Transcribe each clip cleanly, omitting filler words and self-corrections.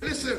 Listen.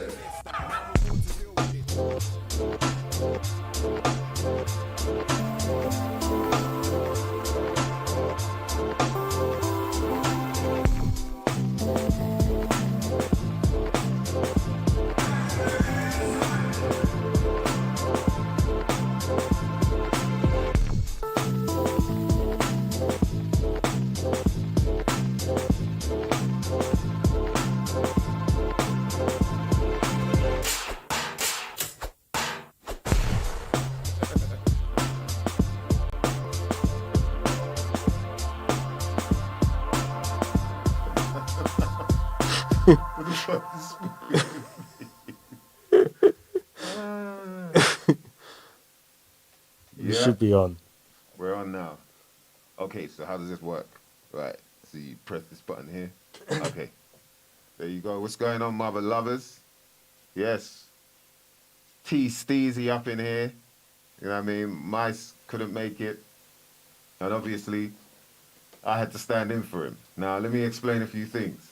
You should be on. We're on now. Okay, so how does this work? Right, so you press this button here. Okay, there you go. What's going on, mother lovers? Yes, T Steezy up in here. You know what I mean? Mice couldn't make it, and obviously I had to stand in for him. Now, let me explain a few things.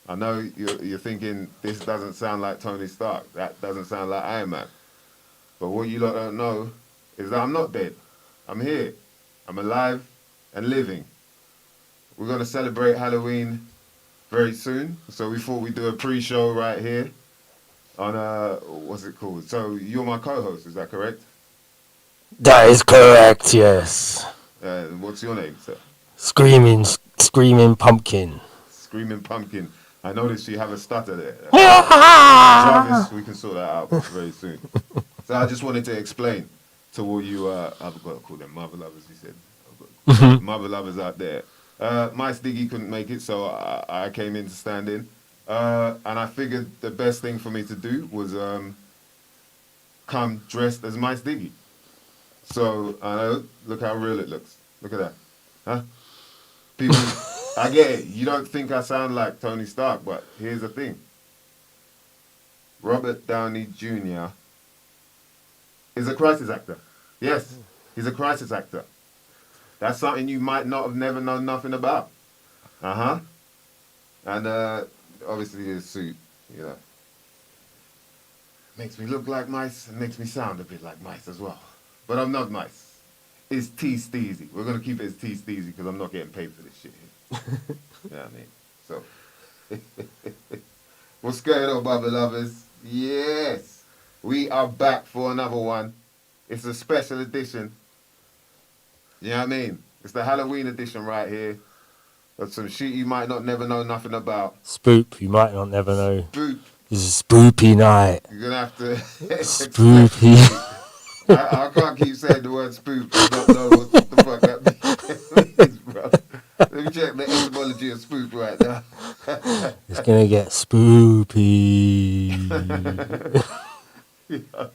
I know you're thinking, this doesn't sound like Tony Stark. That doesn't sound like Iron Man. But what you lot don't know is that I'm not dead. I'm here. I'm alive and living. We're going to celebrate Halloween very soon. So we thought we'd do a pre-show right here on, what's it called? So you're my co-host, is that correct? That is correct, yes. What's your name, sir? Screaming pumpkin. Screaming Pumpkin. I noticed you have a stutter there. Jarvis, we can sort that out very soon. So I just wanted to explain to all you, I've got to call them mother lovers, you said. Mother lovers out there. My Stiggy couldn't make it, so I came in to stand in. And I figured the best thing for me to do was come dressed as my Stiggy. So, look how real it looks. Look at that. Huh? People, I get it. You don't think I sound like Tony Stark, but here's the thing. Robert Downey Jr. is a crisis actor. Yes, he's a crisis actor. That's something you might not have never known nothing about. Uh-huh. And obviously his suit, you know, makes me look like mice and makes me sound a bit like mice as well. But I'm not mice. It's T Steezy. We're going to keep it as T Steezy because I'm not getting paid for this shit here. You know what I mean? So, what's going on, Bubba lovers? Yes, we are back for another one. It's a special edition. You know what I mean? It's the Halloween edition right here. Of some shit you might not never know nothing about. Spoop, you might not never know. Spoop. This is spoopy night. You're going to have to... Spoopy. I can't keep saying the word spoop and not know what the fuck that means, bro. Let me check the etymology of spoop right now. It's going to get spoopy. Yeah.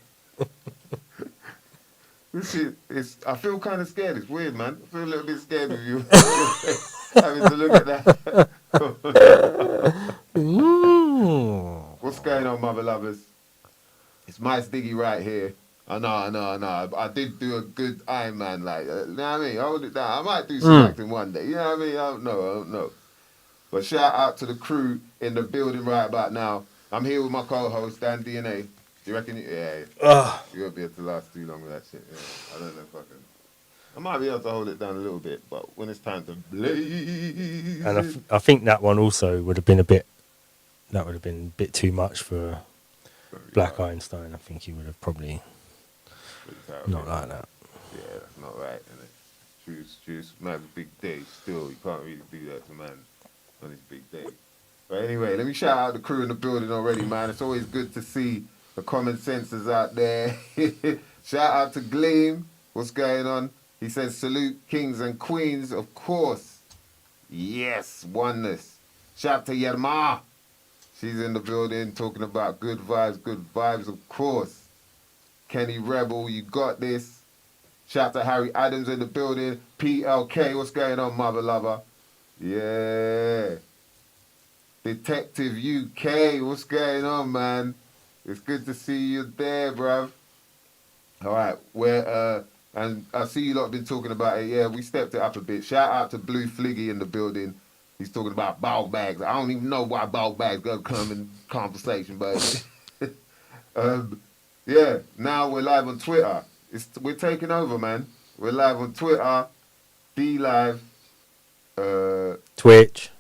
This shit is... I feel kind of scared. It's weird, man. I feel a little bit scared of you. Having to look at that. What's going on, mother lovers? It's my Stiggy right here. I know. I did do a good Iron Man, like, you know what I mean? Hold it down. I might do some acting one day. You know what I mean? I don't know. But shout out to the crew in the building right about now. I'm here with my co-host, Dan DNA. Do you reckon? Yeah. You won't be able to last too long with that shit. Yeah. I don't know if I might be able to hold it down a little bit, but when it's time to blaze... And I think that one also would have been a bit too much for Black Einstein. I think he would have probably not like that. Yeah, that's not right, isn't it? Choose. Man's big day. Still, you can't really do that to man on his big day. But anyway, let me shout out the crew in the building already, man. It's always good to see the common senses out there. Shout out to Gleam. What's going on? He says, salute kings and queens, of course. Yes, oneness. Shout out to Yerma. She's in the building talking about good vibes, of course. Kenny Rebel, you got this. Shout out to Harry Adams in the building. PLK, what's going on, mother lover? Yeah. Detective UK, what's going on, man? It's good to see you there, bruv. All right, and I see you lot been talking about it. Yeah, we stepped it up a bit. Shout out to Blue Fliggy in the building. He's talking about ball bags. I don't even know why ball bags got to come in conversation, but yeah. Now we're live on Twitter. We're taking over, man. We're live on Twitter, D Live, Twitch.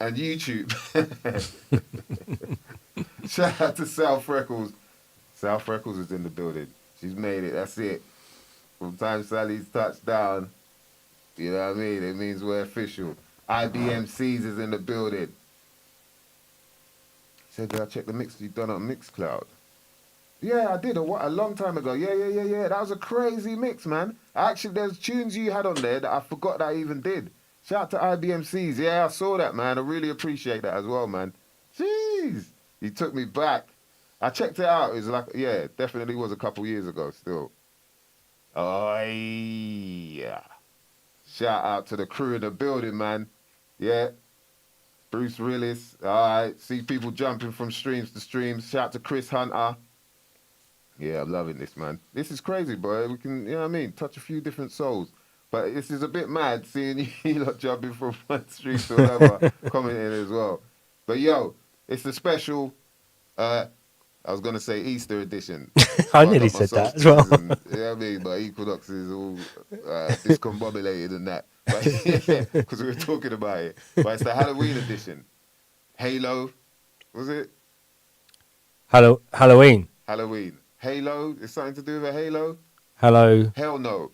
And YouTube. Shout out to South Freckles. South Freckles is in the building. She's made it. That's it. From time Sally's touchdown, you know what I mean? It means we're official. IBMCs is in the building. Said, did I check the mix you done on Mixcloud? Yeah, I did a long time ago. Yeah. That was a crazy mix, man. Actually, there's tunes you had on there that I forgot that I even did. Shout out to IBMCs. Yeah, I saw that, man. I really appreciate that as well, man. Jeez. You took me back. I checked it out. It was like, yeah, definitely was a couple years ago still. Oh, yeah. Shout out to the crew in the building, man. Yeah. Bruce Willis. All right. See people jumping from streams to streams. Shout out to Chris Hunter. Yeah, I'm loving this, man. This is crazy, boy. We can, you know what I mean, touch a few different souls. But this is a bit mad seeing you lot jumping from one stream to another, commenting as well. But yo, it's a special, I was going to say Easter edition. I nearly said that as well. And, you know what I mean? But Equinox is all discombobulated and that. But yeah, because we were talking about it. But it's the Halloween edition. Halo, was it? Halloween. Halo is something to do with a halo? Hell no.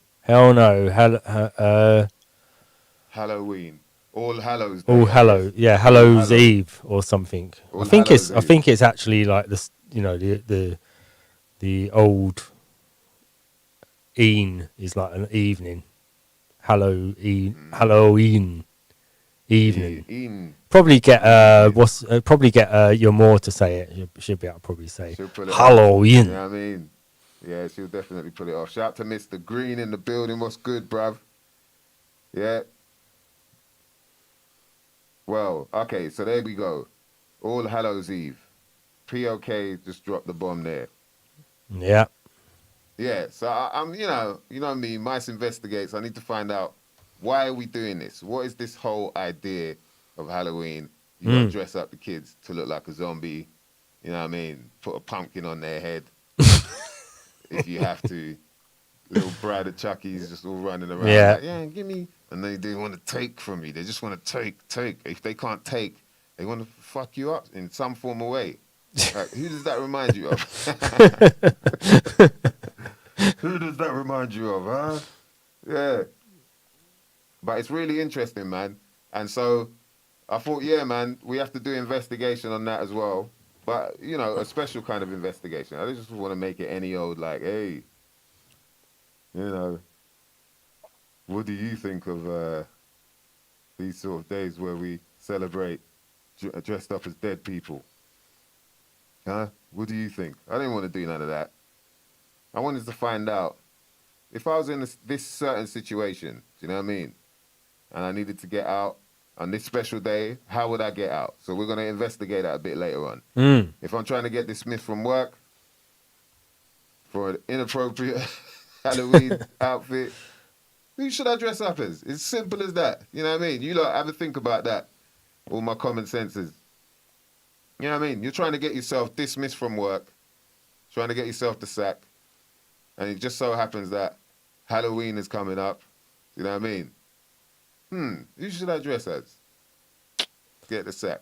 Halloween. All Hallows Day. All Hallow. Yeah, Hallows Eve or something. I think it's actually like this. You know, the old Halloween is like an evening. Halloween evening. Probably get your more to say it. You should be able to probably say Halloween. You know what I mean? Yeah, she'll definitely put it off. Shout out to Mr. Green in the building. What's good, bruv? Yeah. Well, okay, so there we go. All Hallows Eve. POK just dropped the bomb there. Yeah. Yeah, so I'm, you know me, Mystro Investigates. I need to find out, why are we doing this? What is this whole idea of Halloween? You got to dress up the kids to look like a zombie. You know what I mean? Put a pumpkin on their head if you have to. Little Brad of Chucky's just all running around. Yeah. Like, yeah, give me. And they want to take from me. They just want to take. If they can't take, they want to fuck you up in some form of way. Like, who does that remind you of? Who does that remind you of, huh? Yeah. But it's really interesting, man. And so I thought, yeah, man, we have to do investigation on that as well. But, you know, a special kind of investigation. I just want to make it any old, like, hey, you know, what do you think of these sort of days where we celebrate dressed up as dead people? Huh? What do you think? I didn't want to do none of that. I wanted to find out if I was in this certain situation, do you know what I mean? And I needed to get out on this special day, how would I get out? So we're going to investigate that a bit later on. If I'm trying to get dismissed from work for an inappropriate Halloween outfit, who should I dress up as? It's simple as that. You know what I mean? You lot have a think about that. All my common senses. You know what I mean? You're trying to get yourself dismissed from work, trying to get yourself the sack, and it just so happens that Halloween is coming up. You know what I mean? Who should I dress as? Get the sack.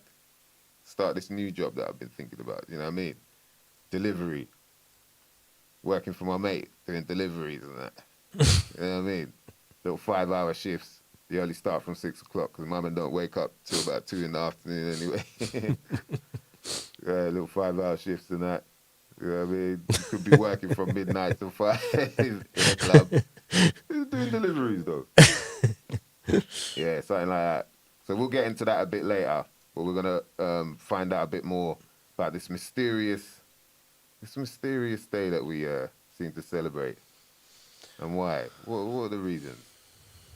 Start this new job that I've been thinking about. You know what I mean? Delivery. Working for my mate, doing deliveries and that. You know what I mean? Little 5-hour shifts. You only start from 6 o'clock because mum and don't wake up till about 2 in the afternoon anyway. Yeah, little 5-hour shifts and that. You know what I mean? You could be working from midnight till 5 in a club. Who's doing deliveries though? Yeah, something like that. So we'll get into that a bit later. But we're going to find out a bit more about this mysterious day that we seem to celebrate. And why? What are the reasons?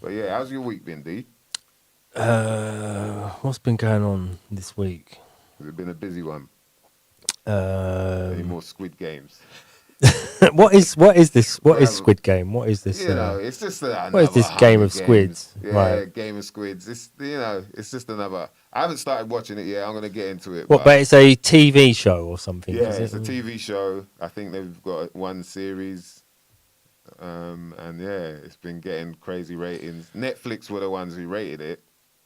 But yeah, how's your week been, D? What's been going on this week? Has it been a busy one? Any more Squid Games? What is this? What is Bruv, Squid Game? What is this? you know, it's just What is another this game Hunger of squids? Games. Yeah, Right. Game of Squids. It's it's just another. I haven't started watching it yet. I'm gonna get into it, What? but But it's a TV show or something, yeah, is it? it's a TV show. I think they've got one series, and yeah, it's been getting crazy ratings. Netflix were the ones who rated it,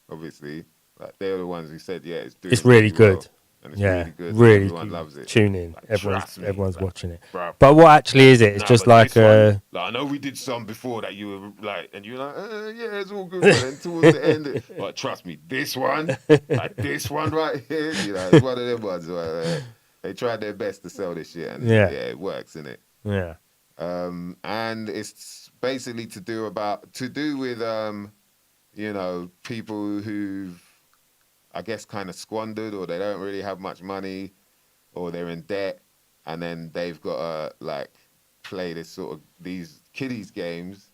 obviously. Like they're the ones who said, yeah, it's doing It's really well, good. and it's Yeah, really good, and really everyone good. loves it. Tune in. Like, Everyone's trust me, like, watching it. bruv. But what actually is it? It's Nah, just but like this one, like, I know we did some before that you were like, and you're like, yeah, it's all good. But then towards the end, but trust me, this one, like this one right here, you know, it's one of them ones where they tried their best to sell this shit, and Yeah. yeah, it works, innit? yeah, And it's basically to do with you know, people who've, I guess, kind of squandered, or they don't really have much money, or they're in debt, and then they've got to like play this sort of these kiddies games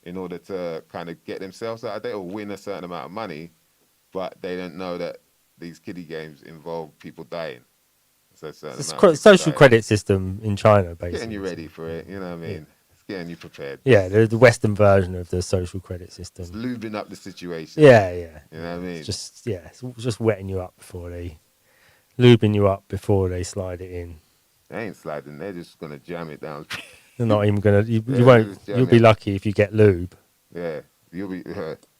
in order to kind of get themselves out of debt or win a certain amount of money, but they don't know that these kiddie games involve people dying. So a certain it's amount of people social dying. credit system in China, basically. Getting you ready for it, you know what I mean? It's getting you prepared. Yeah, the Western version of the social credit It's system. lubing up the situation. Yeah, yeah. You know what I mean? It's just wetting you up before they lubing you up before they slide it in. They ain't sliding, they're just gonna jam it down. They're not even gonna. You Yeah, won't. just jam You'll be it. lucky if you get lube. Yeah, you'll be.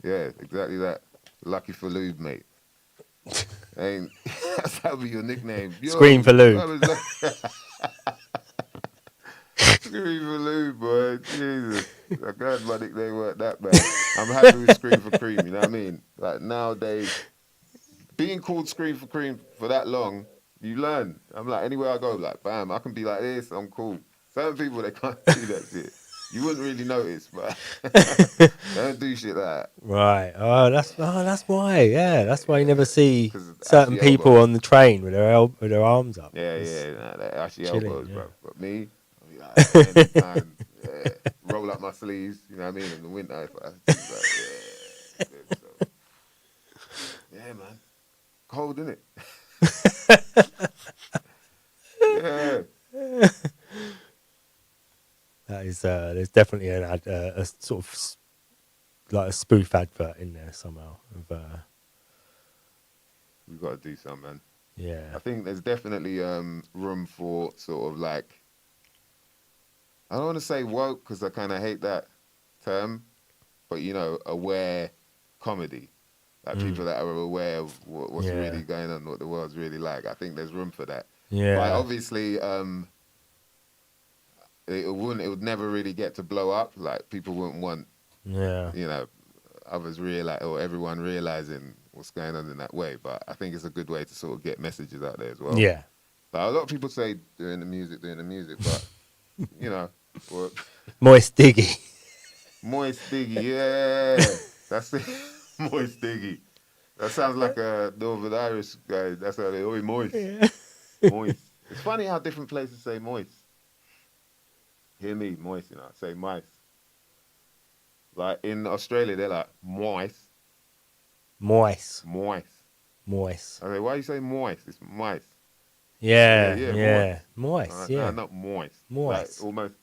Yeah, exactly that. Lucky for lube, mate. Ain't that'll be your nickname. Yo, Scream for lube. that was like- Scream for lube, boy. Jesus, I glad my nickname weren't that bad. I'm happy with Scream for Cream. You know what I mean? Like nowadays, being called Scream for Cream for that long, you learn. I'm like anywhere I go, like bam, I can be like this. I'm cool. Certain people they can't do that shit. You wouldn't really notice, but they don't do shit like that. Right. That's why. Yeah, that's why you never see 'Cause it's certain actually people elbows. on the train with their arms up. Yeah, It's yeah, nah, they're actually chilling, elbows, yeah. bro. But me, I'll be like, anytime, yeah, roll up my sleeves, you know what I mean? In the winter, if I like, yeah, so, yeah, man, cold, isn't it? Yeah, That is. There's definitely a sort of like a spoof advert in there somehow. Of, we got to do something, man. yeah. I think there's definitely room for sort of like, I don't want to say woke because I kind of hate that term, but you know, aware comedy. Like people that are aware of what's Yeah. really going on, what the world's really like. I think there's room for that. Yeah. But obviously, it would never really get to blow up. Like people wouldn't want, Yeah. you know, others realize or everyone realizing what's going on in that way. But I think it's a good way to sort of get messages out there as well. Yeah. Like a lot of people say doing the music, but you know, or, Moist Diggy. Moist Diggy, yeah, that's it. Moist Diggy. That sounds like a Northern Irish guy. That's how they always moist. Yeah. Moist. It's funny how different places say moist. Hear me, moist, you know, say mice. Like in Australia, they're like moist, Moist. moist. Moist. I say, why you say moist? It's mice. Yeah. Yeah, Yeah. Moist. Yeah. Nah, not moist. Moist. Like, almost.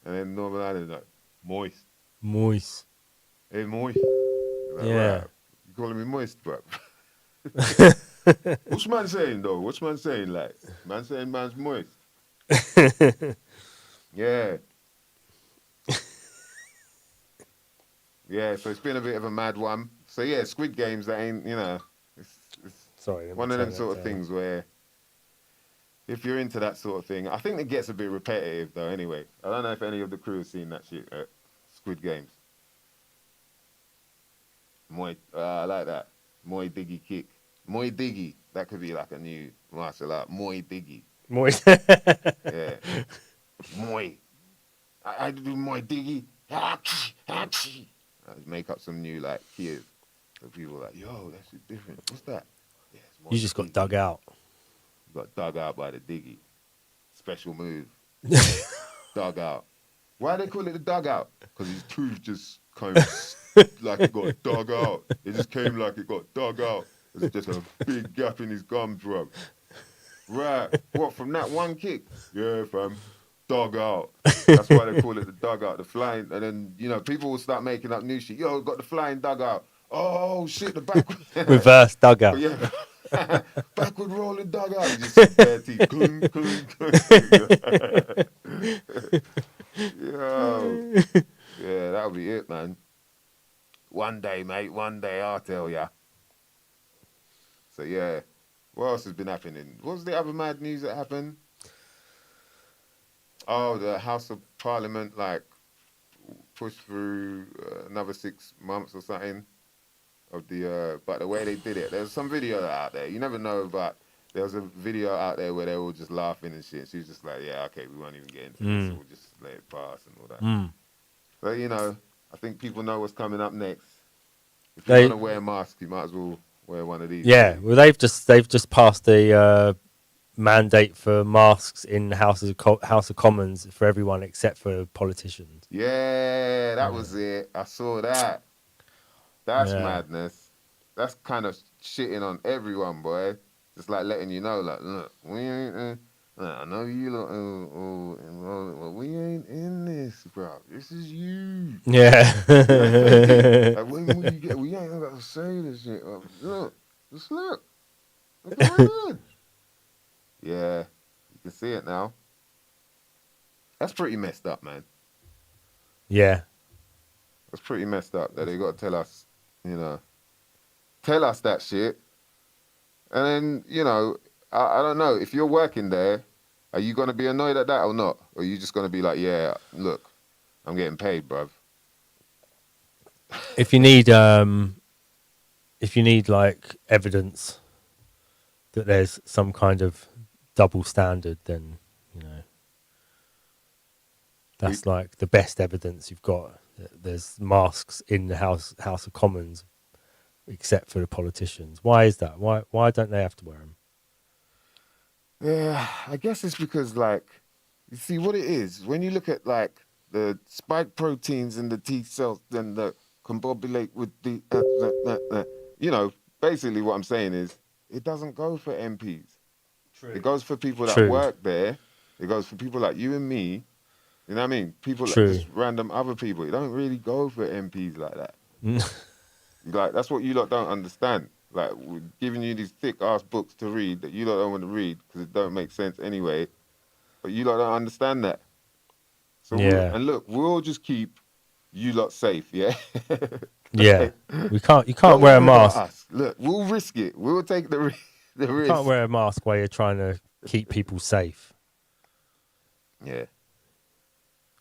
And then Northern Ireland like moist. Moist. Hey, moist. Like, Yeah. right. You calling me moist, bro? What's man saying though? What's man saying like? Man saying man's moist. Yeah. Yeah, so it's been a bit of a mad one. So yeah, Squid Games, that ain't, you know, it's Sorry. let me one of them turn that sort of down. things where if you're into that sort of thing, I think it gets a bit repetitive though anyway. I don't know if any of the crew have seen that shit at Squid Games. I like that. Muay Diggy kick. Muay Diggy. That could be like a new martial art. Muay Diggy. Moist. Yeah. Muay. I do Muay Diggy. Hachi, hachi. I make up some new like kids. So people are like, yo, that shit different. What's that? Yeah, it's Muay You just got Diggy. dug out. You got dug out by the Diggy. Special move. Dug out. Why they call it the dugout? Because his tooth just came like it got dug out. It just came like it got dug out. There's just a big gap in his gums, bro. Right. What, from that one kick? Yeah, fam. dog out. That's why they call it the dugout, the flying. And then, you know, people will start making up new shit. Yo, got the flying dugout. Oh, shit, the backward. Reverse dugout. Yeah. Backward rolling dugout. You just see Bertie. Clunk, clunk, clunk. Yo. Yeah, that'll be it, man. One day, mate. One day, I'll tell ya. So, yeah. What else has been happening? What was the other mad news that happened? Oh, the House of Parliament, like, pushed through another 6 months or something of the, but the way they did it, there's some video out there. You never know, but there was a video out there where they were just laughing and shit. She was just like, yeah, okay, we won't even get into this. We'll just let it pass and all that. But, you know, I think people know what's coming up next. If you want to wear a mask, you might as well wear one of these. Yeah, well, they've just passed the mandate for masks in House of Commons for everyone except for politicians. Yeah, that was it. I saw that. That's madness. That's kind of shitting on everyone, boy. Just like letting you know, like, look, we ain't. I know you look, but we ain't in this, bro. This is you. Yeah. Like, when will you get? We ain't got to say this shit. Look, just look. Look at my head. Yeah, you can see it now. That's pretty messed up, man. Yeah. That's pretty messed up that they got to tell us, you know, tell us that shit. And then, you know, I don't know, if you're working there, are you going to be annoyed at that or not? Or are you just going to be like, yeah, look, I'm getting paid, bruv. If you need like evidence that there's some kind of double standard, then, you know, that's like the best evidence you've got. There's masks in the House of Commons, except for the politicians. Why is that? Why don't they have to wear them? Yeah, I guess it's because, like, you see what it is when you look at like the spike proteins in the T cells, then the combobulate with the, you know, basically what I'm saying is it doesn't go for MPs. True. It goes for people that work there. It goes for people like you and me. You know what I mean? People like just random other people. It don't really go for MPs like that. Like, that's what you lot don't understand. Like, we're giving you these thick-ass books to read that you lot don't want to read because it don't make sense anyway. But you lot don't understand that. So and look, we'll just keep you lot safe, yeah? Yeah. You can't wear a mask. Look, we'll risk it. We'll take the risk. You can't wear a mask while you're trying to keep people safe. Yeah.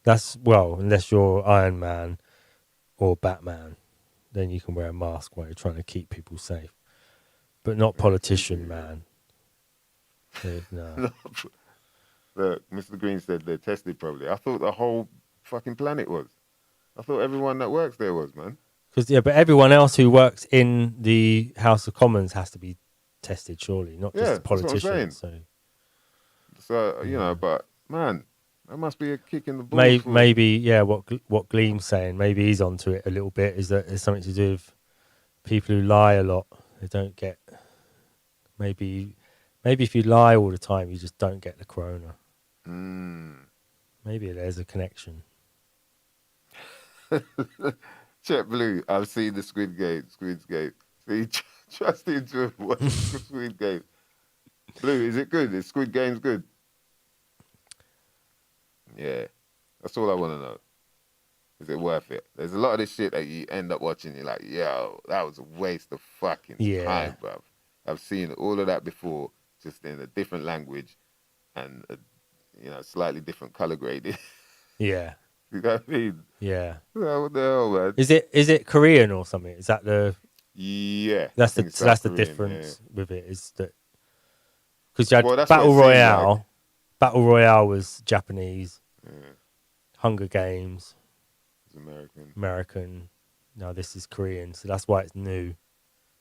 That's, well, unless you're Iron Man or Batman, then you can wear a mask while you're trying to keep people safe. But not politician, man. No. Look, Mr. Green said they're tested probably. I thought the whole fucking planet was. I thought everyone that works there was, man. Because, yeah, but everyone else who works in the House of Commons has to be tested, surely, not just the politicians. So, you know, but, man, that must be a kick in the balls. Maybe, yeah, what Gleam's saying, maybe he's onto it a little bit, is that there's something to do with people who lie a lot. They don't get, maybe if you lie all the time, you just don't get the corona. Maybe there's a connection. Chet Blue, I've seen the Squid Game. See, trusting to watch the Squid Game. Blue, is it good? Is Squid Game's good? Yeah, that's all I want to know. Is it worth it? There's a lot of this shit that you end up watching. You're like, yo, that was a waste of fucking time, bruv. I've seen all of that before, just in a different language and you know, slightly different color grading. Yeah. You know what I mean? Yeah. What the hell, man? Is it Korean or something? Is that the? Yeah. That's the Korean, difference with it, is that because you had Battle Royale. Like. Battle Royale was Japanese. Yeah. Hunger Games. It's American. No, this is Korean, so that's why it's new.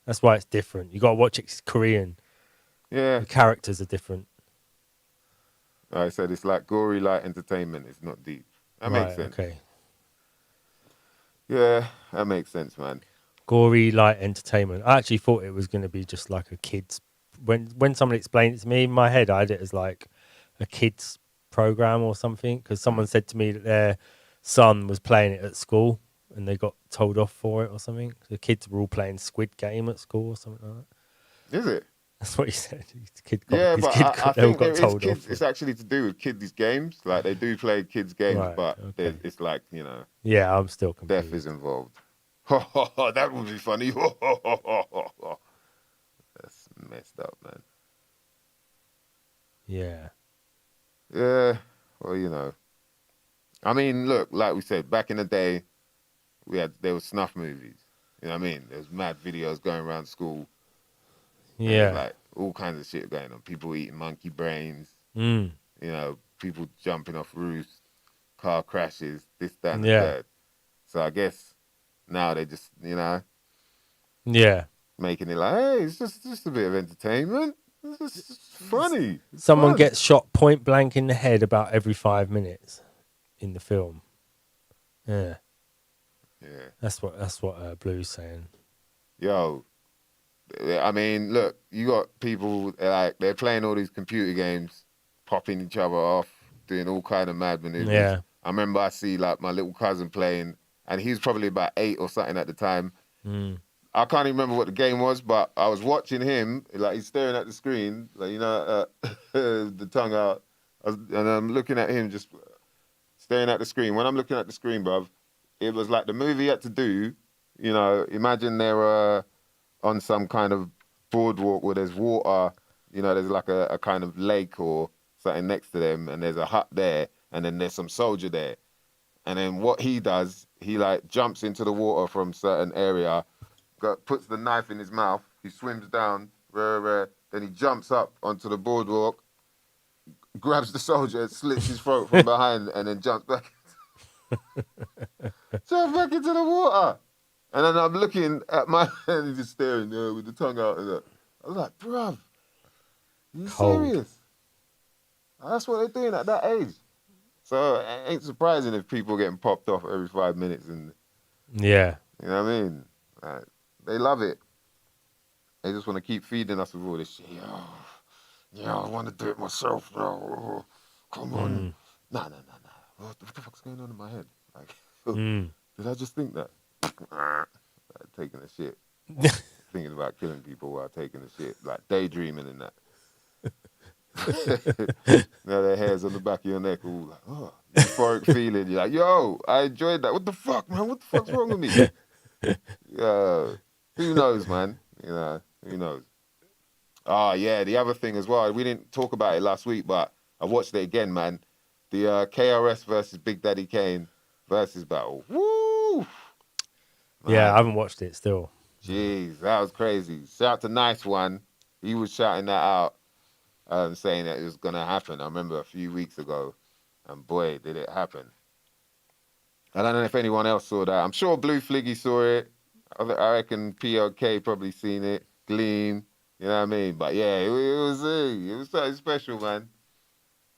That's why it's different. You got to watch it. It's Korean. Yeah. The characters are different. I said it's like gory light entertainment. It's not deep. That makes sense. Okay. Yeah, that makes sense, man. Gory light entertainment. I actually thought it was going to be just like a kids. When someone explained it to me, in my head, I had it as like a kids program or something, because someone said to me that their son was playing it at school and they got told off for it or something. The kids were all playing Squid Game at school or something like that. Is it? That's what he said. Yeah, but I They all think got there is told kids. off. It's actually to do with kids' games. Like they do play kids' games, Right, but okay. it's like, you know, Yeah, I'm still death confused. is involved. That would be funny. That's messed up, man. Yeah. Yeah, well, you know. I mean, look, like we said, back in the day, there was snuff movies. You know what I mean? There was mad videos going around school. And there's Yeah. like all kinds of shit going on. People eating monkey brains. Mm. You know, people jumping off roofs, car crashes, this, that, and the Yeah. third. So I guess now they just, you know, Yeah. making it like, hey, it's just a bit of entertainment. It's just funny. It's Someone fun. gets shot point blank in the head about every 5 minutes in the film. Yeah. Yeah. That's what Blue's saying. Yo, I mean, look, you got people like they're playing all these computer games, popping each other off, doing all kind of mad maneuvers. Yeah. I remember I see like my little cousin playing, and he was probably about 8 or something at the time. Mm. I can't even remember what the game was, but I was watching him, like he's staring at the screen, like, you know, the tongue out, and I'm looking at him just staring at the screen. When I'm looking at the screen, bruv, it was like the movie he had to do, you know, imagine they're on some kind of boardwalk where there's water, you know, there's like a kind of lake or something next to them, and there's a hut there, and then there's some soldier there. And then what he does, he like jumps into the water from certain area, puts the knife in his mouth, he swims down, then he jumps up onto the boardwalk, grabs the soldier, slits his throat from behind, and then jumps back into the water. And then I'm looking at my hand and just staring with the tongue out. And I was like, bruv, are you Cold. serious? That's what they're doing at that age. So it ain't surprising if people getting popped off every 5 minutes. And Yeah. you know what I mean? Like, they love it. They just want to keep feeding us with all this shit. Yo, I want to do it myself. No, come on. Nah. What the fuck's going on in my head? Like, did I just think that? Like, taking a shit. Thinking about killing people while taking a shit. Like daydreaming and that. Now their hairs on the back of your neck, all like, oh, euphoric feeling. You're like, yo, I enjoyed that. What the fuck, man? What the fuck's wrong with me? Who knows, man? You know, who knows? Oh, yeah, the other thing as well, we didn't talk about it last week, but I watched it again, man. The KRS versus Big Daddy Kane versus battle. Woo! Man. Yeah, I haven't watched it still. Jeez, that was crazy. Shout out to Nice One. He was shouting that out, saying that it was going to happen. I remember a few weeks ago, and boy, did it happen. I don't know if anyone else saw that. I'm sure Blue Fliggy saw it. I reckon PLK probably seen it. Gleam, you know what I mean? But yeah, it was something special, man.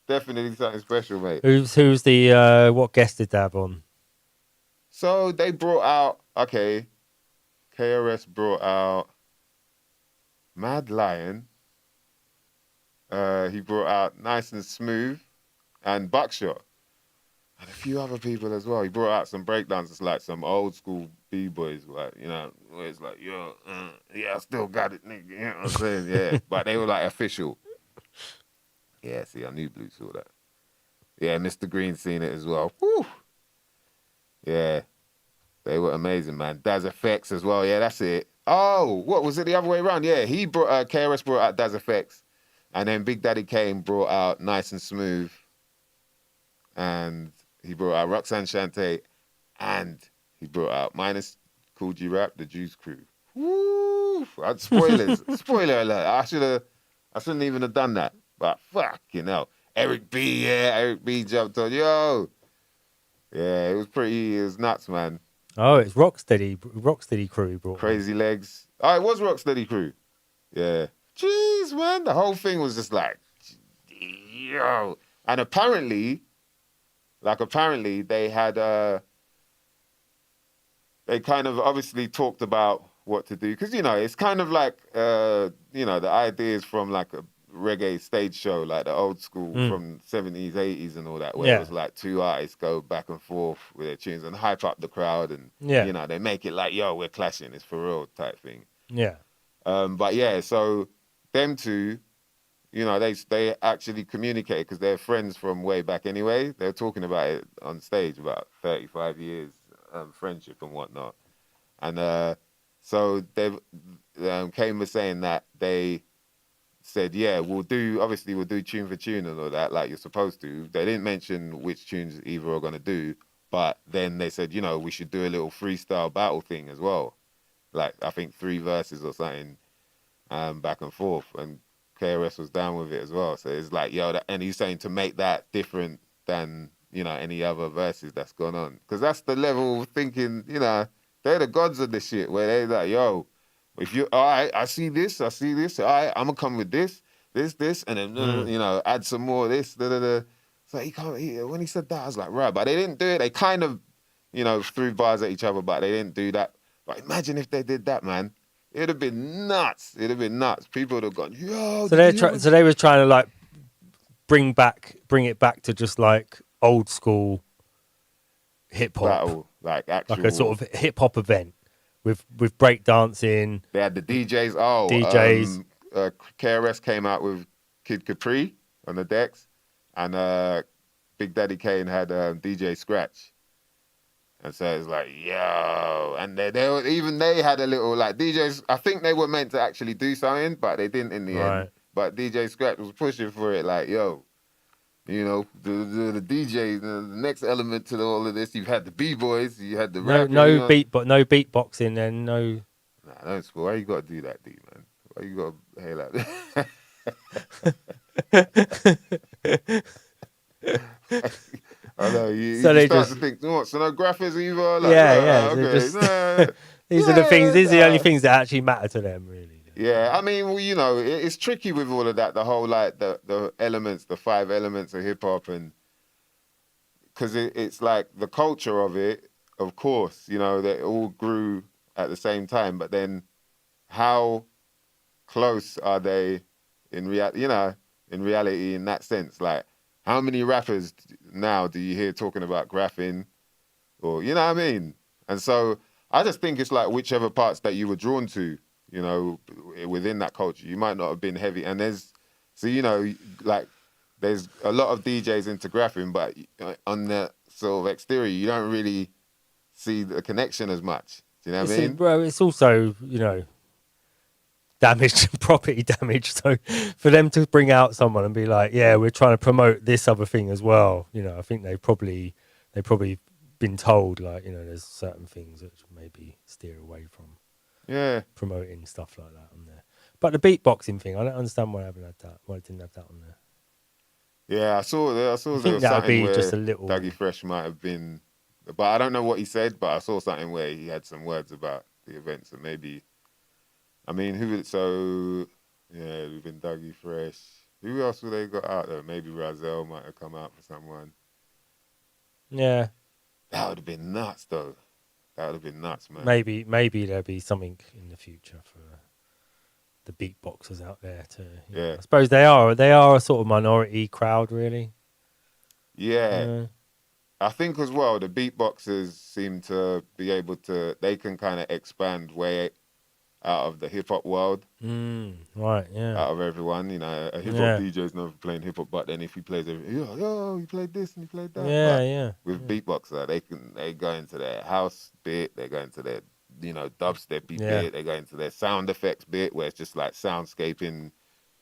Definitely something special, mate. Who's the what guest did they have on? So they brought out, KRS brought out Mad Lion. He brought out Nice and Smooth and Buckshot. And a few other people as well. He brought out some breakdancers, like some old school B-boys, like, you know, where it's like, yo, yeah, I still got it, nigga. You know what I'm saying? Yeah. But they were like official. Yeah, see, I knew Blue saw that. Yeah, Mr. Green seen it as well. Woo! Yeah. They were amazing, man. Daz Effects as well. Yeah, that's it. Oh, what was it the other way around? Yeah, he brought KRS brought out Daz Effects, and then Big Daddy Kane brought out Nice and Smooth, and he brought out Roxanne Shante, and he brought out minus Cool G Rap, the Juice Crew. Woo! Spoilers. Spoiler alert. I shouldn't even have done that. But fuck, you know. Eric B jumped on. Yo. Yeah, it was nuts, man. Oh, it's Rocksteady Crew brought Crazy Legs. Oh, it was Rocksteady Crew. Yeah. Jeez, man. The whole thing was just like, yo. And apparently they had, they kind of obviously talked about what to do. Because, you know, it's kind of like, you know, the ideas from like reggae stage show, like the old school Mm. from 70s, 80s and all that, where it Yeah. was like two artists go back and forth with their tunes and hype up the crowd, and Yeah. you know, they make it like, yo, we're clashing, it's for real type thing. Yeah. But yeah, so them two, you know, they actually communicate because they're friends from way back anyway. They're talking about it on stage, about 35 years friendship and whatnot. And so they've Kane was saying that they said, yeah, we'll do tune for tune and all that, like you're supposed to. They didn't mention which tunes either are gonna do, but then they said, you know, we should do a little freestyle battle thing as well. Like I think 3 verses or something, back and forth. And KRS was down with it as well. So it's like, yo, and he's saying to make that different than, you know, any other verses that's gone on. Because that's the level of thinking, you know, they're the gods of this shit, where they're like, yo, if you, all right, I see this, all right, I'm going to come with this, and then, you know, add some more of this, da, da, da. So when he said that, I was like, right, but they didn't do it. They kind of, you know, threw bars at each other, but they didn't do that. But imagine if they did that, man. It'd have been nuts. People would have gone, yo. So they were trying to like bring it back to just like old school hip hop battle, like actual, like a sort of hip hop event with break dancing. They had the DJs. KRS came out with Kid Capri on the decks, and Big Daddy Kane had DJ Scratch. And so it's like, yo, and they had a little, like, DJs, I think they were meant to actually do something, but they didn't in the end. But DJ Scratch was pushing for it, like, yo, you know, the DJ, the next element to all of this, you've had the B-boys, you had the rapping. No beatboxing, then no. Nah, don't spoil. Why you got to do that, D, man? Why you got to hail like that? I know, you start to think, what, so no graphics either? Like, okay. These are the things, these are the only things that actually matter to them, really. Yeah, I mean, well, you know, it's tricky with all of that, the whole, like, the elements, the 5 elements of hip-hop, and because it's like the culture of it, of course, you know, they all grew at the same time, but then how close are they in reality in that sense? Like, how many rappers now do you hear talking about graphing, or, you know what I mean? And so I just think it's like whichever parts that you were drawn to, you know, within that culture. You might not have been heavy. And there's a lot of DJs into graphing, but on the sort of exterior, you don't really see the connection as much. Do you know what I mean? Bro, it's also, you know, property damage. So for them to bring out someone and be like, yeah, we're trying to promote this other thing as well, you know, I think they've probably been told, like, you know, there's certain things that maybe steer away from promoting stuff like that on there. But the beatboxing thing, I don't understand why I didn't have that on there. Yeah, I saw there was that something would be where just a little... Dougie Fresh might have been, but I don't know what he said, but I saw something where he had some words about the event, so maybe, I mean, we've been Dougie Fresh. Who else would they got out there? Maybe Razel might have come out for someone. Yeah. That would have been nuts, though. That would have been nuts, man. Maybe there'll be something in the future for the beatboxers out there to. Yeah. I suppose they are a sort of minority crowd, really. Yeah. I think as well, the beatboxers seem to be able to. They can kind of expand way out of the hip hop world. Right. Yeah. Out of everyone, you know, a hip hop DJ is known for playing hip hop, but then if he plays everything, he played this and he played that. Yeah. With beatboxer, they go into their house bit, they go into their, you know, dubsteppy bit, they go into their sound effects bit where it's just like soundscaping,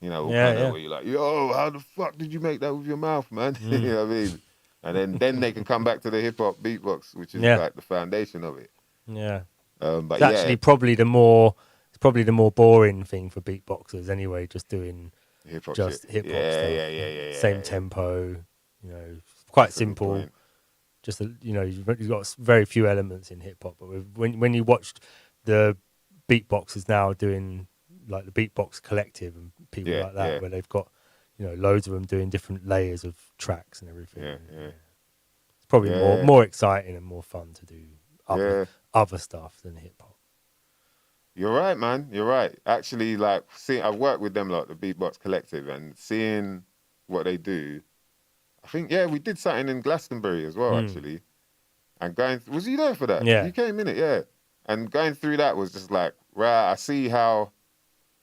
you know, where you're like, yo, how the fuck did you make that with your mouth, man? You know what I mean? And then they can come back to the hip hop beatbox, which is like the foundation of it. Yeah. But it's actually probably the more boring thing for beatboxers anyway, just doing hip hop stuff. Yeah. Same tempo, you know, quite simple. Just, you know, you've got very few elements in hip hop, but when you watched the beatboxers now doing like the Beatbox Collective and people like that, where they've got, you know, loads of them doing different layers of tracks and everything. It's probably more exciting and more fun to do other stuff than hip hop. You're right, man. You're right. Actually, like, I've worked with them, like the Beatbox Collective, and seeing what they do. I think, yeah, we did something in Glastonbury as well, actually. And was you there for that? Yeah. You came in it, yeah. And going through that was just like, right, I see how,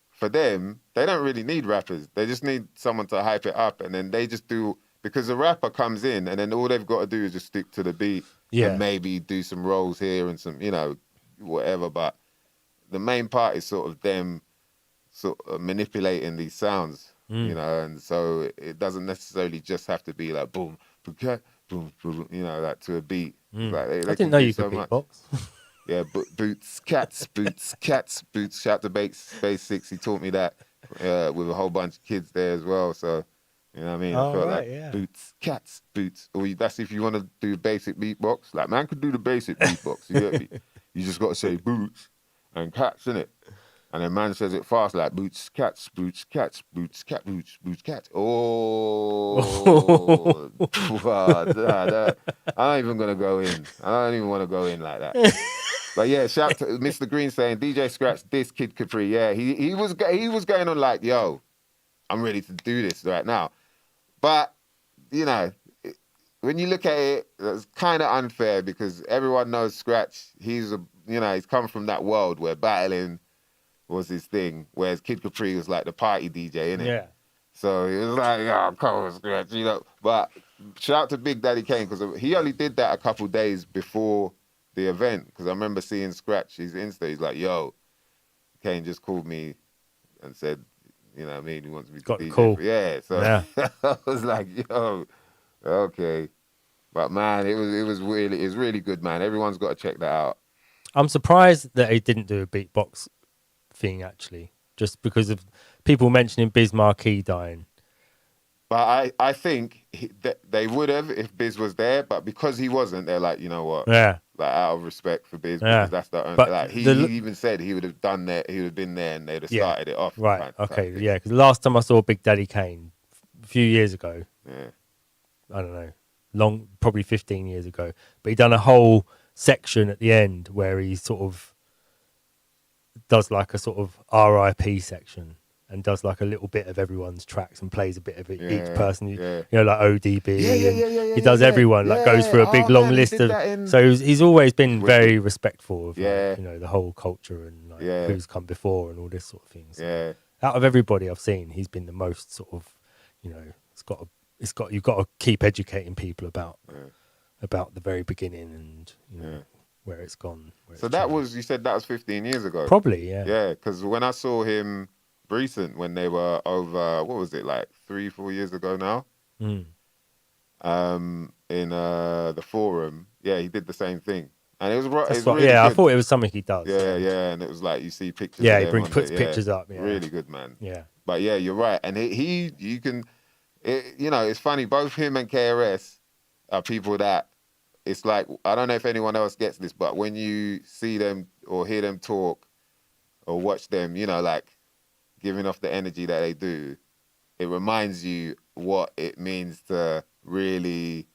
for them, they don't really need rappers. They just need someone to hype it up. And then they just do, because the rapper comes in and then all they've got to do is just stick to the beat and maybe do some rolls here and some, whatever. But the main part is sort of them sort of manipulating these sounds, and so it doesn't necessarily just have to be like boom, boom, boom, boom, like to a beat. Like they I can didn't know do you so could much. beatbox. Yeah, boots, cats, boots, cats, boots. Shout to Space 6. He taught me that with a whole bunch of kids there as well. So, you know what I mean? I felt like boots, cats, boots. Or that's if you want to do basic beatbox. Like, man could do the basic beatbox. You get me? You just got to say boots and cats, innit? And then man says it fast, like boots, cats, boots, cats, boots, cat, boots, boots, cats. Oh, I'm not even gonna go in. I don't even want to go in like that. But yeah, shout to Mr. Green saying DJ Scratch this Kid Capri. Yeah, he was going on like, yo, I'm ready to do this right now. But when you look at it, it's kind of unfair because everyone knows Scratch. He's come from that world where battling was his thing, whereas Kid Capri was like the party DJ, innit? Yeah. So it was like, oh, come on, Scratch, But shout out to Big Daddy Kane, because he only did that a couple days before the event, because I remember seeing Scratch, his Insta, he's like, yo, Kane just called me and said, you know what I mean, he wants me to Got DJ. the call. Yeah, so I was like, yo, okay. But man, it was really good, man. Everyone's got to check that out. I'm surprised that he didn't do a beatbox thing, actually, just because of people mentioning Biz Markie dying. But I think they would have if Biz was there, but because he wasn't, they're like, you know what? Yeah. Like, out of respect for Biz, because that's the only. But like he even said he would have done that. He would have been there, and they'd have started it off. Right. Okay. Yeah. Because the last time I saw Big Daddy Kane, a few years ago. Yeah. I don't know, probably 15 years ago. But he done a whole section at the end where he sort of does like a sort of RIP section. And does like a little bit of everyone's tracks and plays a bit of it, each person, like ODB. He does everyone, like goes through a big long list of. So he's always been very respectful of the whole culture and who's come before and all this sort of thing. So out of everybody I've seen, he's been the most sort of, you've got to keep educating people about the very beginning and where it's gone. So you said that was 15 years ago. Probably, yeah. Yeah, because when I saw him recent, when they were over, what was it, like 3-4 years ago now, in the Forum, he did the same thing, and it was really good. I thought it was something he does. Yeah, and it was like you see pictures. Yeah, he puts pictures up. Yeah. Really good, man. Yeah, but yeah, you're right, and you can, it's funny. Both him and KRS are people that it's like, I don't know if anyone else gets this, but when you see them or hear them talk or watch them, like, giving off the energy that they do, it reminds you what it means to really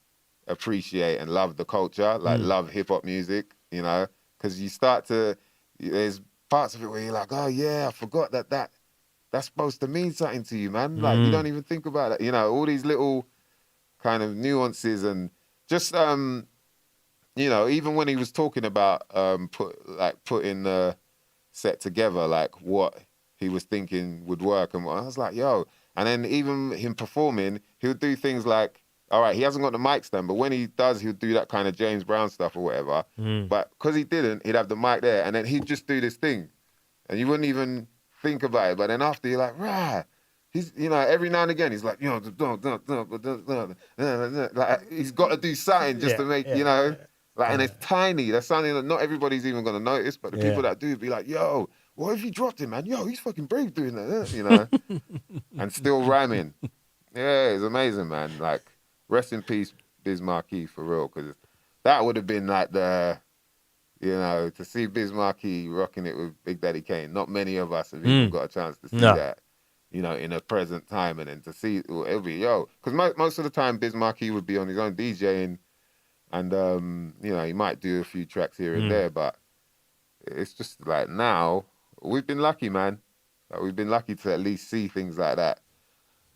appreciate and love the culture, like love hip-hop music, because you start to, there's parts of it where you're like, oh yeah, I forgot that's supposed to mean something to you, man. Like, you don't even think about it, all these little kind of nuances, and just, even when he was talking about putting the set together, like what he was thinking would work, and I was like, yo. And then even him performing, he'll do things like, all right, he hasn't got the mic stand, but when he does, he'll do that kind of James Brown stuff or whatever. But because he didn't, he'd have the mic there, and then he'd just do this thing, and you wouldn't even think about it. But then after, you're like, rah. He's, every now and again, he's like, like, he's got to do something just to make, and it's tiny. That's something that not everybody's even going to notice, but the people that do be like, yo, what if he dropped him, man? Yo, he's fucking brave doing that, and still rhyming. Yeah, it's amazing, man. Like, rest in peace, Biz Markie, for real, because that would have been like to see Biz Markie rocking it with Big Daddy Kane. Not many of us have even got a chance to see that, in a present time, and then to see because most of the time Biz Markie would be on his own DJing, and he might do a few tracks here and there, but it's just like now, we've been lucky, man. Like, we've been lucky to at least see things like that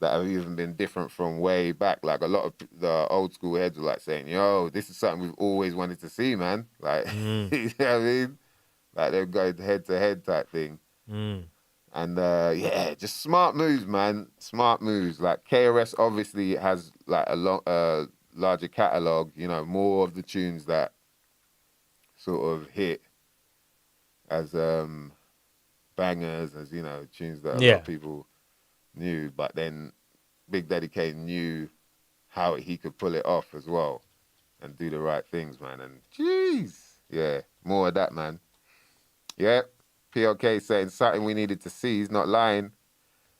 have even been different from way back. Like a lot of the old school heads were like saying, "Yo, this is something we've always wanted to see, man." Like, you know what I mean? Like they'll go head to head type thing. And yeah, just smart moves, man. Smart moves. Like KRS obviously has like a larger catalog. You know, more of the tunes that sort of hit as bangers, as you know, tunes that a lot of people knew. But then Big Daddy Kane knew how he could pull it off as well and do the right things, man. And jeez, yeah, more of that, man. Yeah, PLK saying something we needed to see. He's not lying.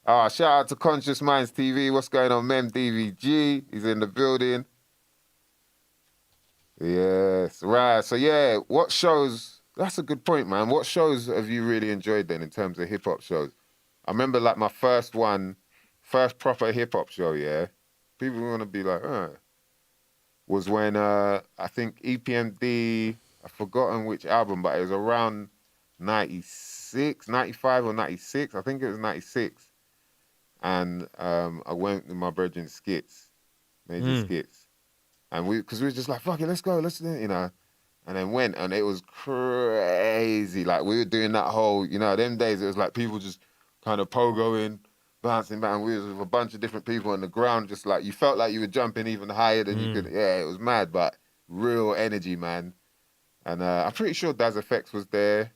Shout out to Conscious Minds TV. What's going on, Mem DVG? He's in the building. Yes, right. So yeah, what shows? That's a good point, man. What shows have you really enjoyed then in terms of hip hop shows? I remember like my first proper hip hop show. Yeah, people want to be like, was when I think EPMD. I've forgotten which album, but it was around 96, 95 or 96. I think it was 96. And I went with my brethren Skits, Major Skits. And because we were just like, fuck it, let's go, you know. And then went, and it was crazy. Like, we were doing that whole, you know, them days, it was like people just kind of pogoing, bouncing back. And we was with a bunch of different people on the ground, just like, you felt like you were jumping even higher than you could. Yeah, it was mad, but real energy, man. And I'm pretty sure Daz Effects was there.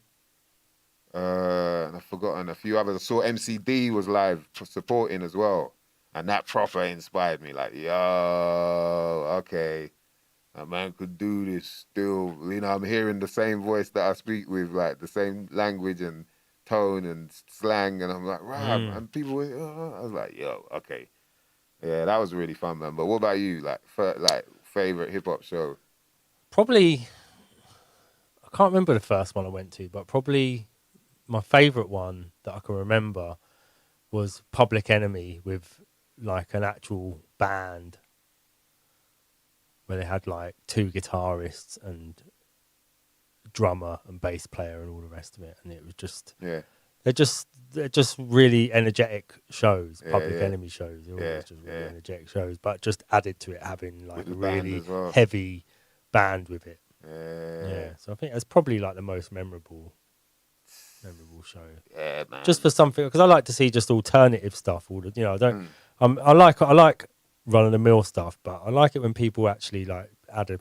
And I've forgotten a few others. I saw MCD was live supporting as well. And that proper inspired me. Like, yo, okay, a man could do this still. You know, I'm hearing the same voice that I speak with, like the same language and tone and slang. And I'm like, right. And people were, I was like, yo, okay. Yeah, that was really fun, man. But what about you? Like, favorite hip hop show? Probably, I can't remember the first one I went to, but probably my favourite one that I can remember was Public Enemy with like an actual band where they had like 2 guitarists and drummer and bass player and all the rest of it, and it was just they're just really energetic shows. Public Enemy shows, they're always just really energetic shows, but just added to it having like a really heavy band with it. So I think that's probably like the most memorable show. Yeah, man. Just for something, because I like to see just alternative stuff. All the, you know, I don't. I like run of the mill stuff, but I like it when people actually like add a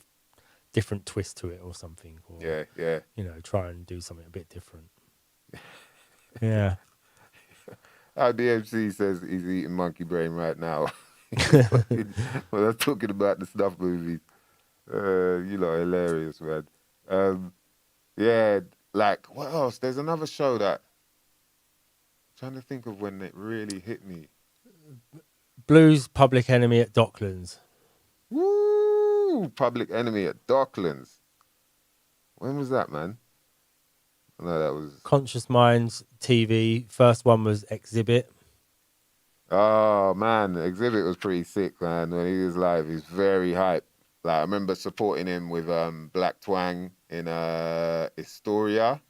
different twist to it or something. Or, you know, try and do something a bit different. Yeah. DMC says he's eating monkey brain right now. Well, I'm talking about the snuff movies. You know, hilarious, man. Yeah, like, what else? There's another show that I'm trying to think of when it really hit me. Blues Public Enemy at Docklands. Woo! Public Enemy at Docklands. When was that, man? No, that was Conscious Minds TV. First one was Exhibit. Oh man, Exhibit was pretty sick, man. When he was live, he's very hype. Like I remember supporting him with Black Twang in Historia,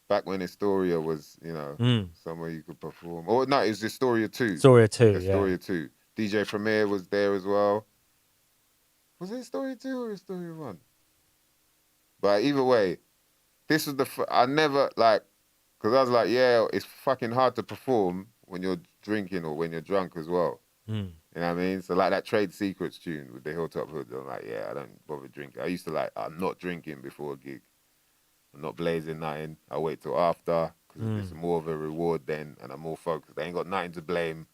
back when Historia was, you know, somewhere you could perform. Or no, it was Historia 2. Historia 2. DJ Premier was there as well. Was it Historia 2 or Historia 1? But either way, this was I never, like, because I was like, yeah, it's fucking hard to perform when you're drinking or when you're drunk as well. You know what I mean? So like that Trade Secrets tune with the Hilltop Hood, I'm like, yeah, I don't bother drinking. I used to like, I'm not drinking before a gig. I'm not blazing nothing. I wait till after because it's more of a reward then and I'm more focused. I ain't got nothing to blame.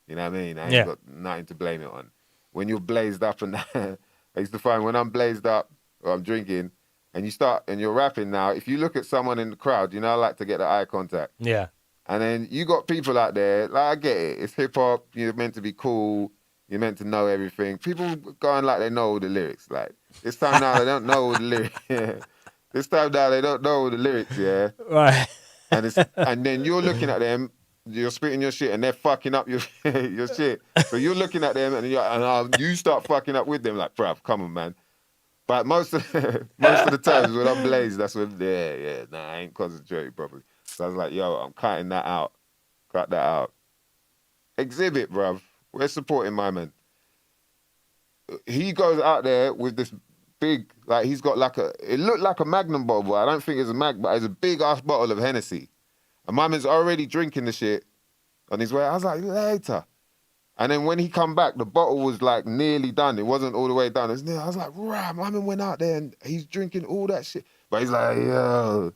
You know what I mean? I ain't got nothing to blame it on. When you're blazed up and I used to find when I'm blazed up or I'm drinking and you start and you're rapping now, if you look at someone in the crowd, you know, I like to get the eye contact. Yeah. And then you got people out there, like I get it, it's hip hop, you're meant to be cool, you're meant to know everything. People going like they know all the lyrics. Like this time now they don't know all the lyrics. This time now they don't know all the lyrics, yeah. Right. And then you're looking at them, you're spitting your shit and they're fucking up your your shit. So you're looking at them and you start fucking up with them like, bruv, come on, man. But most of the times when I'm blazed, that's when, nah, I ain't concentrating properly. So I was like, yo, I'm cutting that out. Cut that out. Exhibit, bruv. We're supporting my man. He goes out there with this big, like he's got like it looked like a Magnum bottle, but I don't think it's a Mag, but it's a big ass bottle of Hennessy. And my man's already drinking the shit on his way. I was like, later. And then when he come back, the bottle was like nearly done. It wasn't all the way done. I was like, right, my man went out there and he's drinking all that shit. But he's like, yo.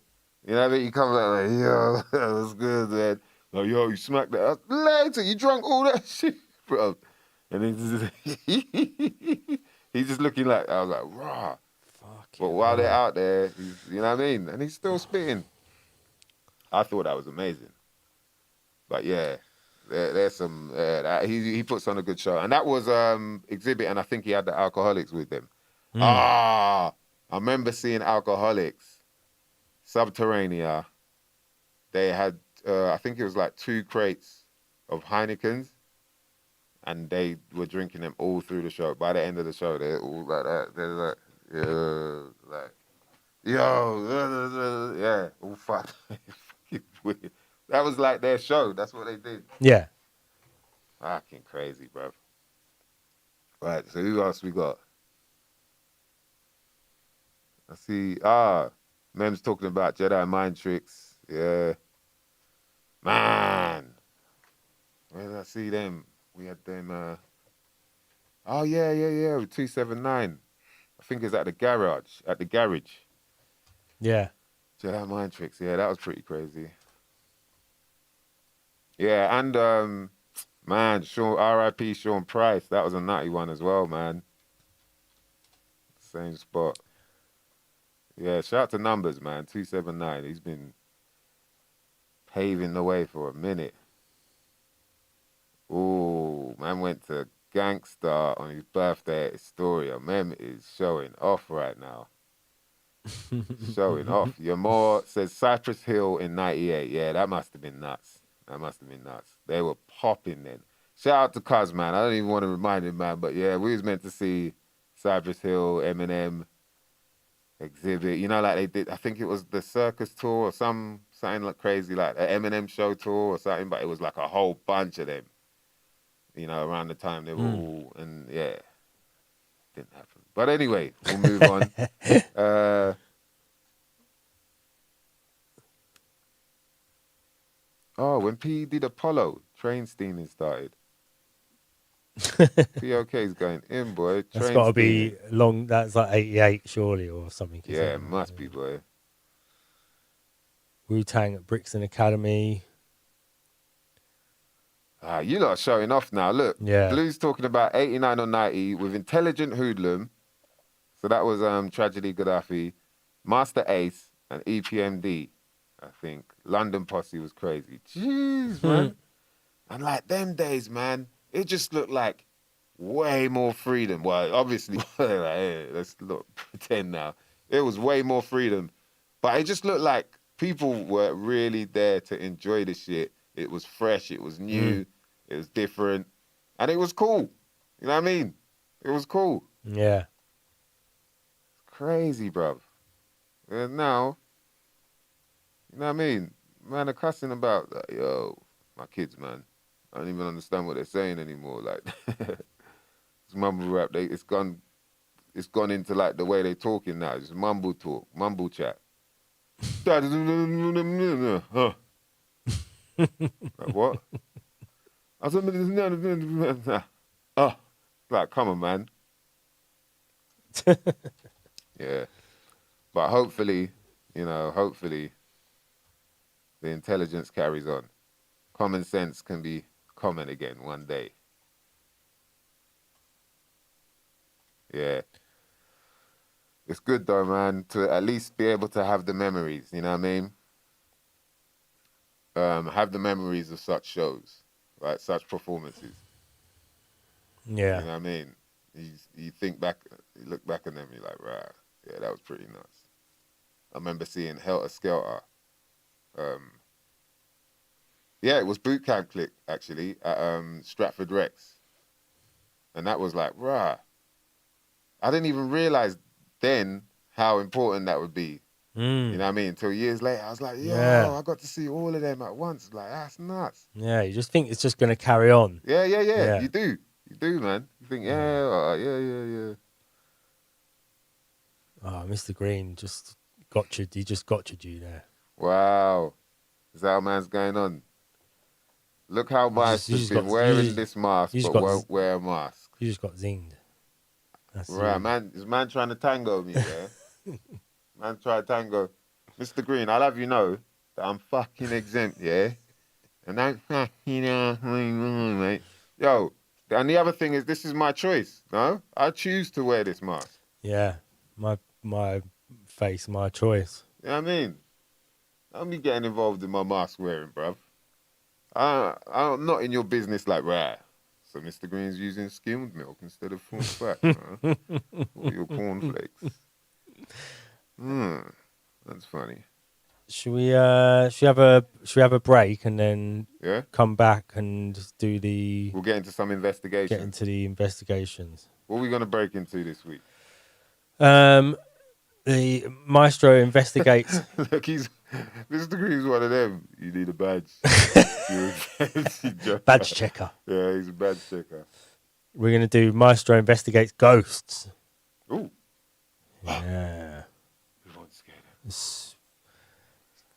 You know what I mean? He comes out like, yo, that was good, man. Like, yo, you smacked that. Later, you drunk all that shit, bro. And he's just looking like, I was like, rah. But while they're out there, you know what I mean? And he's still spitting. I thought that was amazing. But yeah, there's some, he puts on a good show. And that was Exhibit, and I think he had the Alcoholics with them. I remember seeing Alcoholics, Subterranea. They had, I think it was like 2 crates of Heinekens, and they were drinking them all through the show. By the end of the show, they're all like that. They're like, yeah, all fucked. Weird. That was like their show. That's what they did. Yeah. Fucking crazy, bro. Right, so who else we got? I see, Mem's talking about Jedi mind tricks. Yeah. Man. Where did I see them? We had them, oh, yeah, 279. I think it's at the garage. Yeah. Jedi mind tricks, yeah, that was pretty crazy. Yeah, and, man, R.I.P. Sean Price. That was a nutty one as well, man. Same spot. Yeah, shout out to Numbers, man. 279. He's been paving the way for a minute. Ooh, man went to Gangsta on his birthday at Astoria. Mem is showing off right now. Showing off. Yamor says Cypress Hill in 98. Yeah, that must have been nuts. They were popping then. Shout out to Cuz, man. I don't even want to remind him, man. But yeah, we was meant to see Cypress Hill, Eminem, Exhibit. You know, like they did, I think it was the Circus Tour or something like crazy, like an Eminem show tour or something. But it was like a whole bunch of them. You know, around the time they were all, and yeah, didn't happen. But anyway, we'll move on. When P did Apollo, train steaming started. POK's going in, boy. That's got to be long. That's like 88, surely, or something. Yeah, it must be, boy. Wu-Tang at Brixton Academy. You lot are showing off now. Look, yeah. Blue's talking about 89 or 90 with Intelligent Hoodlum. So that was Tragedy Gaddafi, Master Ace, and EPMD, I think. London Posse was crazy. Jeez, man. And like them days, man, it just looked like way more freedom. Well, obviously, let's pretend now. It was way more freedom. But it just looked like people were really there to enjoy the shit. It was fresh, it was new, it was different, and it was cool. You know what I mean? It was cool. Yeah. Crazy, bruv. And now, you know what I mean? Man are cussing about, like, yo, my kids, man. I don't even understand what they're saying anymore. Like, it's mumble rap. It's gone into like the way they're talking now. It's mumble talk, mumble chat. Like, what? Like, come on, man. Yeah. But hopefully, the intelligence carries on. Common sense can be common again one day. Yeah. It's good though, man, to at least be able to have the memories, you know what I mean? Have the memories of such shows, right? Such performances. Yeah. You know what I mean? You think back, you look back on them, you're like, right, yeah, that was pretty nuts. I remember seeing Helter Skelter. Yeah, it was boot camp click, actually, at Stratford Rex. And that was like, rah. I didn't even realize then how important that would be. You know what I mean? Until years later, I was like, yo, Yeah. I got to see all of them at once. Like, that's nuts. Yeah, you just think it's just going to carry on. Yeah. Yeah. You do, man. You think, yeah. Oh, Mr. Green just gotcha'd. He just gotcha'd you there. Wow. Is that how man's going on? Look how Mystro has been wearing this mask but won't wear a mask. You just got zinged. That's Right, you. man. Is man trying to tango me, yeah? Man try to tango. Mr. Green, I'll have you know that I'm fucking exempt, yeah? And don't fucking mate. Yo, and the other thing is this is my choice, no? I choose to wear this mask. Yeah, my face, my choice. You know what I mean? Don't be getting involved in my mask wearing, bruv. I'm not in your business like, right. So Mr. Green's using skimmed milk instead of full fat, huh? Or your cornflakes. That's funny. Should we have a break and then come back and just do the? We'll get into some investigations. Get into the investigations. What are we gonna break into this week? The Mystro Investigates. Look, Mr. Green's one of them. You need a badge. Badge checker. Yeah, he's a badge checker. We're going to do Mystro Investigates Ghosts. Ooh. Yeah. We won't scare them.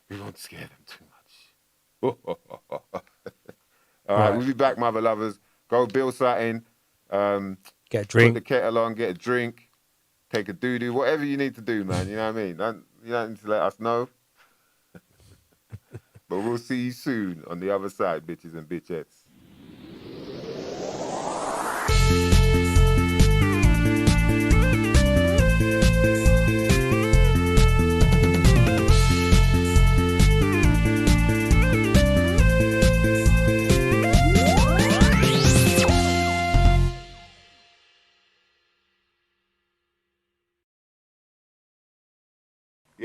We won't scare them too much. All right, we'll be back, mother lovers. Go build something. Get a drink. Put the kettle on, get a drink. Take a doo-doo, whatever you need to do, man. You know what I mean? You don't need to let us know. But we'll see you soon on the other side, bitches and bitchettes.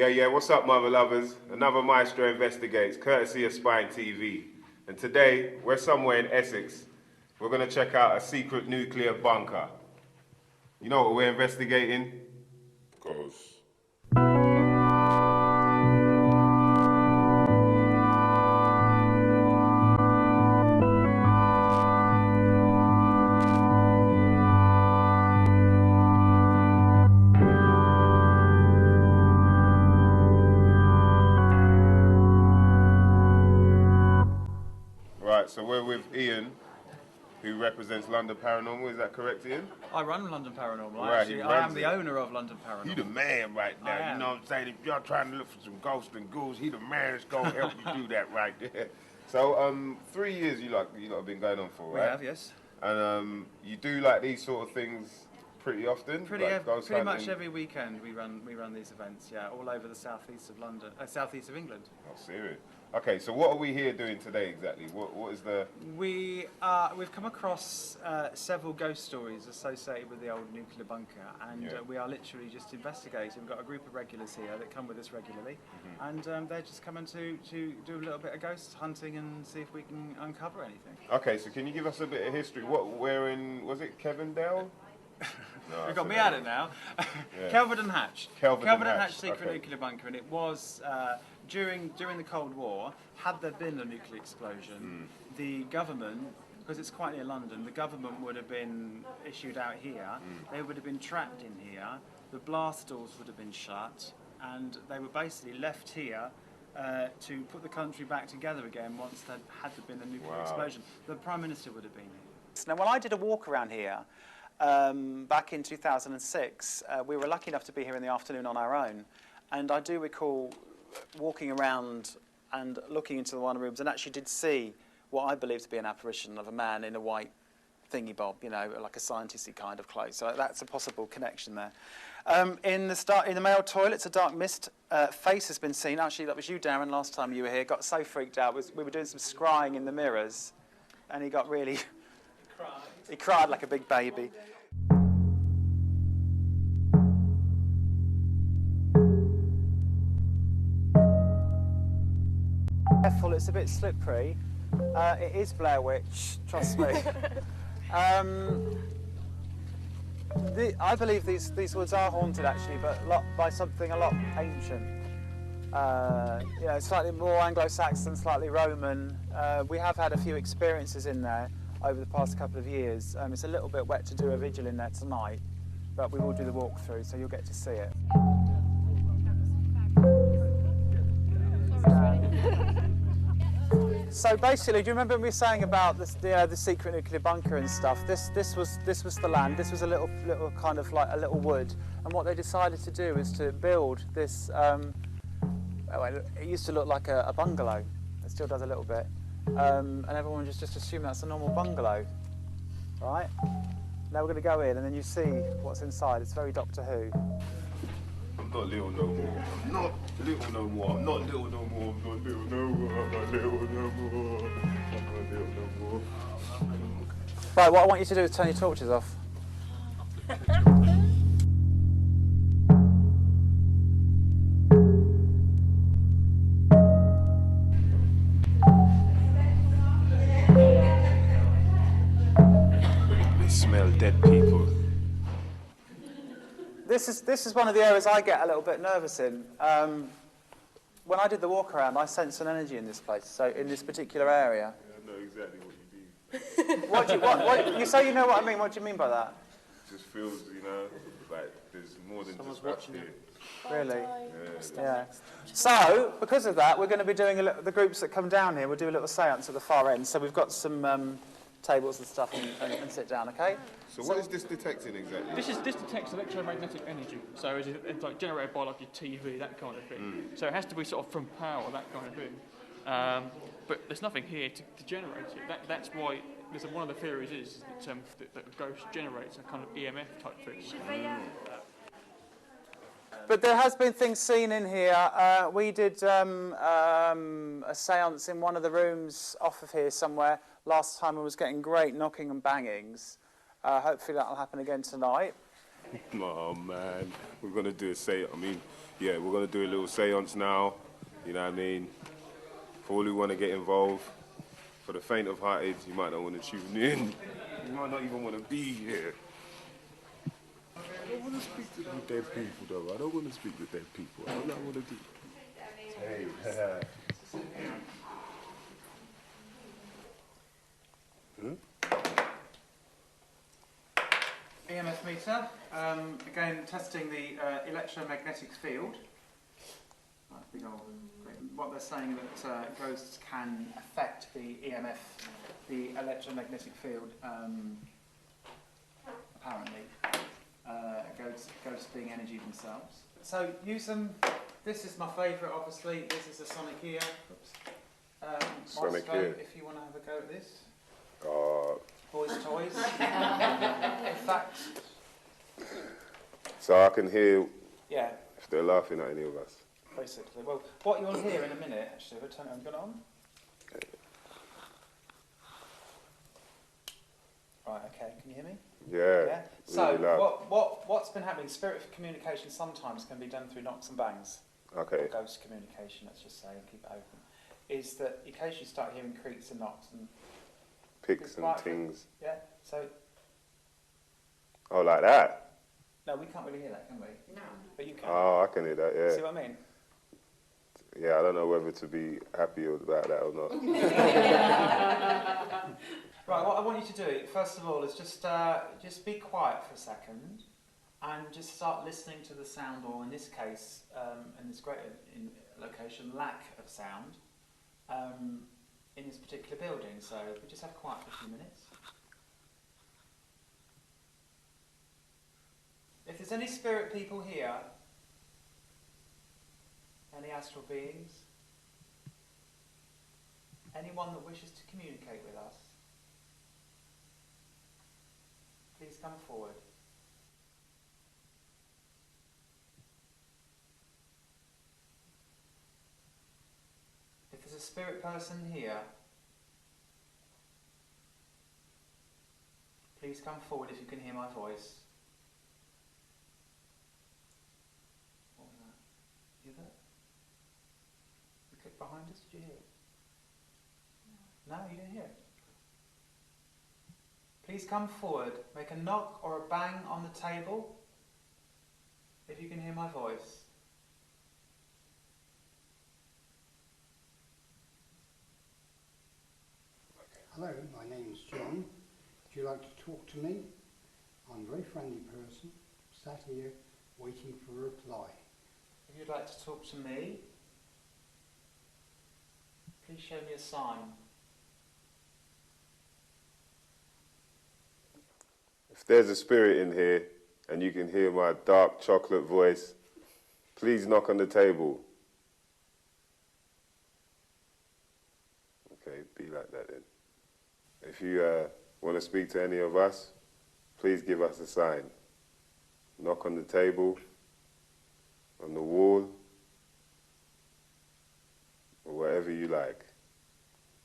Yeah, what's up, mother lovers? Another Mystro Investigates, courtesy of Spine TV. And today, we're somewhere in Essex. We're gonna check out a secret nuclear bunker. You know what we're investigating? Ghosts. So we're with Ian, who represents London Paranormal. Is that correct, Ian? I run London Paranormal. Right, I am the owner of London Paranormal. You the man right now. You know what I'm saying? If y'all trying to look for some ghosts and ghouls, he the man that's gonna help you do that right there. So 3 years you lot have been going on for, right? We have, yes. And you do like these sort of things pretty often. Pretty much every weekend we run these events. Yeah, all over the southeast of London, southeast of England. Oh, serious. Okay, so what are we here doing today exactly? What is the... We've come across several ghost stories associated with the old nuclear bunker, and we are literally just investigating. We've got a group of regulars here that come with us regularly, and they're just coming to do a little bit of ghost hunting and see if we can uncover anything. Okay, so can you give us a bit of history? Where in, was it Kevindale? No, You've got me at it now. Kelvedon and Hatch. Kelvedon and Hatch secret nuclear bunker, and it was during the Cold War. Had there been a nuclear explosion, the government, because it's quite near London, the government would have been issued out here. They would have been trapped in here. The blast doors would have been shut, and they were basically left here to put the country back together again once there had been a nuclear explosion. The Prime Minister would have been here. Now, when I did a walk around here back in 2006, we were lucky enough to be here in the afternoon on our own, and I do recall walking around and looking into one of the rooms and actually did see what I believe to be an apparition of a man in a white thingy bob, you know, like a scientisty kind of clothes. So that's a possible connection there. In the male toilets, a dark mist face has been seen. Actually, that was you, Darren, last time you were here. Got so freaked out. We were doing some scrying in the mirrors, and he got really... He cried like a big baby. Careful, it's a bit slippery. It is Blair Witch, trust me. I believe these woods are haunted actually, but by something a lot ancient. slightly more Anglo-Saxon, slightly Roman. We have had a few experiences in there over the past couple of years. It's a little bit wet to do a vigil in there tonight, but we will do the walkthrough, so you'll get to see it. So basically, do you remember we were saying about this, the secret nuclear bunker and stuff? This was the land. This was a little kind of like a little wood, and what they decided to do is to build this. It used to look like a bungalow. It still does a little bit, and everyone just assumed that's a normal bungalow, right? Now we're going to go in, and then you see what's inside. It's very Doctor Who. I'm not little no more. I'm not little no more. I'm not little no more. I'm not little no more. I'm not little no more. I'm not little no more. Right, what I want you to do is turn your torches off. They smell dead people. This is one of the areas I get a little bit nervous in. When I did the walk around, I sensed an energy in this place. So in this particular area. Yeah, I know exactly what you mean. What you say you know what I mean? What do you mean by that? It just feels, like there's more than Someone's just us watching here. Really? Yeah. Yeah. So because of that, we're going to be doing the groups that come down here. We'll do a little séance at the far end. So we've got some tables and stuff, and sit down. Okay. So what is this detecting exactly? This detects electromagnetic energy, so it's like generated by like your TV, that kind of thing. So it has to be sort of from power, that kind of thing. But there's nothing here to generate it. That's why one of the theories is that a ghost generates a kind of EMF type thing. But there has been things seen in here. We did a séance in one of the rooms off of here somewhere last time. I was getting great knocking and bangings. Hopefully that'll happen again tonight. Oh man, we're gonna do a seance. We're gonna do a little seance now. You know what I mean? For all who want to get involved. For the faint of hearted, you might not want to tune in. You might not even want to be here. I don't want to speak to the dead people, though. I don't want to speak to dead people. I don't know what to do. Hey, EMF meter. Again, testing the electromagnetic field. What they're saying that ghosts can affect the EMF, the electromagnetic field. Apparently, ghosts being energy themselves. So use them. This is my favourite, obviously. This is a sonic ear. Sonic Mystro, ear. if you want to have a go at this. God. Boys' toys. In fact. So I can hear Yeah. if they're laughing at any of us. Basically. Well, what you'll hear in a minute, actually, we'll turn it on. Right, okay, can you hear me? Yeah. So, Really loud. what's been happening, spirit communication sometimes can be done through knocks and bangs. Okay. Or ghost communication, let's just say, and keep it open. Is that occasionally you start hearing creaks and knocks and... Picks and things. Yeah, so... Oh, like that? No, we can't really hear that, can we? No. But you can. Oh, I can hear that, yeah. See what I mean? Yeah, I don't know whether to be happy about that or not. Right, what I want you to do, first of all, is just be quiet for a second and just start listening to the sound, or in this case, in this great location, lack of sound, in this particular building. So we just have quiet for a few minutes. If there's any spirit people here, any astral beings, anyone that wishes to communicate with us, please come forward. If there's a spirit person here, please come forward if you can hear my voice. What was that? You hear that? The click behind us, did you hear it? No, you didn't hear it. Please come forward, make a knock or a bang on the table if you can hear my voice. Hello, my name's John. Would you like to talk to me? I'm a very friendly person, sat here waiting for a reply. If you'd like to talk to me, please show me a sign. If there's a spirit in here and you can hear my dark chocolate voice, please knock on the table. Okay, be like that then. If you want to speak to any of us, please give us a sign. Knock on the table, on the wall, or whatever you like.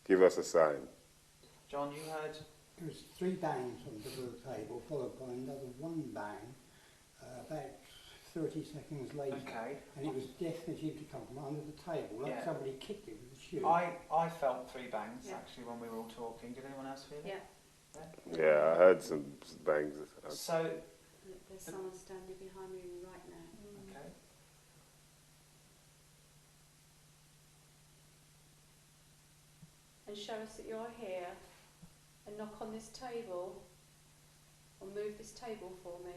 Give us a sign. John, you heard? There was 3 bangs on the middle of the table, followed by another 1 bang, about 30 seconds later. Okay. And it was definitely seemed to come from under the table, like Yeah. somebody kicked it with a shoe. I felt 3 bangs, Yeah. actually, when we were all talking. Did anyone else feel it? Yeah. Yeah, I heard some bangs. So, There's someone standing behind me right now. okay. And show us that you're here and knock on this table or move this table for me.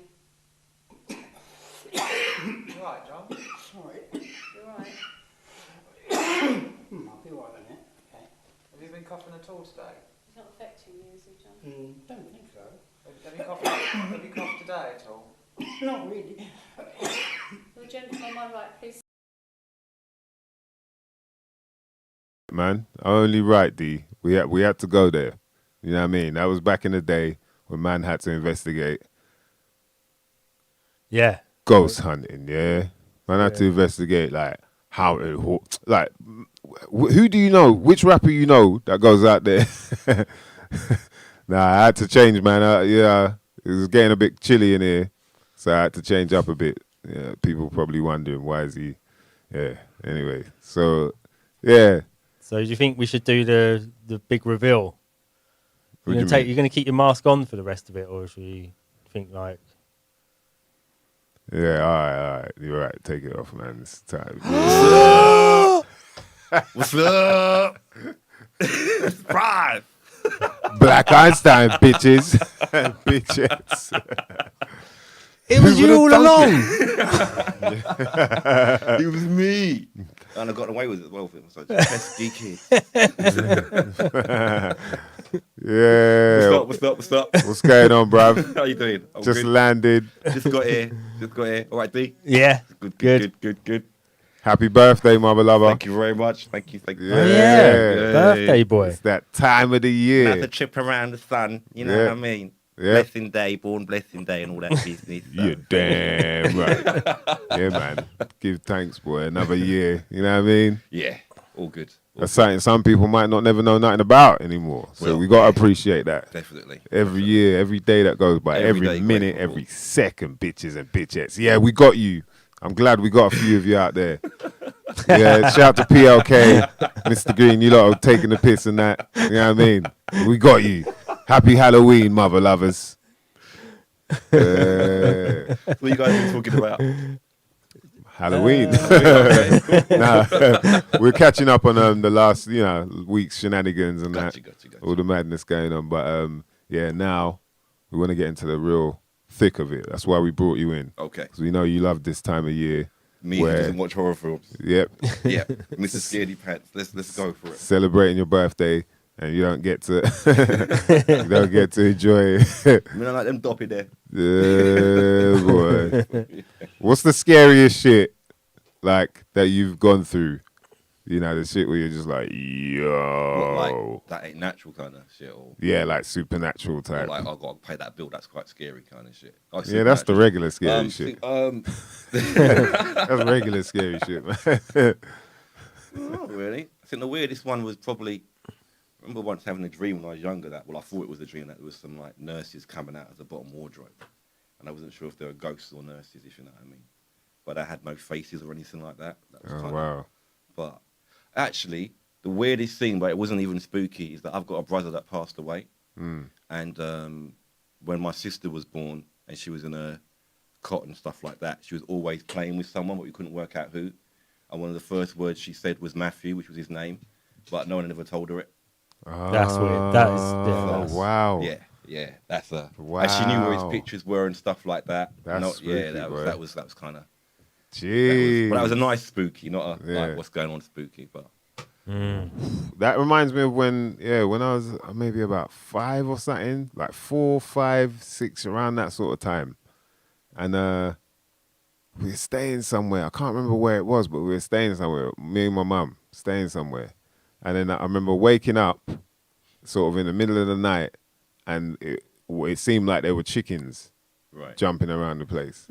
You right, John? Sorry. You're right. I'll be right in it. Okay. Have you been coughing at all today? It's not affecting you, is it, John? Don't think so. Have you coughed today at all? Not really. The gentleman on my right, please. Man, only right, D. We had to go there. You know what I mean? That was back in the day when man had to investigate Yeah. ghost hunting. Yeah, man had to Yeah. investigate like how it like who do you know? Which rapper you know that goes out there? Nah, I had to change, man. Yeah, it was getting a bit chilly in here, so I had to change up a bit. Yeah, people probably wondering why is he? Yeah. Anyway, so yeah. So do you think we should do the big reveal? What do You're you gonna mean? you're gonna keep your mask on for the rest of it, or should we think like? Yeah, all right. You're right. Take it off, man. It's time. What's up? Surprise! Black Einstein, bitches. Bitches. It was you all along. It was me. And I got away with it as well for him. So pesky kid. Yeah. What's up? What's going on, bruv? How you doing? I'm Just good. landed. Just got here. All right, D? Yeah. Good. Happy birthday, mother lover. Thank you very much. Thank you. Yeah. Oh, yeah. Birthday boy. It's that time of the Have year. to trip around the sun. You know Yeah. what I mean? Yeah. Blessing day, born blessing day, and all that business. You're damn right. Yeah, man. Give thanks, boy. Another year. You know what I mean? Yeah, all good. That's something some people might not never know nothing about anymore. So Well, we got to yeah. appreciate that. Definitely. Every year, every day that goes by, Every every day, minute, grateful. every second, bitches and bitchettes. Yeah, we got you. I'm glad we got a few of you out there. Yeah, shout out to PLK, Mr. Green, you lot are taking the piss and that. You know what I mean? We got you. Happy Halloween, mother lovers. What you guys been talking about? Halloween. Nah, we're catching up on the last, week's shenanigans and Gotcha. all the madness going on. But yeah, now we want to get into the real thick of it. That's why we brought you in. Okay. Because we know you love this time of year. Me who doesn't watch horror films. Yep. Yeah, Mr. Scaredy Pants. Let's go for it. Celebrating your birthday and you don't get to enjoy it. I mean, I like them doppy there. Yeah, boy. What's the scariest shit like that you've gone through? You know, the shit where you're just like, What, yo. like, that ain't natural kind of shit. Or, Yeah, like supernatural or type. like, I've got to pay that bill. That's quite scary kind of shit. Like Yeah, that's the supernatural. regular scary shit. That's regular scary shit, man. Not really. I think the weirdest one was probably, I remember once having a dream when I was younger that, well, I thought it was a dream that there was some like nurses coming out of the bottom wardrobe. And I wasn't sure if they were ghosts or nurses, if you know what I mean. But they had no faces or anything like that. That was Oh, kind of- wow. But actually, the weirdest thing, but it wasn't even spooky, is that I've got a brother that passed away. Mm. And when my sister was born and she was in a cot and stuff like that, she was always playing with someone, but we couldn't work out who. And one of the first words she said was Matthew, which was his name, but no one had ever told her it. That's weird. That is. Yeah, Oh, wow. Yeah, that's a. Wow. And she knew where his pictures were and stuff like that. That's spooky, that boy. was kind of. Jeez. But that was a nice spooky, not a Yeah. like what's going on spooky, but. That reminds me of when I was maybe about 5 or something, like 4, 5, 6, around that sort of time. And we were staying somewhere. I can't remember where it was, but we were staying somewhere. Me and my mum staying somewhere. And then I remember waking up sort of in the middle of the night, and it seemed like there were chickens jumping around the place.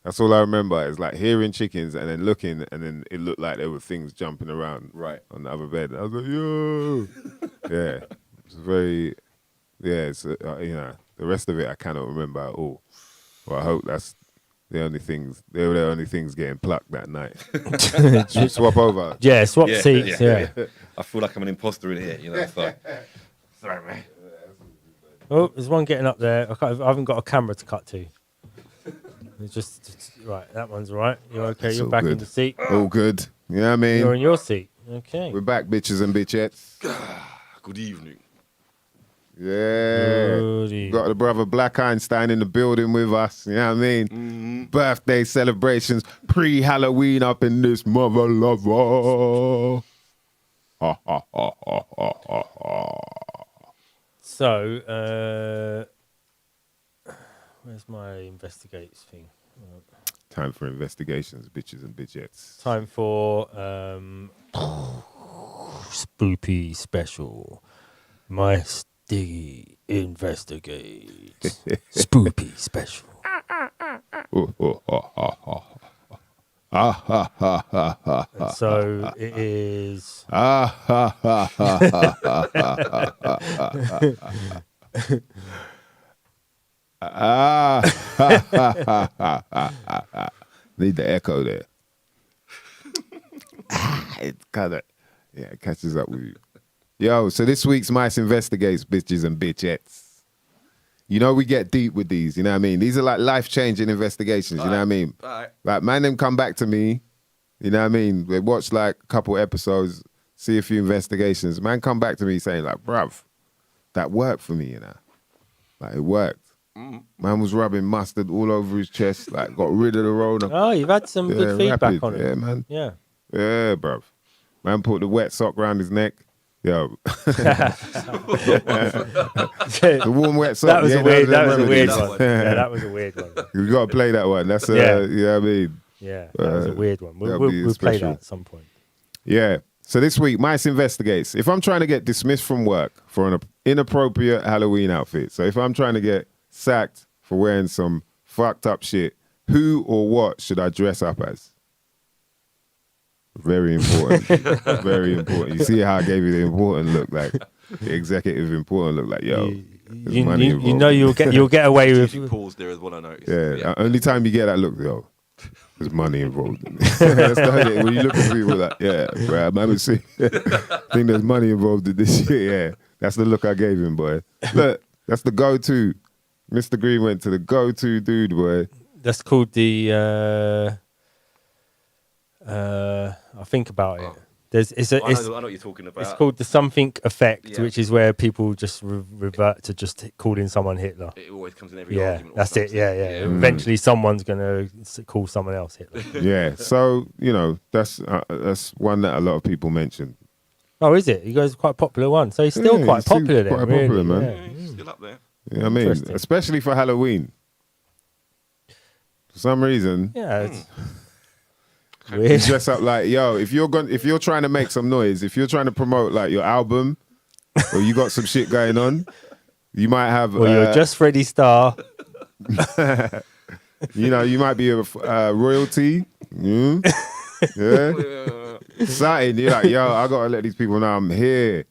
That's all I remember, is like hearing chickens and then looking, and then it looked like there were things jumping around on the other bed. I was like, yo. Yeah. It's very, it's, the rest of it I cannot remember at all. Well, I hope that's they were the only things getting plucked that night. Should we swap over? Yeah, swap seats, yeah. I feel like I'm an imposter in here, you know. So. Sorry, man. Oh, there's one getting up there. I haven't got a camera to cut to. It's just right. That one's right. You're okay. That's You're all back good. in the seat. All good. You know what I mean? You're in your seat. Okay. We're back, bitches and bitchettes. Good evening. Yeah. Got the brother Black Einstein in the building with us. You know what I mean? Mm-hmm. Birthday celebrations, pre-Halloween up in this mother lover. Ha, ha, ha, ha, ha, ha, ha. So, where's my investigates thing? Time for investigations, bitches and bitchettes. Time for spoopy special. My Stiggy Investigate. Spoopy special. So it is. Need the echo there. It kind of, it catches up with you. Yo, so this week's Mice Investigates, bitches and bitchettes. You know, we get deep with these, you know what I mean? These are like life-changing investigations, you know what I mean? Like, man, them come back to me, you know what I mean? They watch like a couple episodes, see a few investigations. Man, come back to me saying like, bruv, that worked for me, you know? Like, it worked. Man was rubbing mustard all over his chest, like, got rid of the Rona. Oh, you've had some good feedback rapid. on it. Yeah, man. Yeah. Yeah, bruv. Man put the wet sock around his neck. Yo. The warm wet sock. That was a weird one. Yeah, Yeah, that was a weird one. You got to play that one. That's you know what I mean? Yeah, that was a weird one. that'll We'll be play special. that at some point. Yeah. So this week, Mice Investigates. If I'm trying to get dismissed from work for an inappropriate Halloween outfit, so if I'm trying to get sacked for wearing some fucked up shit, who or what should I dress up as? Very important. Very important. You see how I gave you the important look, like the executive important look, like yo. there's money You involved. know you'll get away with. You paused there as well, I noticed. Yeah. Only time you get that look, yo, there's money involved. That's the when you look at people like, yeah, bro, man, see, I think there's money involved in this shit. Yeah, that's the look I gave him, boy. Look, that's the go-to. Mr. Green went to the go-to dude, boy. That's called the. I think about it. I know what you're talking about. It's called the something effect, Yeah. which is where people just revert to just calling someone Hitler. It always comes in every Yeah, argument. or that's it. something. Yeah. Eventually, someone's gonna call someone else Hitler. Yeah, so you know that's one that a lot of people mention. Oh, is it? You guys quite a popular one. So he's still Yeah, quite he's still popular then. quite really. popular, man. Yeah. It's still up there. You know what I mean? Interesting. Especially for Halloween. For some reason, Yeah, it's you weird. dress up like, yo, if you're trying to make some noise, if you're trying to promote like your album, or you got some shit going on, you might have. Well, you're just Freddie Starr. You know, you might be a royalty. Yeah. Something. You're like, yo, I gotta let these people know I'm here.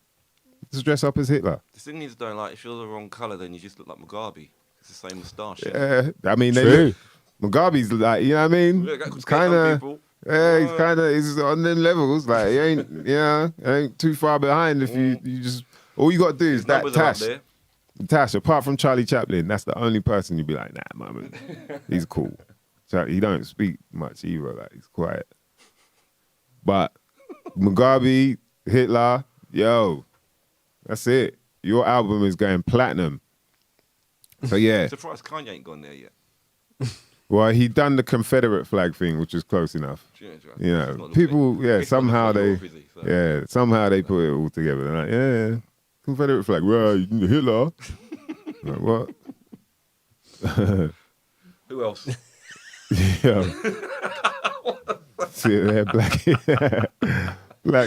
Just dress up as Hitler. The thing is, though, like, if you're the wrong colour, then you just look like Mugabe. It's the same moustache. Yeah. I mean, True. Mugabe's like, you know what I mean? Yeah, that It's could get some kind of. people. Yeah, he's on them levels. Like, he ain't too far behind if you just, all you got to do is His that numbers are up Tash. there. Tash, apart from Charlie Chaplin, that's the only person you'd be like, nah, man, he's cool. He don't speak much either, like, he's quiet. But Mugabe, Hitler, yo, That's it. Your album is going platinum. So yeah. Surprised Kanye ain't gone there yet. Well, he done the Confederate flag thing, which was close enough. You know, people, somehow they put it all together. They're like, yeah, Confederate flag, right? Hitler. Like, what? Who else? Yeah. See there, Black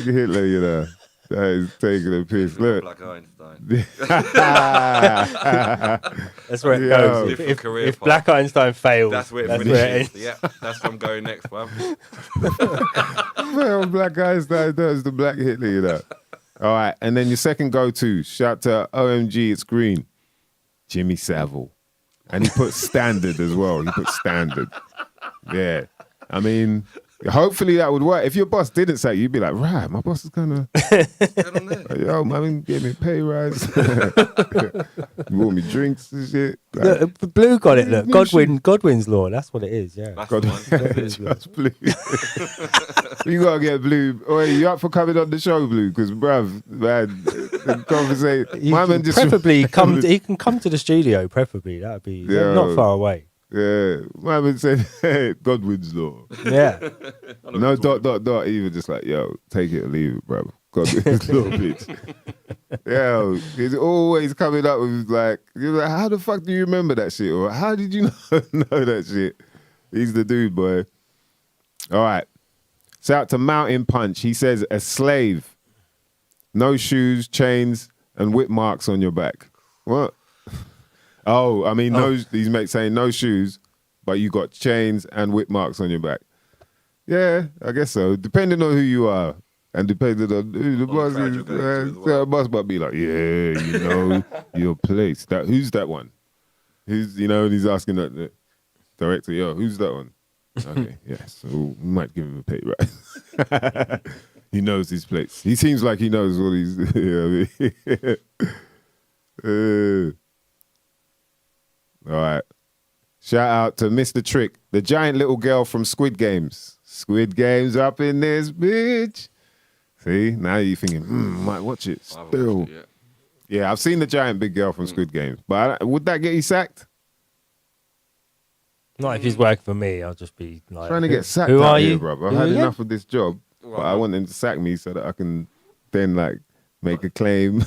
Hitler, you know. That is taking a piss. Look. Black Einstein. That's where it goes. If Black Einstein fails, that's where it ends. Yeah, that's where I'm going next, man. Well, Black Einstein does the Black Hitler, you know. All right, and then your second go-to, shout to OMG, it's green, Jimmy Savile. And he put standard as well. He put standard. Yeah. I mean, hopefully that would work. If your boss didn't say it, you'd be like, right, my boss is kind of, yo, man, give me a pay rise. You want me drinks and shit. Like, look, Blue got it, look. Godwin's law, that's what it is, yeah. That's Blue. You got to get Blue. Oh, you up for coming on the show, Blue? Because, bruv, man, the conversation. My man just preferably, he can come to the studio, preferably. That would be not far away. Yeah, my man said, hey, Godwin's law. Yeah. No ... Even just like, yo, take it or leave it, bro. Godwin's law, bitch. Yo, he's always coming up with like, you're like, how the fuck do you remember that shit? Or how did you know that shit? He's the dude, boy. All right. Shout out to Mountain Punch. He says, a slave, no shoes, chains, and whip marks on your back. What? Oh, I mean, these mates saying no shoes, but you got chains and whip marks on your back. Yeah, I guess so. Depending on who you are and depending on who the boss is, the boss might be like, yeah, you know, your place. Who's that one? Who's, you know, and he's asking the director, yo, who's that one? Okay, yeah, so we might give him a pay rise. He knows his place. He seems like he knows what he's, you know what I mean? All right. Shout out to Mr. Trick, the giant little girl from Squid Games. Squid Games up in this bitch. See, now you're thinking, might watch it still. Yeah, I've seen the giant big girl from Squid Games, but would that get you sacked? Not if he's working for me. I'll just be like, trying to get sacked who out are here, you? bro. I've had enough of this job, but I want them to sack me so that I can then like make a claim.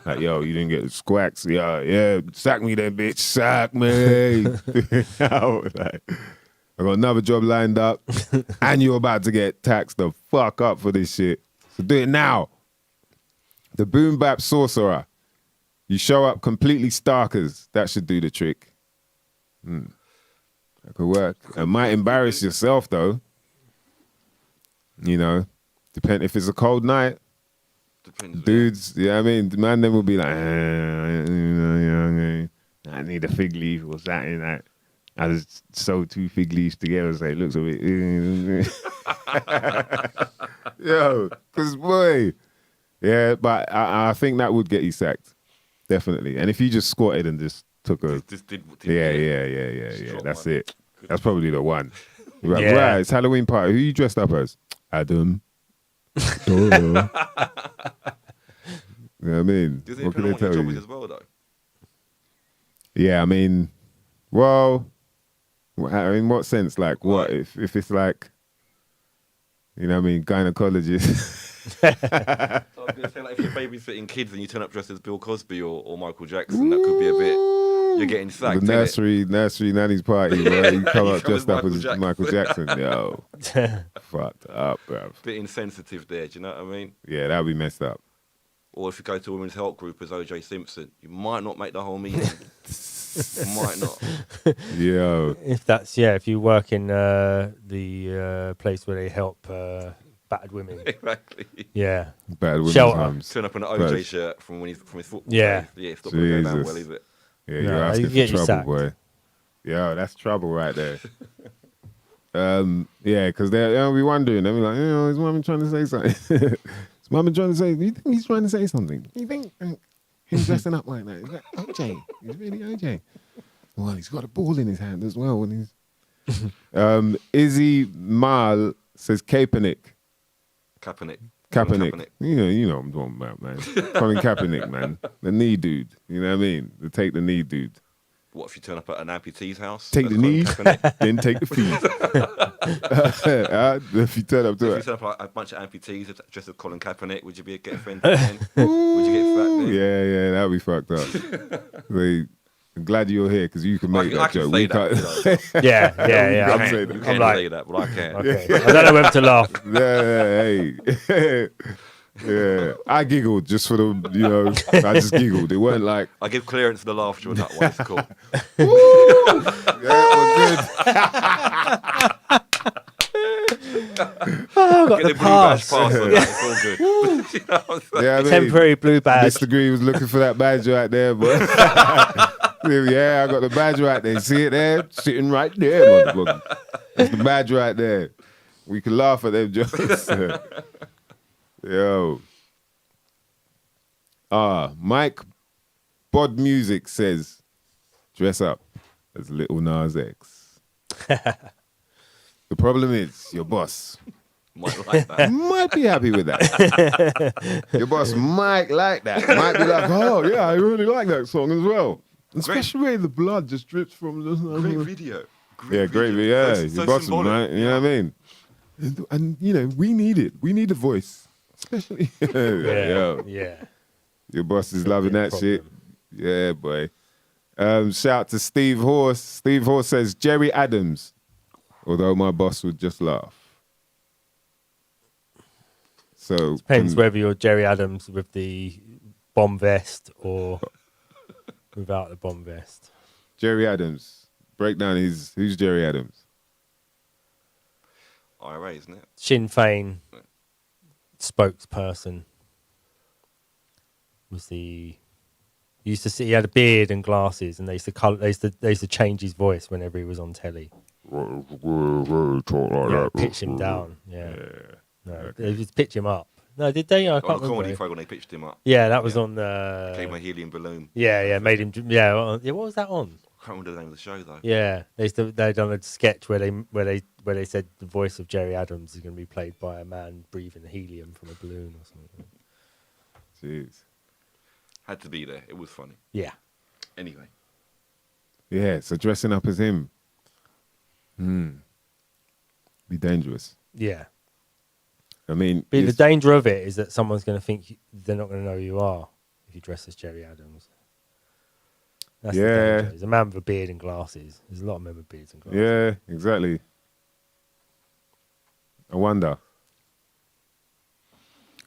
Like, yo, you didn't get the squacks. Yeah, sack me then, bitch. Sack me. Like, I got another job lined up, and you're about to get taxed the fuck up for this shit. So do it now. The Boom Bap Sorcerer. You show up completely starkers. That should do the trick. That could work. It might embarrass yourself, though. You know, depend if it's a cold night. Depends. Dudes, yeah, I mean, the man then will be like, I need a fig leaf or something. Like, I just sew 2 fig leaves together so it looks a bit. Yo, because boy. Yeah, but I think that would get you sacked. Definitely. And if you just squatted and just took a. Yeah. That's it. That's probably the one. Right, right, it's Halloween party. Who you dressed up as? Adam. You know what I mean? Does it depend on what your job is as well, though? Yeah, I mean, well, in what sense? Like, what? If it's like, you know what I mean, gynecologist. So I was going to say, like, if you're babysitting kids and you turn up dressed as Bill Cosby or Michael Jackson, that could be a bit, you're getting sacked. The nursery nanny's party, where you come up dressed up as Michael Jackson. Yo, fucked up, bro. Bit insensitive there, do you know what I mean? Yeah, that'd be messed up. Or if you go to a women's health group as OJ Simpson, you might not make the whole meeting. Might not. Yo. If you work in the place where they help battered women. Exactly. Yeah. Battered women's homes. Turn up in an OJ shirt from his football days. Yeah, it's not going to go down well, is it? Yeah, you're asking for trouble, boy. Yo, that's trouble right there. Yeah, because they'll be wondering. They'll be like, is Mama trying to say something? Is Mama trying to say, do you think he's trying to say something? Do you think he's dressing up like that? Is that OJ? He's really OJ. Well, he's got a ball in his hand as well. When he's Izzy Mal says Kaepernick. Kaepernick. You know what I'm talking about, man. Colin Kaepernick, man. The knee dude. You know what I mean? The take the knee dude. What if you turn up at an amputee's house? Take the That's Colin knees, Kaepernick? then take the feet. If you turn up to If you it. turn up like a bunch of amputees dressed as Colin Kaepernick, would you get offended then? Would you get fat then? Yeah, that'd be fucked up. I'm glad you're here because you can make I that can joke. say We that. can't- You know. Yeah. You I'm can't, saying you that. can't like- say that, but I can. Okay. I don't know whether to laugh. Hey. Yeah, I giggled just for the, I just giggled. It weren't like, I give clearance to the laughter on that one. It's cool. Oh, I got Get the the blue badge pass. pass on that. It's all good. You know what I'm saying? yeah, I mean, Temporary blue badge. Mr. Green was looking for that badge right there, but yeah, I got the badge right there. See it there? Sitting right there, motherfucker. That's the badge right there. We can laugh at them jokes. Yo. Mike Bod Music says, dress up as Little Nas X. The problem is, your boss Might like that. might be happy with that. Your boss might like that. Might be like, oh, yeah, I really like that song as well. Especially the blood just drips from the... Great video. Yeah, great video. So Your boss is symbolic. right. You know what I mean? And we need it. We need a voice. Especially... Yo. Yeah. Your boss is Could loving be a that shit. Yeah, boy. Shout to Steve Horse. Steve Horse says, Jerry Adams. Although my boss would just laugh. So Depends whether you're Jerry Adams with the bomb vest or without the bomb vest. Jerry Adams. Break down who's Jerry Adams? IRA, isn't it? Sinn Féin spokesperson was the... You used to see he had a beard and glasses, and they used to change his voice whenever he was on telly. Talk like Yeah, pitch him down. Yeah. No, they just pitch him up. No, did they? I On can't the comedy remember. program, they pitched him up. Yeah, that was Yeah. on the. Came a helium balloon. Yeah, made him. Yeah, what was that on? I can't remember the name of the show though. Yeah, they done a sketch where they said the voice of Jerry Adams is going to be played by a man breathing helium from a balloon or something. Jeez. Had to be there. It was funny. Yeah. Anyway. Yeah, so dressing up as him. Be dangerous. Yeah. I mean, But the it's- danger of it is that someone's going to think they're not going to know who you are if you dress as Jerry Adams. That's the Yeah. danger. There's a man with a beard and glasses. There's a lot of men with beards and glasses. Yeah, exactly. I wonder.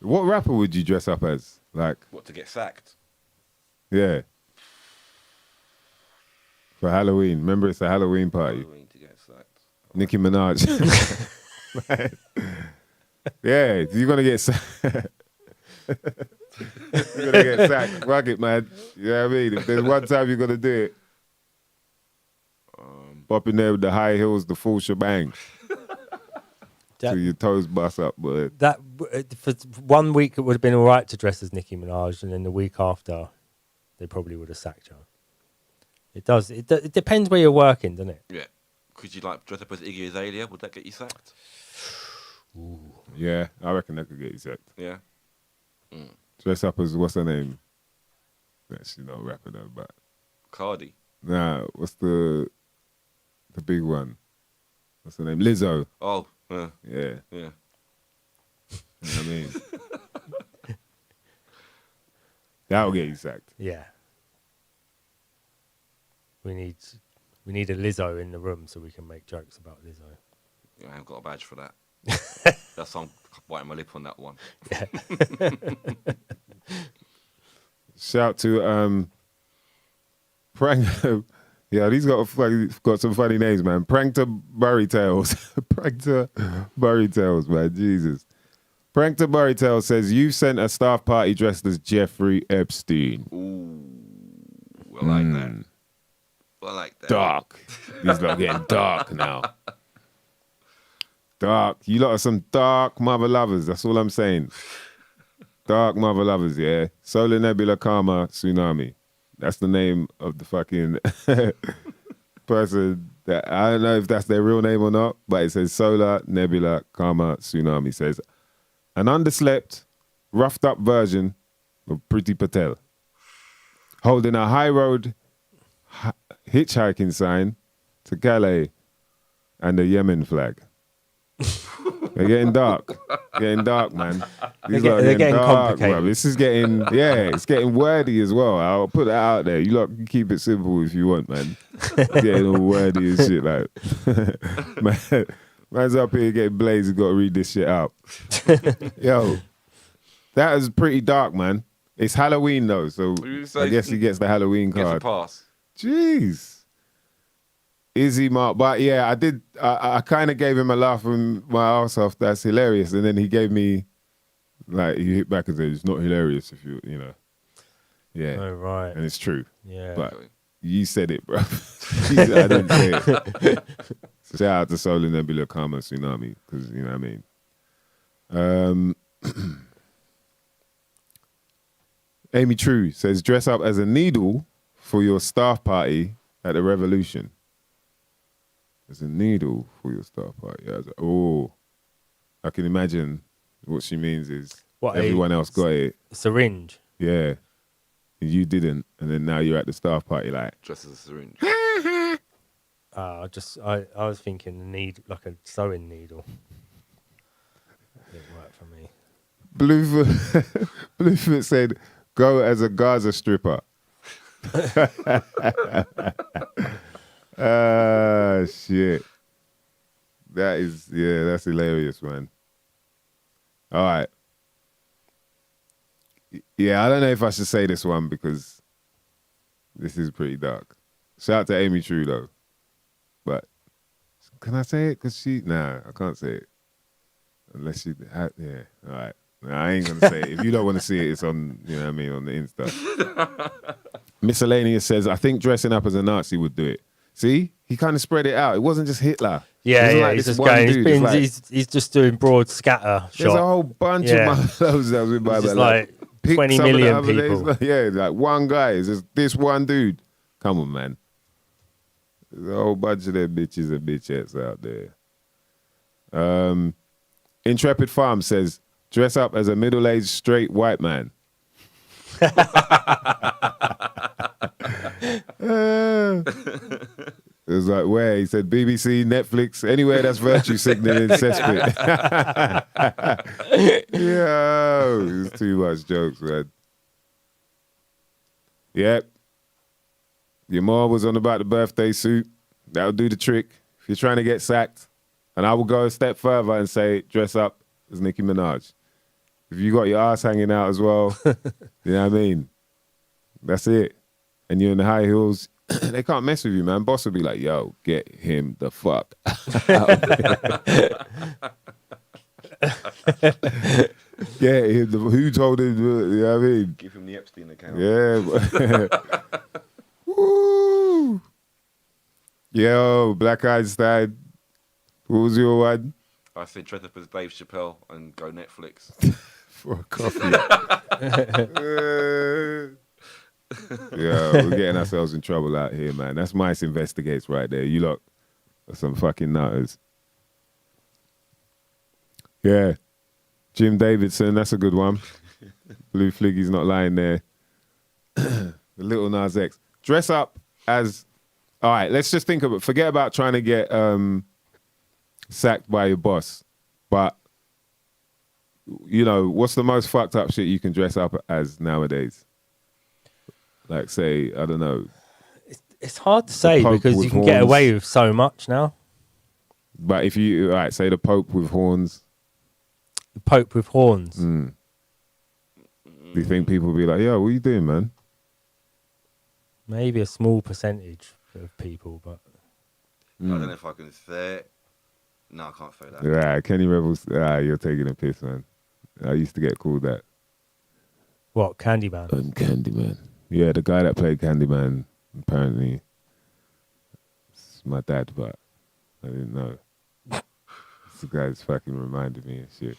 What rapper would you dress up as? Like, What, to get sacked? yeah. For Halloween. Remember, it's a Halloween party. Halloween to get sacked. Nicki Minaj. Yeah, you're going to get sacked. You're going to get sacked. Fuck it, man. You know what I mean? If there's one time you're going to do it, pop in there with the high heels, the full shebang. Till your toes bust up, but For 1 week, it would have been all right to dress as Nicki Minaj, and then the week after, they probably would have sacked her. It does. It depends where you're working, doesn't it? Yeah. Could you like dress up as Iggy Azalea? Would that get you sacked? yeah, I reckon that could get you sacked. Yeah. Dress up as, what's her name? She's not rapping though, but Cardi. nah, what's the big one? What's her name? Lizzo. Oh. Yeah. Yeah. You know what I mean? That'll get you sacked. Yeah. We need a Lizzo in the room so we can make jokes about Lizzo. Yeah, I haven't got a badge for that. That's why I'm biting my lip on that one. Shout to Prank. Yeah, these got some funny names, man. Prankter Burry Tales. Prankter Burry Tales, man. Jesus. Prankter Burry Tales says, you sent a staff party dressed as Jeffrey Epstein. Ooh. I like that. I like that. Dark. These lot getting dark now. Dark. You lot are some dark mother lovers. That's all I'm saying. Dark mother lovers, yeah. Solar Nebula Karma Tsunami. That's the name of the fucking person that, I don't know if that's their real name or not, but it says Solar Nebula Karma Tsunami. Says, an underslept, roughed up version of Priti Patel, holding a high road hitchhiking sign to Calais and a Yemen flag. They're getting dark. Getting dark, man. These They're lot are getting dark, complicated. bruv. This is getting, it's getting wordy as well. I'll put that out there. You lot can keep it simple if you want, man. Getting all wordy and shit like. Man's up here getting blazed and got to read this shit out. Yo, that is pretty dark, man. It's Halloween though, so I guess he gets the Halloween Gets a card. pass. Jeez. Izzy Mark, but yeah, I kind of gave him a laugh from my ass off. That's hilarious. And then he gave me, like, he hit back and said, it's not hilarious if you know. Yeah. Oh, right. And it's true. Yeah. But you said it, bro. I didn't say it. So shout out to Soul and Nebula Karma Tsunami, because, you know what I mean? Amy True says, dress up as a needle for your staff party at the Revolution. As a needle for your staff party. I can imagine what she means is everyone else got it. Syringe. Yeah. And you didn't. And then now you're at the staff party like. Dressed as a syringe. I was thinking like a sewing needle. Didn't work for me. Bluefoot said, go as a Gaza stripper. Shit. That's hilarious, man. All right. Yeah, I don't know if I should say this one because this is pretty dark. Shout out to Amy True, though. But can I say it? Because I can't say it. Unless all right. Nah, I ain't going to say it. If you don't want to see it, it's on, you know what I mean, on the Insta. Miscellaneous says, I think dressing up as a Nazi would do it. See? He kind of spread it out. It wasn't just Hitler. Yeah, like he's this just one going. dude. It's like, He's just doing broad scatter shots. there's a whole bunch of those that was in my It's like pick 20 some of the million other days. people. Yeah, like one guy. It's just this one dude. Come on, man. There's a whole bunch of them bitches and bitchettes out there. Intrepid Farm says, dress up as a middle-aged straight white man. It was like, where? He said BBC, Netflix, anywhere that's virtue signaling cesspit. Yo, it's too much jokes, man. Yep. Your mom was on about the birthday suit. That'll do the trick if you're trying to get sacked. And I will go a step further and say, dress up as Nicki Minaj. If you got your ass hanging out as well, you know what I mean? That's it. And you're in the high heels, they can't mess with you, man. Boss will be like, yo, get him the fuck out. Get him who told him, you know what I mean? Give him the Epstein account. Yeah. Woo. Yo, Black Einstein. What was your one? I said dress up as Dave Chappelle and go Netflix. For a coffee. Yeah, we're getting ourselves in trouble out here, man. That's Mystro Investigates right there. You lot are some fucking nutters. Yeah. Jim Davidson, that's a good one. Blue Fliggy's not lying there. The Little Nas X. Dress up as... All right, let's just think of it. Forget about trying to get sacked by your boss. But, you know, what's the most fucked up shit you can dress up as nowadays? Like, say, I don't know. It's hard to say Pope because with you can get horns. away with so much now. But if you, all right, say the Pope with horns. The Pope with horns. Do you think people will be like, yo, what are you doing, man? Maybe a small percentage of people, but... I don't know if I can say it. No, I can't say that. Yeah, Kenny Rebels, you're taking a piss, man. I used to get called that. What, Candyman? I'm Candyman. Yeah, the guy that played Candyman, apparently, it's my dad, but I didn't know. This guy's fucking reminded me of shit.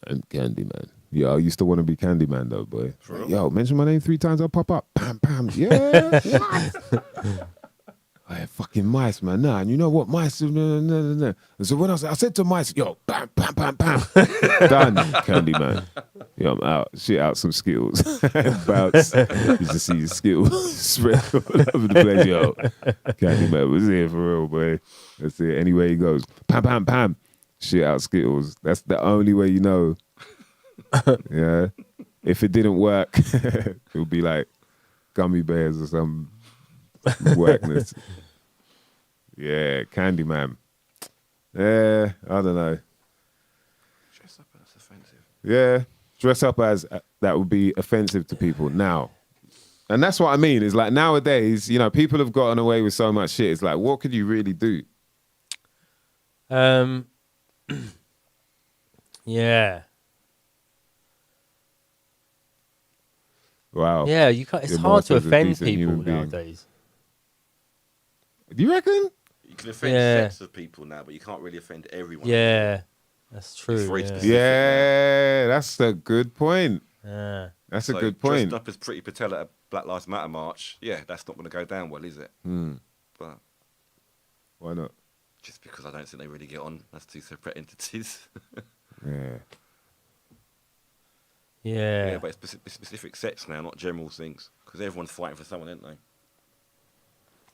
I'm Candyman. Yeah, I used to want to be Candyman, though, boy. Like, yo, mention my name 3 times, I'll pop up. Bam, bam. Yeah, what? I fucking mice, man. Nah, and you know what, mice, no. And so when I said to mice, yo, bam, bam, bam, bam, done, Candyman. Yo, I'm out, shit out some Skittles. Bounce, you just see the Skittles spread all over the place, yo. Candyman was here for real, boy. That's it. Anyway he goes, pam, pam, pam, shit out Skittles. That's the only way you know. Yeah. If it didn't work, it would be like gummy bears or some whackness. Yeah, Candyman. Yeah, I don't know. Dress up as offensive. Yeah, dress up as that would be offensive to people now. And that's what I mean. Is like nowadays, you know, people have gotten away with so much shit. It's like, what could you really do? Yeah. Wow. Yeah, you can't, it's Your hard to master's a offend decent people human being. nowadays. Do you reckon? You can offend Yeah. sets of people now, but you can't really offend everyone. Yeah, that's true. very Yeah. specific. Yeah, that's a good point. Yeah. That's a So good point. Dressed up as Pretty Patel at a Black Lives Matter march, yeah, that's not going to go down well, is it? But Why not? just because I don't think they really get on as two separate entities. Yeah. Yeah. Yeah, but it's specific sets now, not general things, because everyone's fighting for someone, aren't they?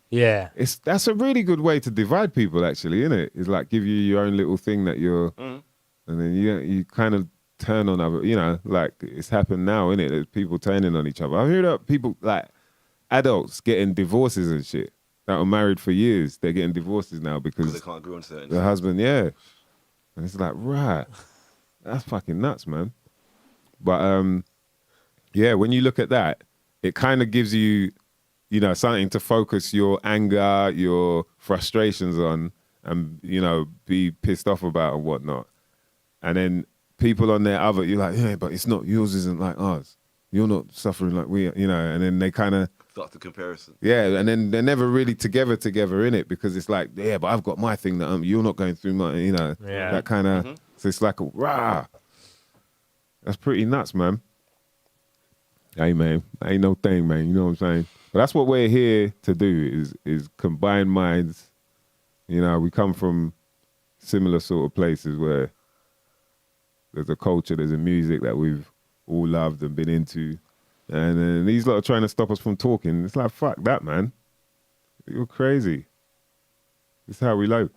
Yeah. That's a really good way to divide people, actually, isn't it? It's like give you your own little thing that you're, and then you kind of turn on other, you know, like it's happened now, isn't it? There's people turning on each other. I heard that people, like adults getting divorces and shit that were married for years. They're getting divorces now because They can't agree on certain the husband, yeah. And it's like, right, that's fucking nuts, man. But yeah, when you look at that, it kind of gives you, you know, something to focus your anger, your frustrations on, and, you know, be pissed off about and whatnot. And then people on their other, you're like, yeah, but it's not, yours isn't like ours. You're not suffering like we, you know, and then they kind of, Start the comparison. yeah, and then they're never really together in it because it's like, yeah, but I've got my thing that you're not going through my, you know, that kind of, so it's like a rah. That's pretty nuts, man. Hey, man, ain't no thing, man. You know what I'm saying? But that's what we're here to do is combine minds. You know, we come from similar sort of places where there's a culture, there's a music that we've all loved and been into. And then these lot are trying to stop us from talking. It's like, fuck that, man. You're crazy. This is how we live.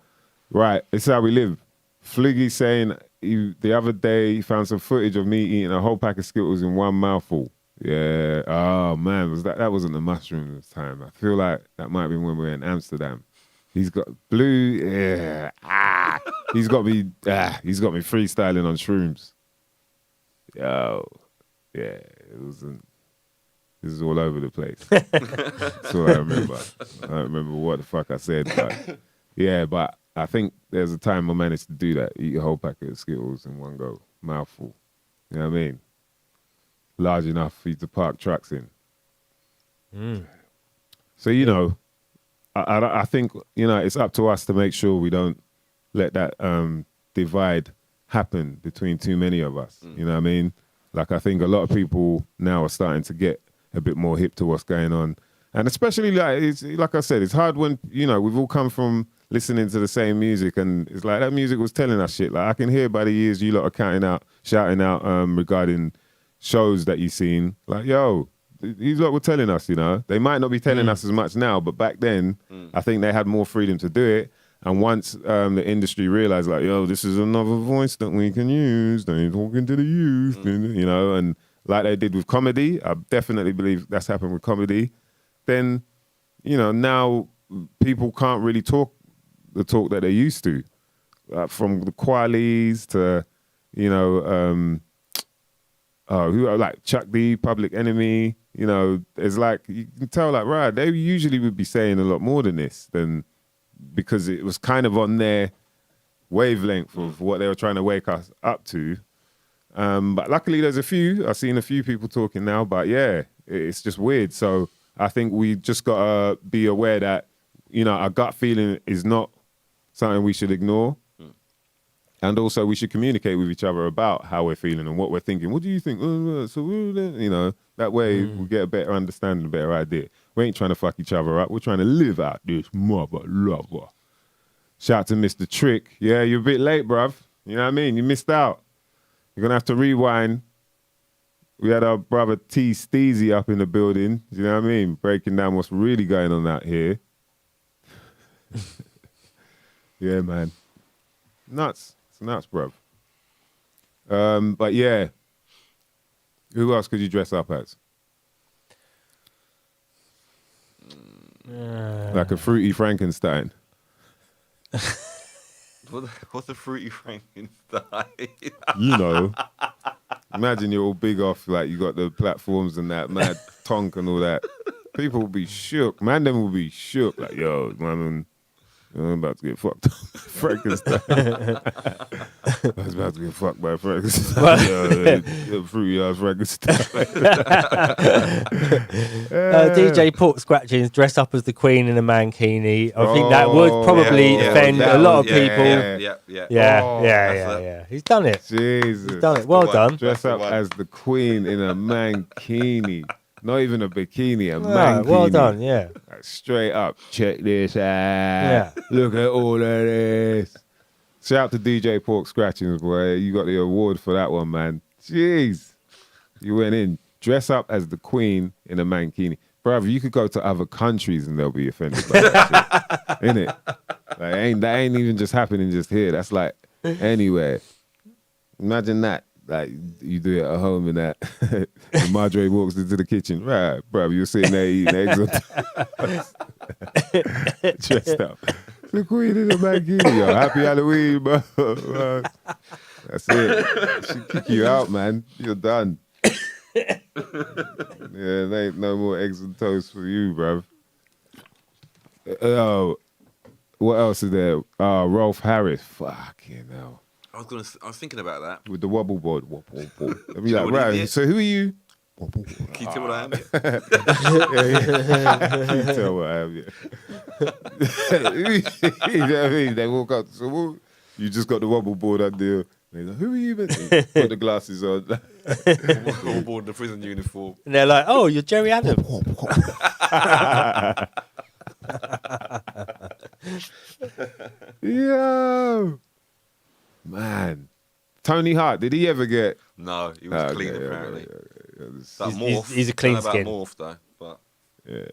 Right, this is how we live. Fliggy saying the other day he found some footage of me eating a whole pack of Skittles in one mouthful. Yeah. Oh man, that wasn't the mushrooms time. I feel like that might have been when we were in Amsterdam. He's got blue. Yeah. He's got me freestyling on shrooms. Yo. Yeah. It wasn't. This is all over the place. That's all I remember. I don't remember what the fuck I said, but yeah, but I think there's a time I managed to do that. Eat a whole packet of Skittles in one go, mouthful. You know what I mean? Large enough for you to park trucks in. So, you know, I think, you know, it's up to us to make sure we don't let that divide happen between too many of us. You know what I mean? Like, I think a lot of people now are starting to get a bit more hip to what's going on. And especially, like I said, it's hard when, you know, we've all come from listening to the same music, and it's like that music was telling us shit. Like, I can hear by the years you lot are shouting out regarding shows that you've seen. Like, yo, these lot were telling us, you know. They might not be telling us as much now, but back then, I think they had more freedom to do it. And once the industry realized, like, yo, this is another voice that we can use, they're talking to the youth, you know, and like they did with comedy, I definitely believe that's happened with comedy, then, you know, now people can't really talk the talk that they used to. From the Qualies to, you know, who are like Chuck D, Public Enemy, you know, it's like, you can tell, like, right, they usually would be saying a lot more than this, because it was kind of on their wavelength of what they were trying to wake us up to. But luckily I've seen a few people talking now, but yeah, it's just weird. So I think we just gotta be aware that, you know, our gut feeling is not something we should ignore. And also, we should communicate with each other about how we're feeling and what we're thinking. What do you think? That way we get a better understanding, a better idea. We ain't trying to fuck each other up. We're trying to live out this mother lover. Shout out to Mr. Trick. Yeah, you're a bit late, bruv. You know what I mean? You missed out. You're going to have to rewind. We had our brother T. Steezy up in the building. You know what I mean? Breaking down what's really going on out here. Yeah, man. Nuts. It's nuts, bruv. But yeah. Who else could you dress up as? Like a fruity Frankenstein. What's a fruity Frankenstein? You know. Imagine you're all big off, like you got the platforms and that mad tonk and all that. People will be shook. Man, them will be shook. Like, yo, man, I'm about to get fucked up. Frankenstein. I was about to get fucked by Frankenstein. Yo, fruity ass Frankenstein. DJ Pork Scratchings dressed up as the Queen in a mankini. I think that would probably offend a lot of people. Yeah. He's done it. Jesus. He's done it. Well done. Dress up as the Queen in a mankini. Not even a bikini, a mankini. Well done, yeah. Like, straight up, check this out. Yeah. Look at all of this. Shout out to DJ Pork Scratchings, boy. You got the award for that one, man. Jeez. You went in. Dress up as the Queen in a mankini. Bruv, you could go to other countries and they'll be offended by that shit. Innit? Like, that ain't even just happening just here. That's like anywhere. Imagine that. Like, you do it at home and that. And Marjorie walks into the kitchen. Right, bruv, you're sitting there eating eggs on dressed up. The Queen in the bikini, yo. Happy Halloween, bro. That's it. She kick you out, man. You're done. Yeah, there ain't no more eggs and toast for you, bruv. What else is there? Rolf Harris. Fucking hell. I was thinking about that. With the wobble board. I'd be like, right, so who are you? Can you tell what I am? Can you tell what I am? You know what I mean? They walk up, so you just got the wobble board under you. They're like, who are you? Put the glasses on. Wobble board in the prison uniform. And they're like, oh, you're Jerry Adams. Yo. Man. Tony Hart, did he ever get... No, he was clean apparently. He's a clean skin. Morph though, but... Yeah.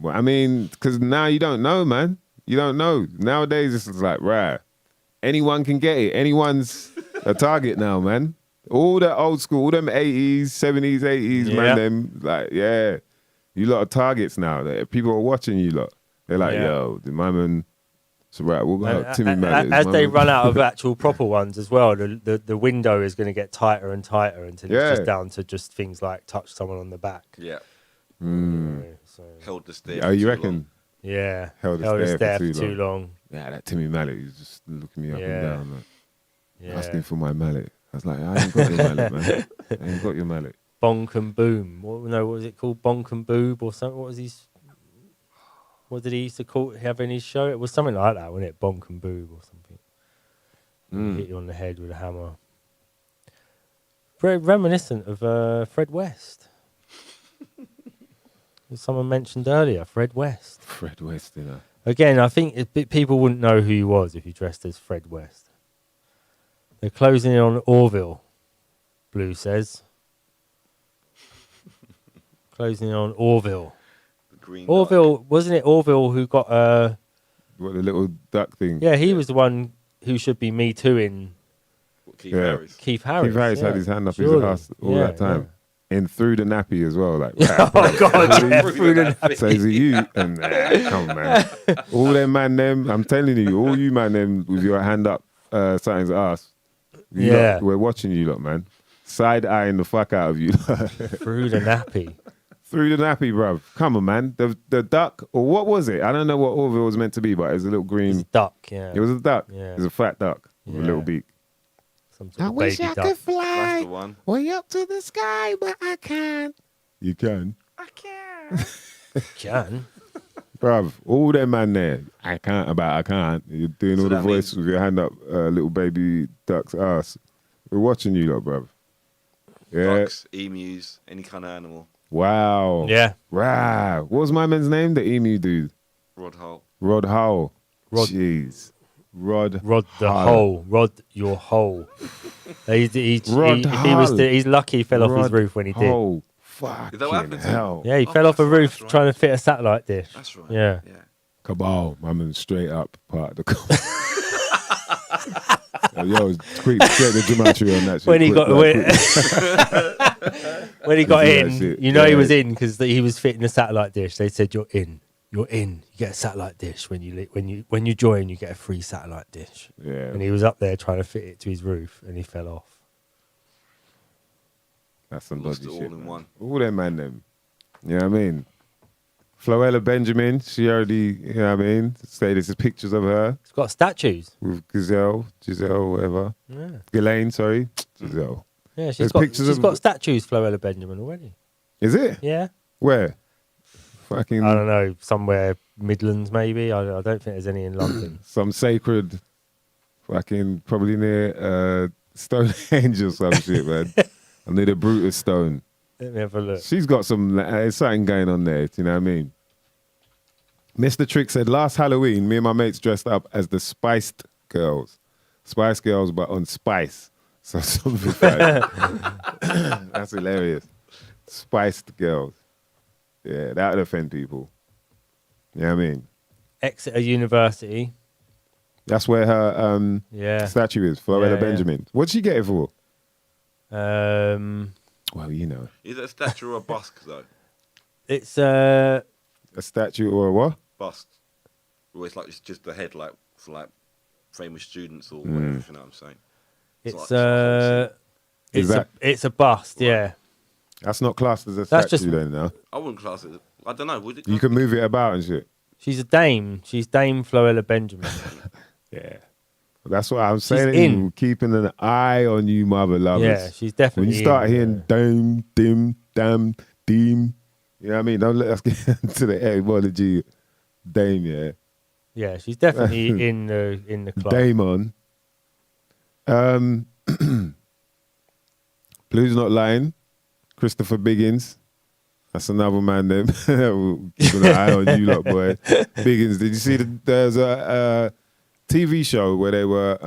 Well, I mean, because now you don't know, man. You don't know. Nowadays, it's like, right, anyone can get it. Anyone's a target now, man. All that old school, all them 80s, 70s, 80s, man, them, like, yeah. You lot are targets now. People are watching you lot. They're like, yo, the man... So right, we'll go Timmy Mallet. As they run out of actual proper ones as well, the window is going to get tighter and tighter until it's just down to just things like touch someone on the back. Yeah. So. Held the stare. Oh, you reckon? Long. Yeah. Held the stare for too long. Yeah, that Timmy Mallet, he's just looking me up and down, like, asking for my mallet. I was like, I ain't got your mallet, man. I ain't got your mallet. Bonk and Boom. What was it called? Bonk and Boob or something? What was his... What did he used to have in his show? It was something like that, wasn't it? Bonk and Boob or something. Hit you on the head with a hammer. Very reminiscent of Fred West. As someone mentioned earlier, Fred West. Fred West, you know. Again, I think people wouldn't know who he was if he dressed as Fred West. They're closing in on Orville, Blue says. Closing in on Orville. Orville, wasn't it Orville who got what, the little duck thing? Yeah, he was the one who should be Me Too-ing Keith Harris. Keith Harris. Keith Harris had his hand up his ass all that time. And through the nappy as well. Like, oh, God, yeah, through the nappy. So is it you? And come on, man. All them man, I'm telling you, all you man, them with your hand up, something's ass. Lot, we're watching you lot, man. Side-eyeing the fuck out of you. Through the nappy. Through the nappy, bruv. Come on, man. The duck, or what was it? I don't know what Orville was meant to be, but it was a little green. It was a duck, yeah. It was a duck. Yeah. It was a fat duck with a little beak. Some sort of wish I could fly way up to the sky, but I can't. You can. I can. Can? bruv, all them man there. I can't. You're doing So all the that voice with your hand up, little baby duck's ass. We're watching you lot, bruv. Yeah. Ducks, emus, any kind of animal. Wow. Yeah. Wow. What was my man's name? The emu dude. Rod Hull. Rod Howell. Rod- Jeez. Rod the Hull. hole. Rod your hole. Rod Hull. He's lucky he fell off his Rod roof when he did. Hull. Is that what Fucking happened to him? hell. Yeah, he Oh, fell off a that's right, roof that's right. trying to fit a satellite dish. That's right. Yeah. Yeah. Cabal, my man, straight up part of the car. Yo, quick, get the gematria on that shit. When he quick, got quick. when he got Do that in, shit, you know he yeah. was in because he was fitting a satellite dish. They said you're in. You get a satellite dish when you join. You get a free satellite dish. Yeah. And he was up there trying to fit it to his roof, and he fell off. That's some Lost dodgy it all shit, in man. one. All them, man, them. You know what I mean? Floella Benjamin, she already, you know what I mean? Say there's pictures of her It's got statues. with Giselle, whatever. Yeah, Ghislaine, sorry. Giselle. yeah. There's She's got pictures she's of- got statues, Floella Benjamin already. Is it? Yeah, Where? Fucking I don't know, somewhere Midlands maybe. I don't think there's any in London. some sacred, fucking probably near Stonehenge or some shit, man. Or near the Brutus Stone. Let me have a look. She's got some, there's something going on there, do you know what I mean? Mr. Trick said, last Halloween, me and my mates dressed up as the Spiced Girls. Spice Girls, but on Spice. So something like that's hilarious. Spiced Girls. Yeah, that would offend people. You know what I mean? Exeter University. That's where her Yeah. statue is, Floella Yeah, yeah. Benjamin. What'd she get it for? Well, you know. Is it a statue or a bust, though? It's A statue or a what? Bust. Or it's like it's just the head, like for like famous students or whatever. If you know what I'm saying. It's a bust. Yeah. That's not classed as a That's statue just- then, no? I wouldn't class it. I don't know. Would it? You can move it about and shit. She's a dame. She's Dame Floella Benjamin. Yeah. That's what I'm saying. in. You, keeping an eye on you, mother lovers. Yeah, she's definitely When you start in, hearing dame, dim, dam, deem, you know what I mean? Don't let us get into the etymology. Dame, yeah. Yeah, she's definitely in the club. Damon. Blue's not lying. Christopher Biggins. That's another man then. Keeping an eye on you lot, boy. Biggins, did you see there's a TV show where they were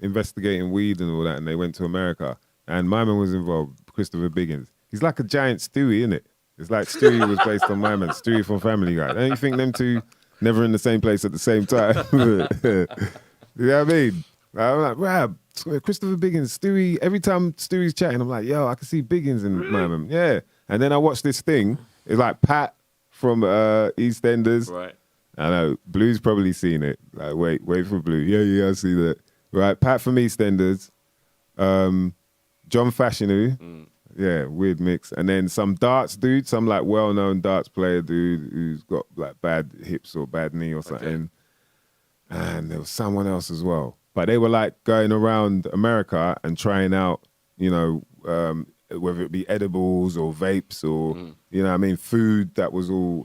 investigating weed and all that, and they went to America, and my man was involved, Christopher Biggins. He's like a giant Stewie, isn't it? It's like Stewie was based on my man, Stewie from Family Guy. Don't you think them two never in the same place at the same time? You know what I mean? I'm like, Rab, Christopher Biggins, Stewie. Every time Stewie's chatting, I'm like, yo, I can see Biggins in my man. Yeah. And then I watched this thing. It's like Pat from EastEnders. Right. I know Blue's probably seen it. Like, wait for Blue. Yeah, I see that. Right, Pat from EastEnders, John Fashanu, yeah, weird mix, and then some darts dude, some like well-known darts player dude who's got like bad hips or bad knee or something, and there was someone else as well. But they were like going around America and trying out, you know, whether it be edibles or vapes or you know what I mean, food that was all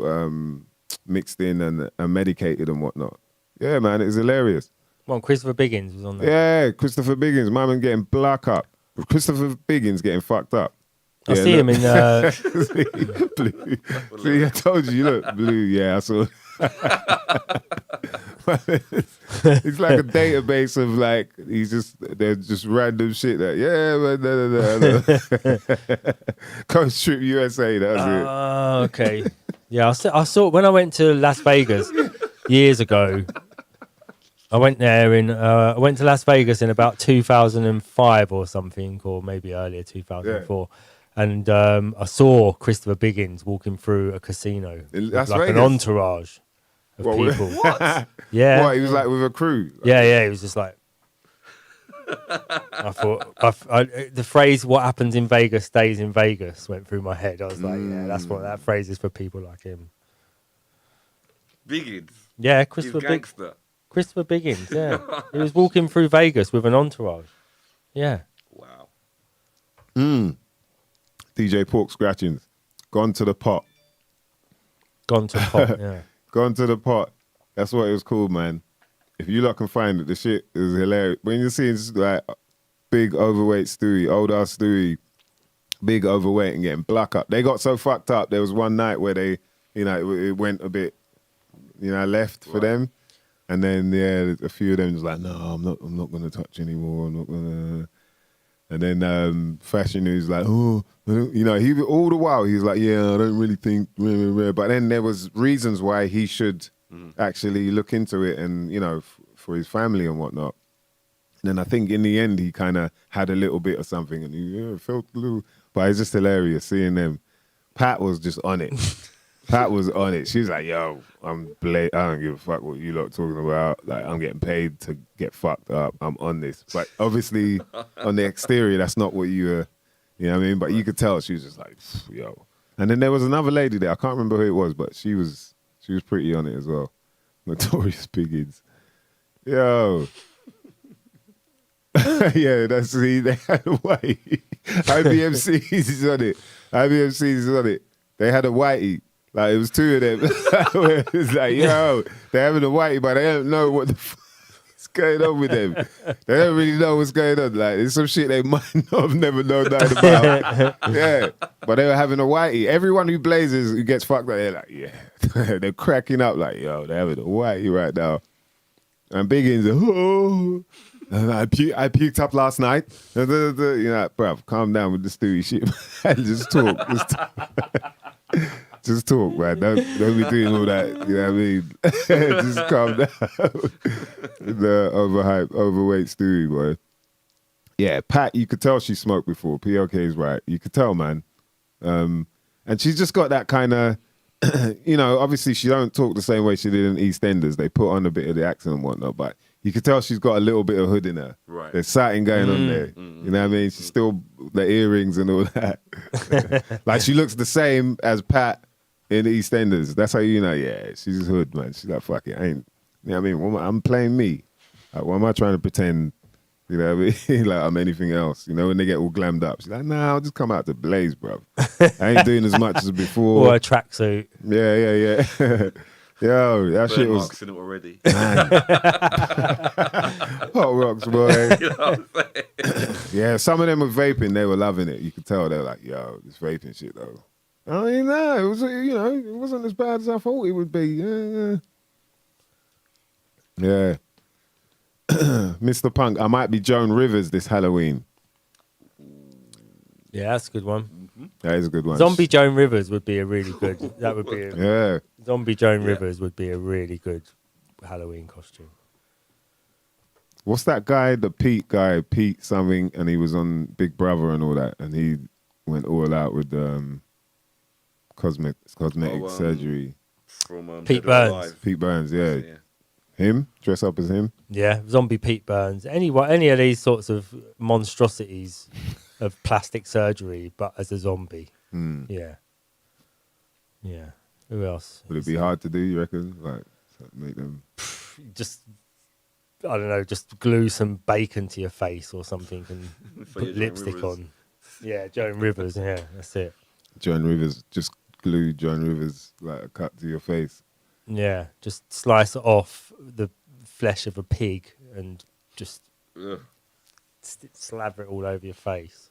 mixed in and medicated and whatnot. Yeah, man, it was hilarious. Well, Christopher Biggins was on there. Yeah, Christopher Biggins, my man getting black up. Christopher Biggins getting fucked up. I see him in. Blue. See, I told you, look, Blue. Yeah, I saw. It's like a database of like there's just random shit that man, Coast Trip USA. That was it. Oh, okay. Yeah, I saw when I went to Las Vegas years ago. I went there I went to Las Vegas in about 2005 or something, or maybe earlier 2004. And I saw Christopher Biggins walking through a casino In with Las like an Vegas? entourage of What, people. What? Yeah. What, he was like with a crew. Yeah, he was just like. I thought the phrase "what happens in Vegas stays in Vegas" went through my head. I was like, yeah, that's what that phrase is for people like him. Biggins. Yeah, He's Christopher gangster. Christopher Biggins. Yeah, he was walking through Vegas with an entourage. Yeah. Wow. DJ Pork Scratchings, gone to the pot. Gone to pot, yeah. Gone to the pot. That's what it was called, man. If you lot can find it, the shit is hilarious. When you're seeing like big overweight Stewie, old ass Stewie, big overweight and getting black up. They got so fucked up. There was one night where they, you know, it went a bit, you know, left for them. And then, yeah, a few of them was like, no, I'm not going to touch anymore. I'm not going to. And then Fashion News like, oh, you know, he all the while he was like, yeah, I don't really think. But then there was reasons why he should actually look into it, and you know, for his family and whatnot. And then I think in the end he kind of had a little bit of something, and he felt a little. But it's just hilarious seeing them. Pat was just on it. Pat was on it. She was like, yo, I don't give a fuck what you lot talking about. Like, I'm getting paid to get fucked up. I'm on this. But obviously, on the exterior, that's not what you know what I mean? But you could tell she was just like, yo. And then there was another lady there. I can't remember who it was, but she was pretty on it as well. Notorious Piggins. Yo. Yeah, they had a whitey. IBMC is on it. IBMC is on it. They had a whitey. Like, it was two of them. It's like, yo, they're having a whitey, but they don't know what the fuck's going on with them. They don't really know what's going on. Like, there's some shit they might not have never known nothing about. Yeah, but they were having a whitey. Everyone who blazes, who gets fucked up, they're like, yeah. They're cracking up like, yo, they're having a whitey right now. And Biggins, oh, I puked up last night. You know, bruv, calm down with the Stewie shit. Just talk. Just talk, man. Don't be doing all that. You know what I mean? Just calm down. The overweight Stewie, boy. Yeah, Pat, you could tell she smoked before. PLK is right. You could tell, man. And she's just got that kind of, you know, obviously she don't talk the same way she did in EastEnders. They put on a bit of the accent and whatnot, but you could tell she's got a little bit of hood in her. Right. There's something going on there. You know what I mean? She's still the earrings and all that. Like, she looks the same as Pat in the EastEnders. That's how you know, yeah, she's hood, man. She's like, fuck it, I ain't, you know what I mean? I'm playing me. Like, why am I trying to pretend, you know what I mean? Like, I'm anything else. You know, when they get all glammed up, she's like, nah, I'll just come out to blaze, bro. I ain't doing as much as before. Or a tracksuit. Yeah. Yo, that shit was... Marks in it already. Hot rocks, boy. You know what I'm saying? Yeah, some of them were vaping. They were loving it. You could tell they were like, yo, this vaping shit, though. I mean, no, it was, you know, it wasn't as bad as I thought it would be. Yeah. Mr. Punk, I might be Joan Rivers this Halloween. Yeah, that's a good one. That is a good one. Zombie Joan Rivers would be a really good. That would be. Yeah. Zombie Joan Rivers would be a really good Halloween costume. What's that guy, the Pete guy, Pete something, and he was on Big Brother and all that, and he went all out with cosmetic surgery. From Pete Burns. Pete Burns, yeah. Him? Dress up as him? Yeah, zombie Pete Burns. Any of these sorts of monstrosities of plastic surgery, but as a zombie. Yeah. Who else? Would it be hard to do, you reckon? Like, make them... Just, I don't know, just glue some bacon to your face or something and put lipstick on. Yeah, Joan Rivers, yeah, that's it. Joan Rivers, just glue Joan Rivers, like a cut to your face. Yeah, just slice off the flesh of a pig and just slather it all over your face.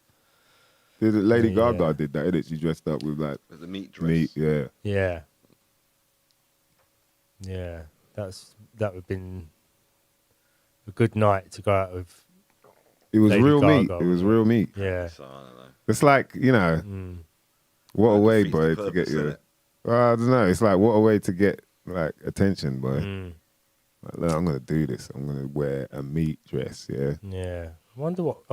Lady Gaga did that, didn't she? Dressed up with like the meat dress. Meat, yeah. Yeah. Yeah, that would have been a good night to go out with. It was Lady real Gaga, meat. It was real meat. Yeah. So, I don't know. It's like, you know, what a way, boy, to get your... Well, I don't know. It's like, what a way to get, like, attention, boy. Like, look, I'm going to do this. I'm going to wear a meat dress, yeah? Yeah. I wonder what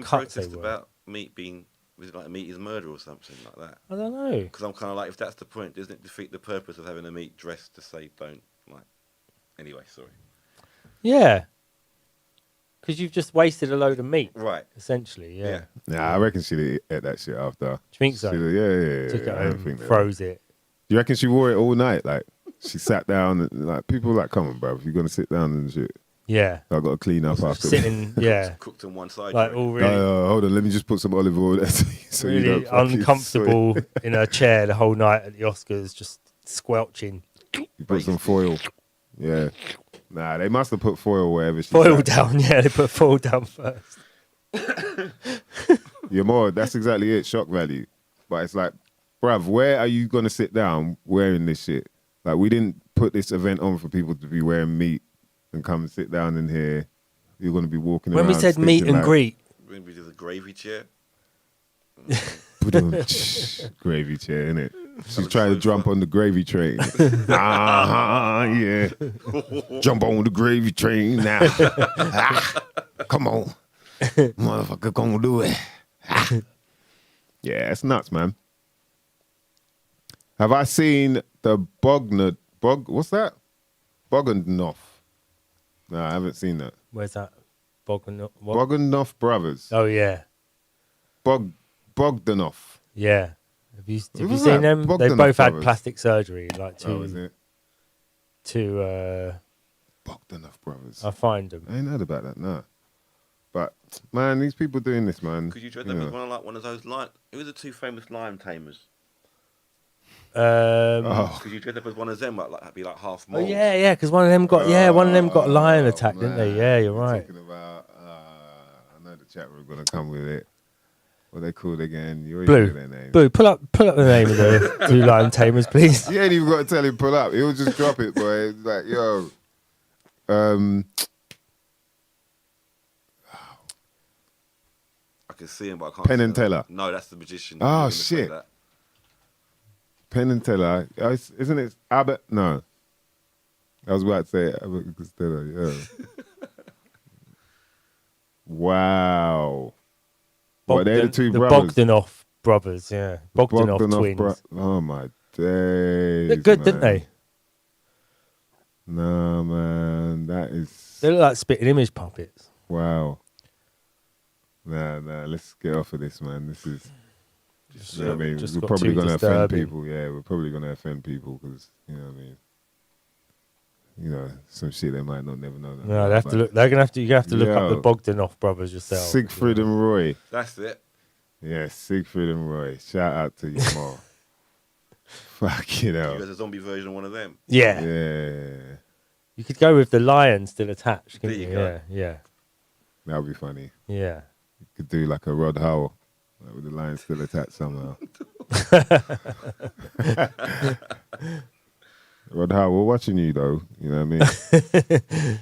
cuts they were. About meat being... Was it like meat is murder or something like that? I don't know. Because I'm kind of like, if that's the point, doesn't it defeat the purpose of having a meat dress to say don't, like... Anyway, sorry. Yeah. Because you've just wasted a load of meat. Right. Essentially, yeah. Nah, I reckon she'd ate that shit after. Do you think so? Yeah. Took it I don't home, think that. froze it. Do you reckon she wore it all night? Like, she sat down and, like, people were like, come on, bro, if you're going to sit down and shit. Yeah. I've got to clean up after. Sitting, yeah. Cooked on one side. Like, all really... hold on, let me just put some olive oil there so really you don't uncomfortable in her chair the whole night at the Oscars, just squelching. You put some Based foil. Yeah. Nah, they must have put foil wherever she Foil sat. down, yeah, they put foil down first. You're more, that's exactly it, shock value. But it's like, bruv, where are you going to sit down wearing this shit? Like, we didn't put this event on for people to be wearing meat and come and sit down in here. You're going to be walking When around. we said meet stinking and greet, Maybe just a gravy chair. Gravy chair, innit? She's was trying so to jump fun. on the gravy train. Yeah. Jump on the gravy train now. Come on. Motherfucker gonna do it. Yeah, it's nuts, man. Have I seen the what's that? Bogdanov. No, I haven't seen that. where's that? Bogdan, what? Bogdanov brothers. Oh yeah, Bogdanov. yeah. Have you was seen that? them? They Bogdanov both had brothers. plastic surgery, like Oh, is it? to Bogdanov brothers. I find them. I ain't heard about that, no. But man, these people doing this, man. Could you dread them as one of those lion? Who were the two famous lion tamers? Oh, Could you dread them as one of them? Like that'd be like half Oh moles. yeah, because one of them got a lion attack, didn't they? man. Yeah, you're We're right. Talking about, I know the chat room gonna come with it. What they called again? You already Blue, know their name. Blue, pull up the name of the two lion tamers, please. You ain't even got to tell him pull up. He'll just drop it, boy. It's like, yo, I can see him, but I can't. Penn see and them. Teller. No, that's the magician. Oh, You were gonna say shit. that. Penn and Teller. Isn't it Abbott? No. I was about to say Abbott Costello, yeah. Wow. What, they're the two brothers? Bogdanov brothers, yeah. Bogdanov twins. Oh, my days. They're good, man. didn't they? No, man. That is... They look like spitting image puppets. Wow. Nah, let's get off of this, man. This is... You know what I mean? just We're got probably too going to offend disturbing. people. Yeah, we're probably going to offend people because, you know what I mean? You know, some shit they might not never know. That No, they have to look. They're gonna have to. You have to look up the Yo. Bogdanov brothers yourself. Siegfried and Roy. That's it. Yeah, Siegfried and Roy. Shout out to your mom. Fuck, you You know. guys a zombie version of one of them. Yeah. Yeah. You could go with the lion still attached. There Couldn't you you? go. Yeah, That would be funny. yeah. You could do like a Rod Howell. Like with the line still attached somehow. Rod Howell, we're watching you though. You know what I mean?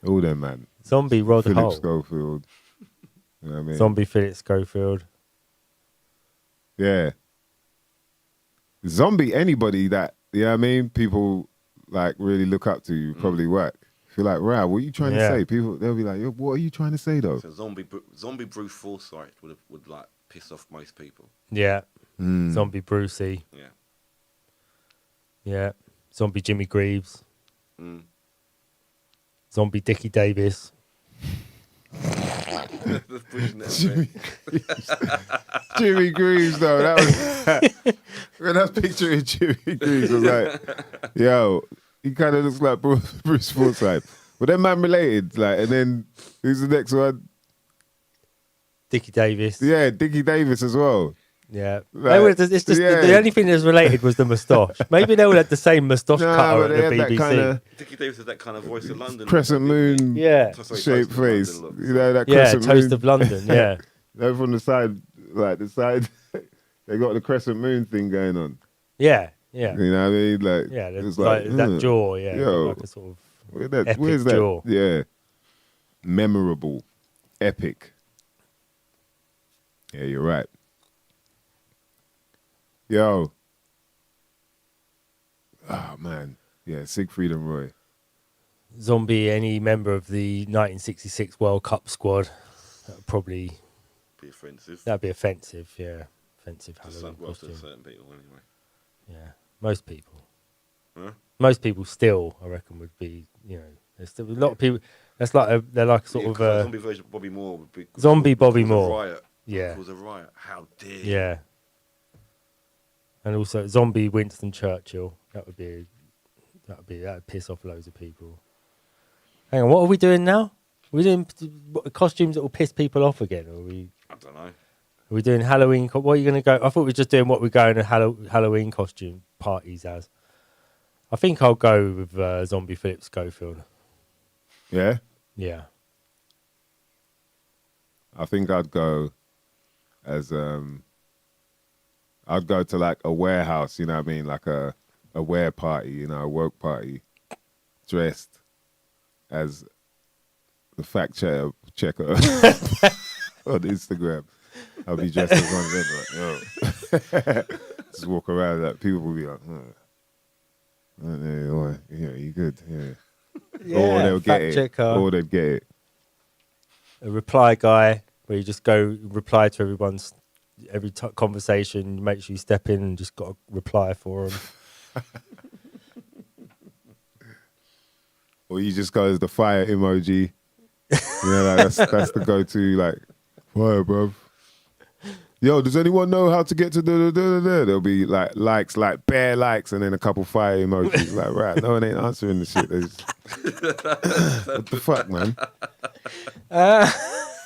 All them, man. Zombie Rod Philip Hull. Schofield. You know what I mean? Zombie Philip Schofield. Yeah. Zombie, anybody that, you know what I mean? People like really look up to you probably work. Feel like, right, what are you trying to Yeah. say? People, they'll be like, yo, what are you trying to say though? So zombie Bruce Forsyth would like piss off most people. Yeah. Mm. Zombie Brucey. Yeah. Yeah. Zombie Jimmy Greaves. Mm. Zombie Dickie Davis. That's pushing it a bit. Jimmy Greaves though, that was when I was picturing Jimmy Greaves, I was like, yo, he kind of looks like Bruce Forsyth. But then man related, like, and then who's the next one? Dickie Davis. Yeah, Dickie Davis as well. Yeah. Like, They were, it's just yeah. the only thing that's related was the moustache. Maybe they all had the same moustache Nah, cutter but at they the had that BBC. kind of Dickie Davis has that kind of voice of London. crescent moon Yeah. Sorry, shaped Toast of London face. look. You know, that Yeah, crescent Toast moon. of London, yeah. They're from the side, like the side, they got the crescent moon thing going on. Yeah, yeah. You know what I mean? Like, Yeah, it's like that ugh. jaw, yeah. Yo. Like a sort of Where's epic that? jaw. Yeah. Memorable. Epic. Yeah, you're right. Yo. Oh, man. Yeah, Siegfried and Roy. zombie any member of the 1966 World Cup squad. That would probably Be offensive. that'd be offensive, yeah. Offensive To Halloween some, well, to costume. certain people anyway. Yeah. Most people. Huh? Most people still, I reckon, would be, you know, there's still a lot of people. That's like they're like sort Yeah, of 'cause the zombie version of Bobby Moore would be Zombie would Bobby cause Moore. A riot. Yeah. Cause a riot. How dare you? yeah. And also zombie Winston Churchill. That would piss off loads of people. Hang on, what are we doing now? Are we doing costumes that will piss people off again? Or are I don't know. we doing Halloween? What are you going to go? I thought we were just doing what we're going to Halloween costume parties as. I think I'll go with Zombie Philip Schofield. Yeah, Yeah. I think I'd go as I'd go to like a warehouse, you know what I mean, like a wear party, you know, a work party, dressed as the fact checker on Instagram. I'll be dressed as one of them, like, yo. Just walk around, like people will be like, yeah, you good, yeah. Or they'll get it, checker. or they'll get it. A reply guy where you just go reply to every conversation. You make sure you step in and just got to reply for them. Or you just go as the fire emoji. Like, that's the go-to, like, fire, bruv. Yo, does anyone know how to get to da? There'll be like likes, like bare likes, and then a couple fire emojis. Like, right, no one ain't answering the shit. What the fuck, man?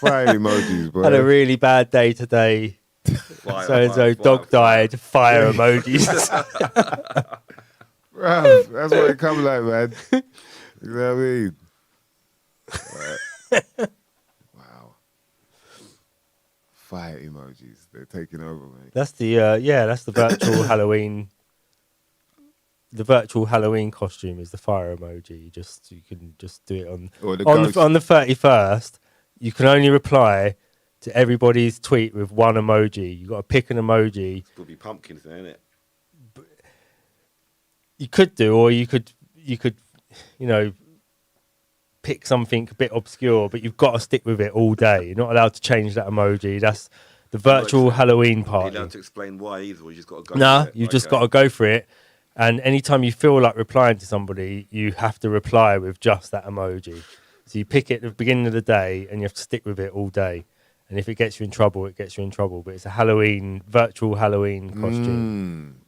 Fire emojis, bro. Had a really bad day today. So dog died. Fire emojis. Bruv, that's what it comes like, man. You know what I mean? Right. Wow. Fire emojis. They're taking over, mate. That's the that's the virtual Halloween. The virtual Halloween costume is the fire emoji. You can just do it on Or the on ghost. the 31st. You can only reply to everybody's tweet with one emoji. You got to pick an emoji. It's gonna be pumpkins, then, isn't it? You could do, or you could, pick something a bit obscure, but you've got to stick with it all day. You're not allowed to change that emoji. That's the virtual Halloween You're party. allowed to explain why either, or you just got to go. Nah, for it. you've just got to go for it. And anytime you feel like replying to somebody, you have to reply with just that emoji. So you pick it at the beginning of the day, and you have to stick with it all day. And if it gets you in trouble, it gets you in trouble. But it's a virtual Halloween costume.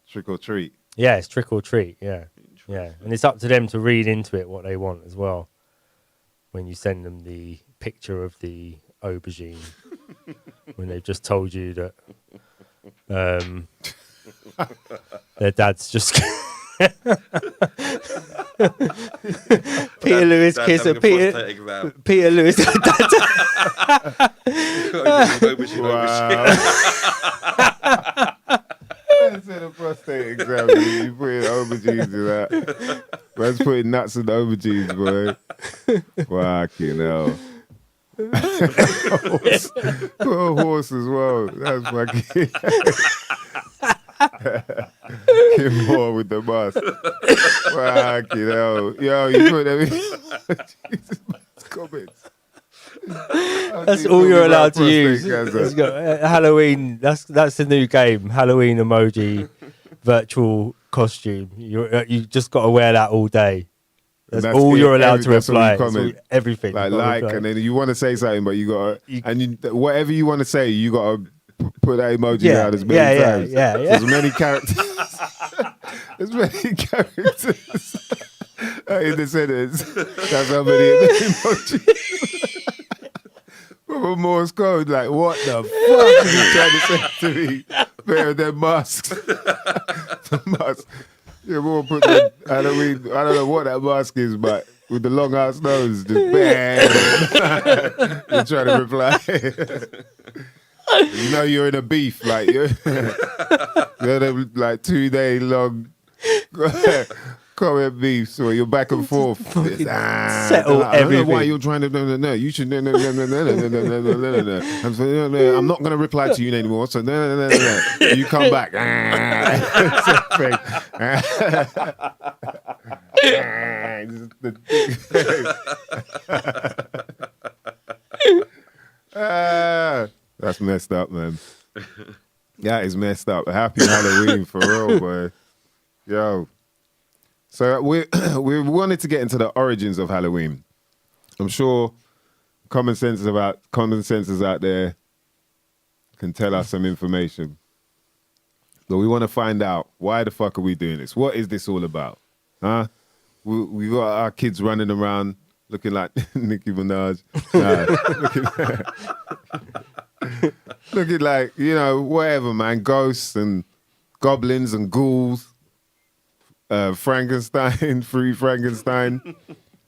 Trick or treat. Yeah, it's trick or treat. Yeah. And it's up to them to read into it what they want as well. When you send them the picture of the aubergine, when they've just told you that their dad's just Peter Lewis Dad's kiss having a Peter prostate exam. Peter Lewis. Instead of prostate exam, you put in aubergines in that. Man's putting nuts in the aubergines, boy. Fucking hell. Put a horse as well. That's fucking. Get more with the mask. Fucking hell. Yo, you put them in. Jesus, comments. That's all you're allowed to use. It's got, Halloween. That's the new game. Halloween emoji, virtual costume. You just got to wear that all day. That's all you're allowed to reply. Everything. Like, and then you want to say something, but you got to, whatever you want to say, you got to put that emoji out as many times. Yeah. There's many characters. There's many characters in the sentence. That's how many emojis. From Morse code, like, what the fuck is he trying to say to me? Better than masks. The mask. Yeah, we'll put the Halloween. I don't know what that mask is, but with the long ass nose, just bang. You're trying to reply. You know you're in a beef, like you're like 2-day long comment beef, so you're back and forth. Settle I don't know everything. why you're trying to no. You should no. I'm not going to reply to you anymore. So no. You come back. That's messed up, man. That is messed up. Happy Halloween for real, boy. Yo. So we wanted to get into the origins of Halloween. I'm sure common senses out there can tell us some information. But we want to find out, why the fuck are we doing this? What is this all about? Huh? We got our kids running around looking like Nicki Minaj. Looking like, whatever, man. Ghosts and goblins and ghouls. Frankenstein, Fruity Frankenstein.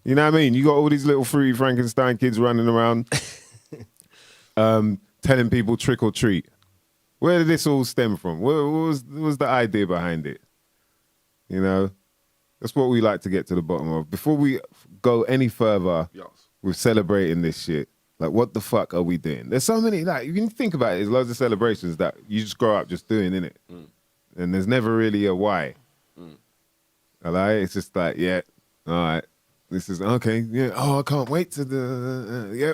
You know what I mean? You got all these little Fruity Frankenstein kids running around telling people trick or treat. Where did this all stem from? What was the idea behind it? You know? That's what we like to get to the bottom of. Before we go any further with celebrating this shit, like, what the fuck are we doing? There's so many, like, you can think about it, there's loads of celebrations that you just grow up just doing, innit? And there's never really a why. Like, it's just like, yeah, all right, this is, okay, yeah, oh, I can't wait to yeah.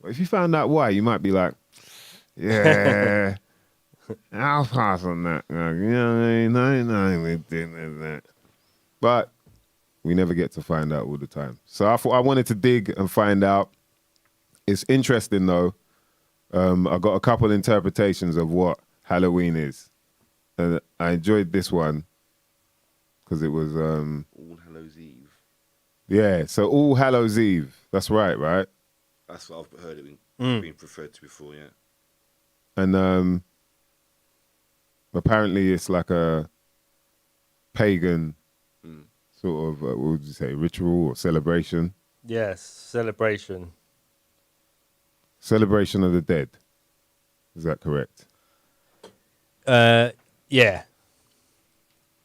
But if you found out why, you might be like, yeah, I'll pass on that. You know what I mean? I did that. But we never get to find out all the time. So I thought I wanted to dig and find out. It's interesting, though. I got a couple interpretations of what Halloween is. And I enjoyed this one because it was... All Hallows Eve. Yeah, so All Hallows Eve. That's right? That's what I've heard it being preferred to before, yeah. And apparently it's like a pagan sort of, what would you say, ritual or celebration? Yes, celebration. Celebration of the dead. Is that correct? Yeah.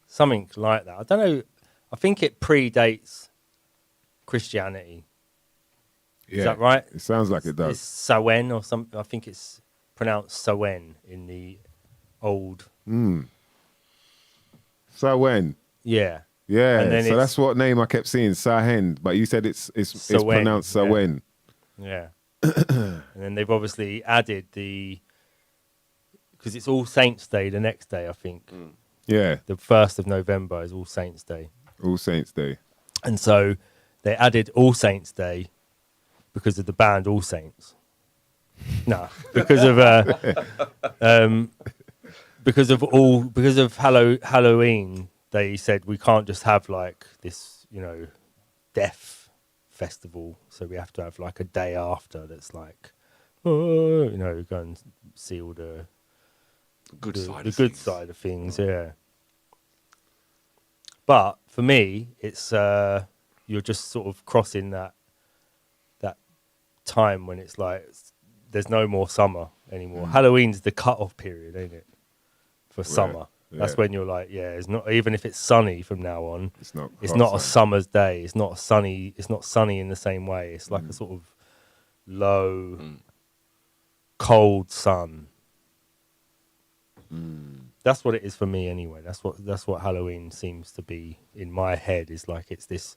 Something like that. I don't know. I think it predates Christianity. Yeah. Is that right? It sounds like it does. It's Samhain or something. I think it's pronounced Samhain in the old. Samhain. Yeah. Yeah. And then So that's what name I kept seeing, Samhain. But you said it's Samhain, pronounced Samhain. Yeah. And then they've obviously added because it's All Saints' Day the next day, I think. Yeah. The 1st of November is All Saints' Day. All Saints' Day. And so they added All Saints' Day because of the band All Saints. No, because of Halloween, they said we can't just have like this, death festival. So we have to have like a day after that's like, go and see all the good side of things. Yeah. But for me, it's you're just sort of crossing that time when it's like there's no more summer anymore. Halloween's the cut-off period, ain't it? For summer. That's when you're like, it's not, even if it's sunny from now on, it's not a summer's day. It's not sunny in the same way. It's like a sort of low, cold sun. That's what it is for me anyway. That's what Halloween seems to be in my head, is like it's this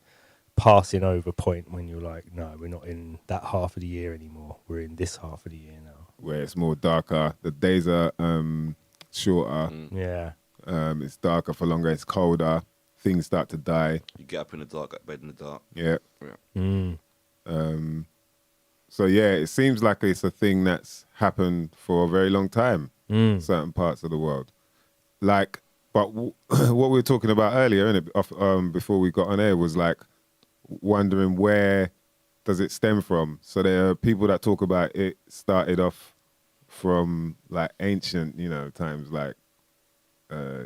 passing over point when you're like, no, we're not in that half of the year anymore. We're in this half of the year now. Where it's more darker. The days are shorter. Yeah. It's darker for longer. It's colder. Things start to die. You get up in the dark, get bed in the dark. Yeah. So yeah, it seems like it's a thing that's happened for a very long time in certain parts of the world. Like, but what we were talking about earlier, innit, before we got on air, was like wondering where does it stem from. So there are people that talk about it started off from like ancient, times, like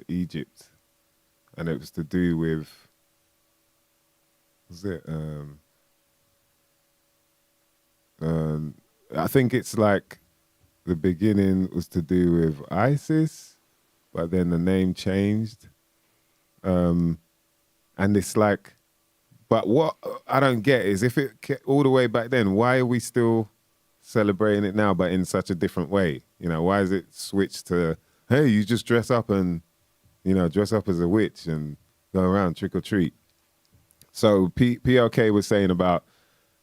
Egypt, and it was to do with, I think it's like the beginning was to do with ISIS, but then the name changed, and it's like, but what I don't get is if it all the way back then, why are we still celebrating it now, but in such a different way? Why is it switched to, hey, you just dress up and, dress up as a witch and go around trick or treat? So PLK was saying about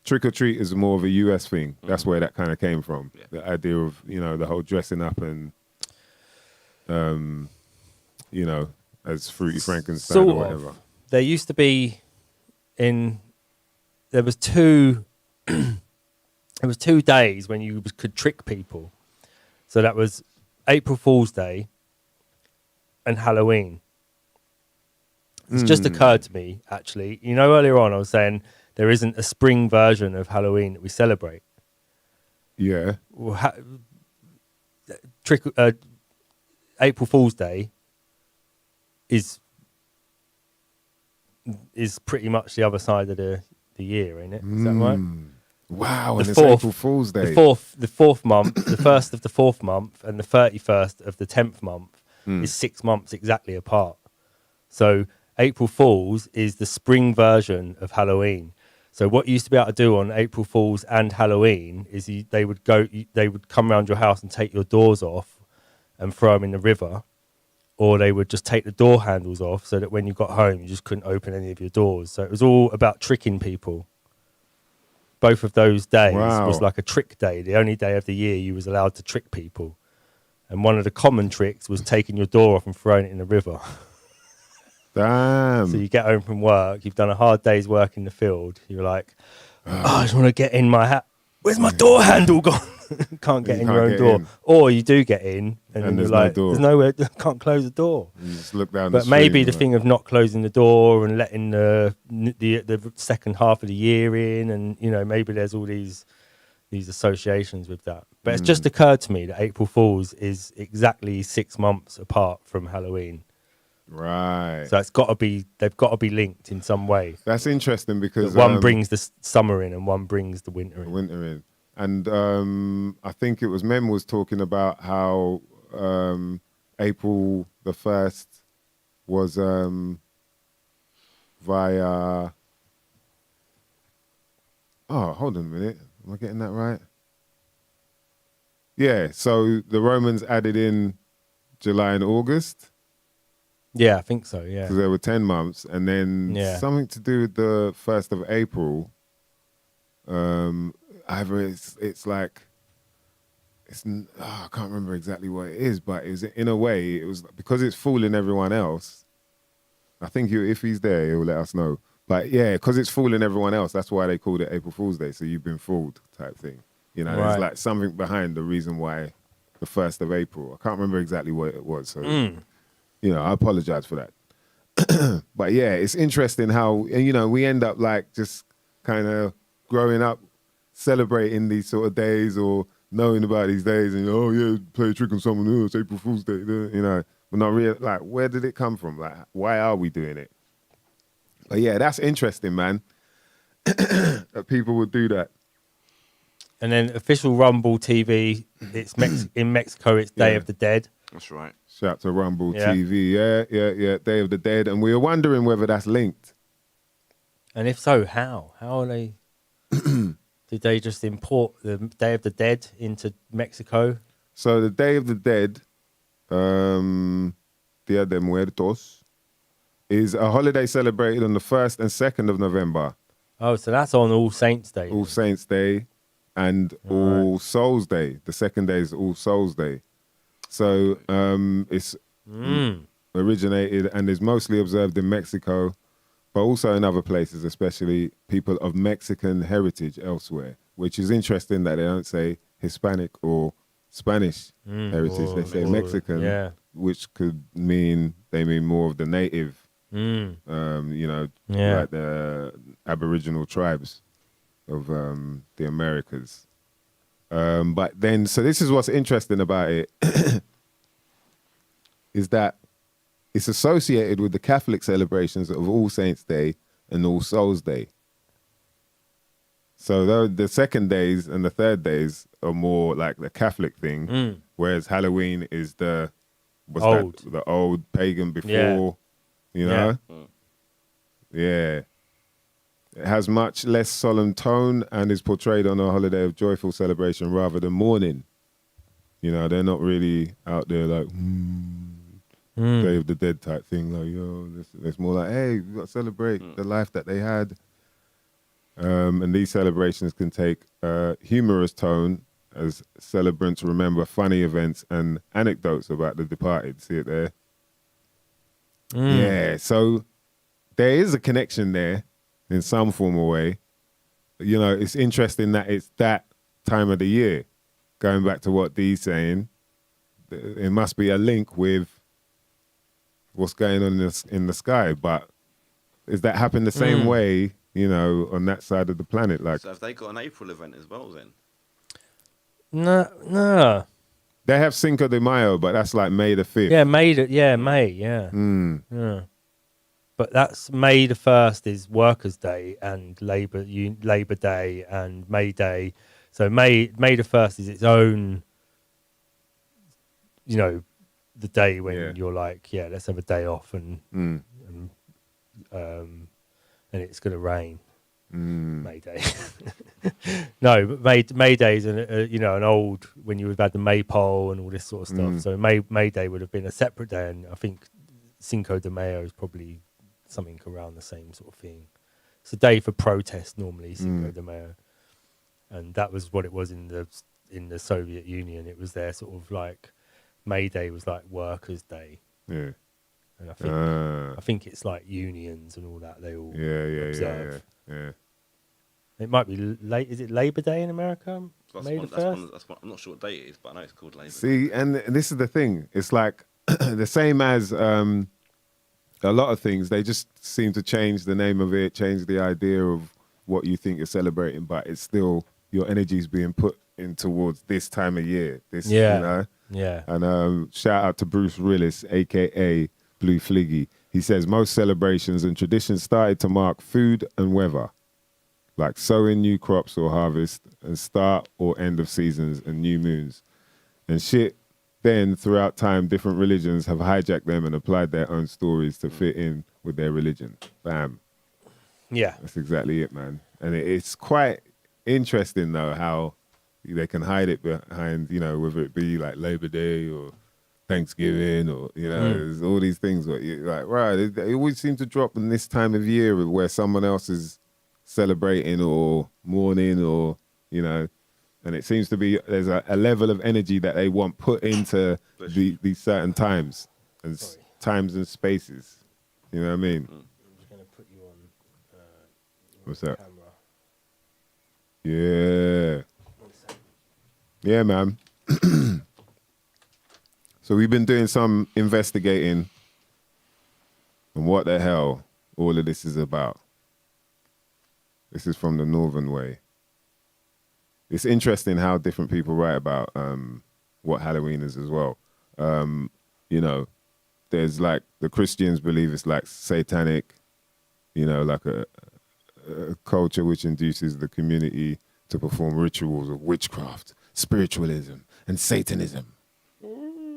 trick or treat is more of a US thing. That's where that kind of came from. Yeah. The idea of, the whole dressing up and, as Fruity Frankenstein sort or whatever. There used to be there was two days when you could trick people. So that was April Fool's Day and Halloween. It's just occurred to me, actually. Earlier on I was saying there isn't a spring version of Halloween that we celebrate. Yeah. Well, April Fool's Day is is pretty much the other side of the year, ain't it? Is that right? Wow, The and it's April Fool's Day. The fourth month, the first of the fourth month, and the 31st of the 10th month is 6 months exactly apart. So April Fool's is the spring version of Halloween. So what you used to be able to do on April Fool's and Halloween is they would come around your house and take your doors off and throw them in the river, or they would just take the door handles off so that when you got home you just couldn't open any of your doors. So it was all about tricking people. Both of those days was like a trick day, the only day of the year you was allowed to trick people. And one of the common tricks was taking your door off and throwing it in the river. Damn. So you get home from work, you've done a hard day's work in the field, you're like, I just want to get in my hat. Where's my door handle gone? Can't get in your own door. Or you do get in and then you're like, there's nowhere, can't close the door. You just look down but maybe the thing of not closing the door and letting the second half of the year in, and you know, maybe there's all these associations with that. But it's just occurred to me that April Fool's is exactly 6 months apart from Halloween. Right. So they've got to be linked in some way. That's interesting because one brings the summer in and one brings the winter in. And I think it was Mem was talking about how April the 1st was via. Oh, hold on a minute. Am I getting that right? Yeah. So the Romans added in July and August. Yeah, I think so. Yeah. Because there were 10 months, and then something to do with the 1st of April. Either it's like I can't remember exactly what it is, but it was, in a way it was because it's fooling everyone else. I think if he's there, he'll let us know. But yeah, because it's fooling everyone else, that's why they called it April Fool's Day. So you've been fooled, type thing. You know, there's like something behind the reason why the 1st of April. I can't remember exactly what it was. So you know, I apologize for that. But yeah, it's interesting how, you know, we end up like just kind of growing up celebrating these sort of days or knowing about these days and, oh yeah, play a trick on someone else, April Fool's Day, you know, but not really, like, where did it come from? Like, why are we doing it? But yeah, that's interesting, man, that people would do that. And then official Rumble TV, it's in Mexico, it's Day of the Dead. That's right. Shout out to Rumble TV, yeah, Day of the Dead. And we were wondering whether that's linked. And if so, how? How are they... Did they just import the Day of the Dead into Mexico? So the Day of the Dead, Dia de Muertos, is a holiday celebrated on the 1st and 2nd of November. Oh, so that's on All Saints Day. All Saints Day and All Souls Day. The second day is All Souls Day. So it's originated and is mostly observed in Mexico, but also in other places, especially people of Mexican heritage elsewhere, which is interesting that they don't say Hispanic or Spanish heritage. They say Mexican, which could mean they mean more of the native, you know, like the Aboriginal tribes of the Americas. But then, so this is what's interesting about it, is that it's associated with the Catholic celebrations of All Saints Day and All Souls Day. So the second days and the third days are more like the Catholic thing, whereas Halloween is the old pagan before, you know? Yeah. It has much less solemn tone and is portrayed on a holiday of joyful celebration rather than mourning. You know, they're not really out there like, Day of the Dead type thing. Like, yo, it's more like, hey, we've got to celebrate the life that they had. And these celebrations can take a humorous tone as celebrants remember funny events and anecdotes about the departed. See it there? Yeah, so there is a connection there in some form or way. You know, it's interesting that it's that time of the year. Going back to what Dee's saying, it must be a link with what's going on in the sky. But does that happen the same way, you know, on that side of the planet? Like, so have they got an April event as well then? No. They have Cinco de Mayo, but that's like May the 5th. Yeah, May. Yeah. but that's May the 1st is Workers' Day and Labour Day and May Day. So May the 1st is its own, you know, the day when you're like, yeah, let's have a day off and it's going to rain. May Day. No, but May Day is an old, when you would have had the maypole and all this sort of stuff. So May Day would have been a separate day, and I think Cinco de Mayo is probably something around the same sort of thing. It's a day for protest normally, Cinco de Mayo, and that was what it was in the Soviet Union. It was their sort of like May Day was like Workers' Day. Yeah. And I think it's like unions and all that. They all observe. Yeah. It might be late. Is it Labor Day in America? May the 1st? I'm not sure what day it is, but I know it's called Labor Day. See, and this is the thing. It's like the same as a lot of things. They just seem to change the name of it, change the idea of what you think you're celebrating, but it's still your energy is being put in towards this time of year. You know? Yeah. And shout out to Bruce Willis, aka Blue Fliggy. He says most celebrations and traditions started to mark food and weather, like sowing new crops or harvest, and start or end of seasons and new moons. And shit, then throughout time, different religions have hijacked them and applied their own stories to fit in with their religion. Bam. Yeah. That's exactly it, man. And it's quite interesting, though, how they can hide it behind, you know, whether it be like Labor Day or Thanksgiving or, you know, there's all these things where you're like, right, they always seem to drop in this time of year where someone else is celebrating or mourning or, you know, and it seems to be there's a level of energy that they want put into these certain times and times and spaces. You know what I mean? I'm just going to put you on what's that? Camera. Yeah. Yeah, man. So we've been doing some investigating on what the hell all of this is about. This is from the Northern Way. It's interesting how different people write about what Halloween is as well. You know, there's like the Christians believe it's like satanic, you know, like a culture which induces the community to perform rituals of witchcraft, spiritualism, and Satanism,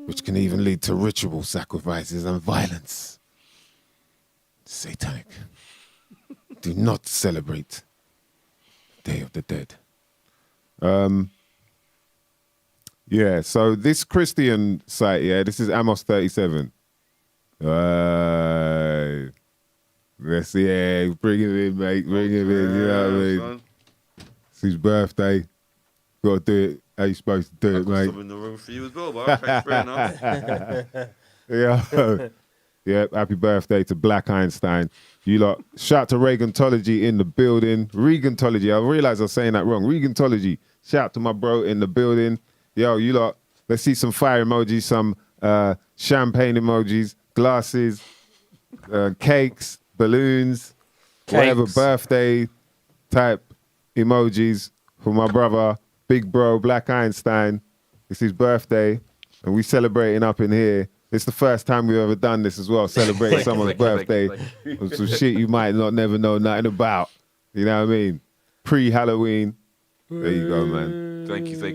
which can even lead to ritual sacrifices and violence. Satanic. Do not celebrate Day of the Dead. Yeah, so this Christian site, this is Amos 37. Let's see, bring him in, mate, bring him in, you know what I mean? It's his birthday. Got to do it how you supposed to do it, mate. I'm in the room for you as well, but thanks very enough. Yeah, happy birthday to Black Einstein. You lot, shout to Regantology in the building. Regantology, I realize I was saying that wrong. Regantology, shout to my bro in the building. Yo, you lot, let's see some fire emojis, some champagne emojis, glasses, cakes, balloons, whatever birthday type emojis for my brother, big bro, Black Einstein. It's his birthday, and we celebrating up in here. It's the first time we've ever done this as well, celebrating someone's birthday. Some shit you might not never know nothing about. You know what I mean? Pre-Halloween. There you go, man. Thank you. Very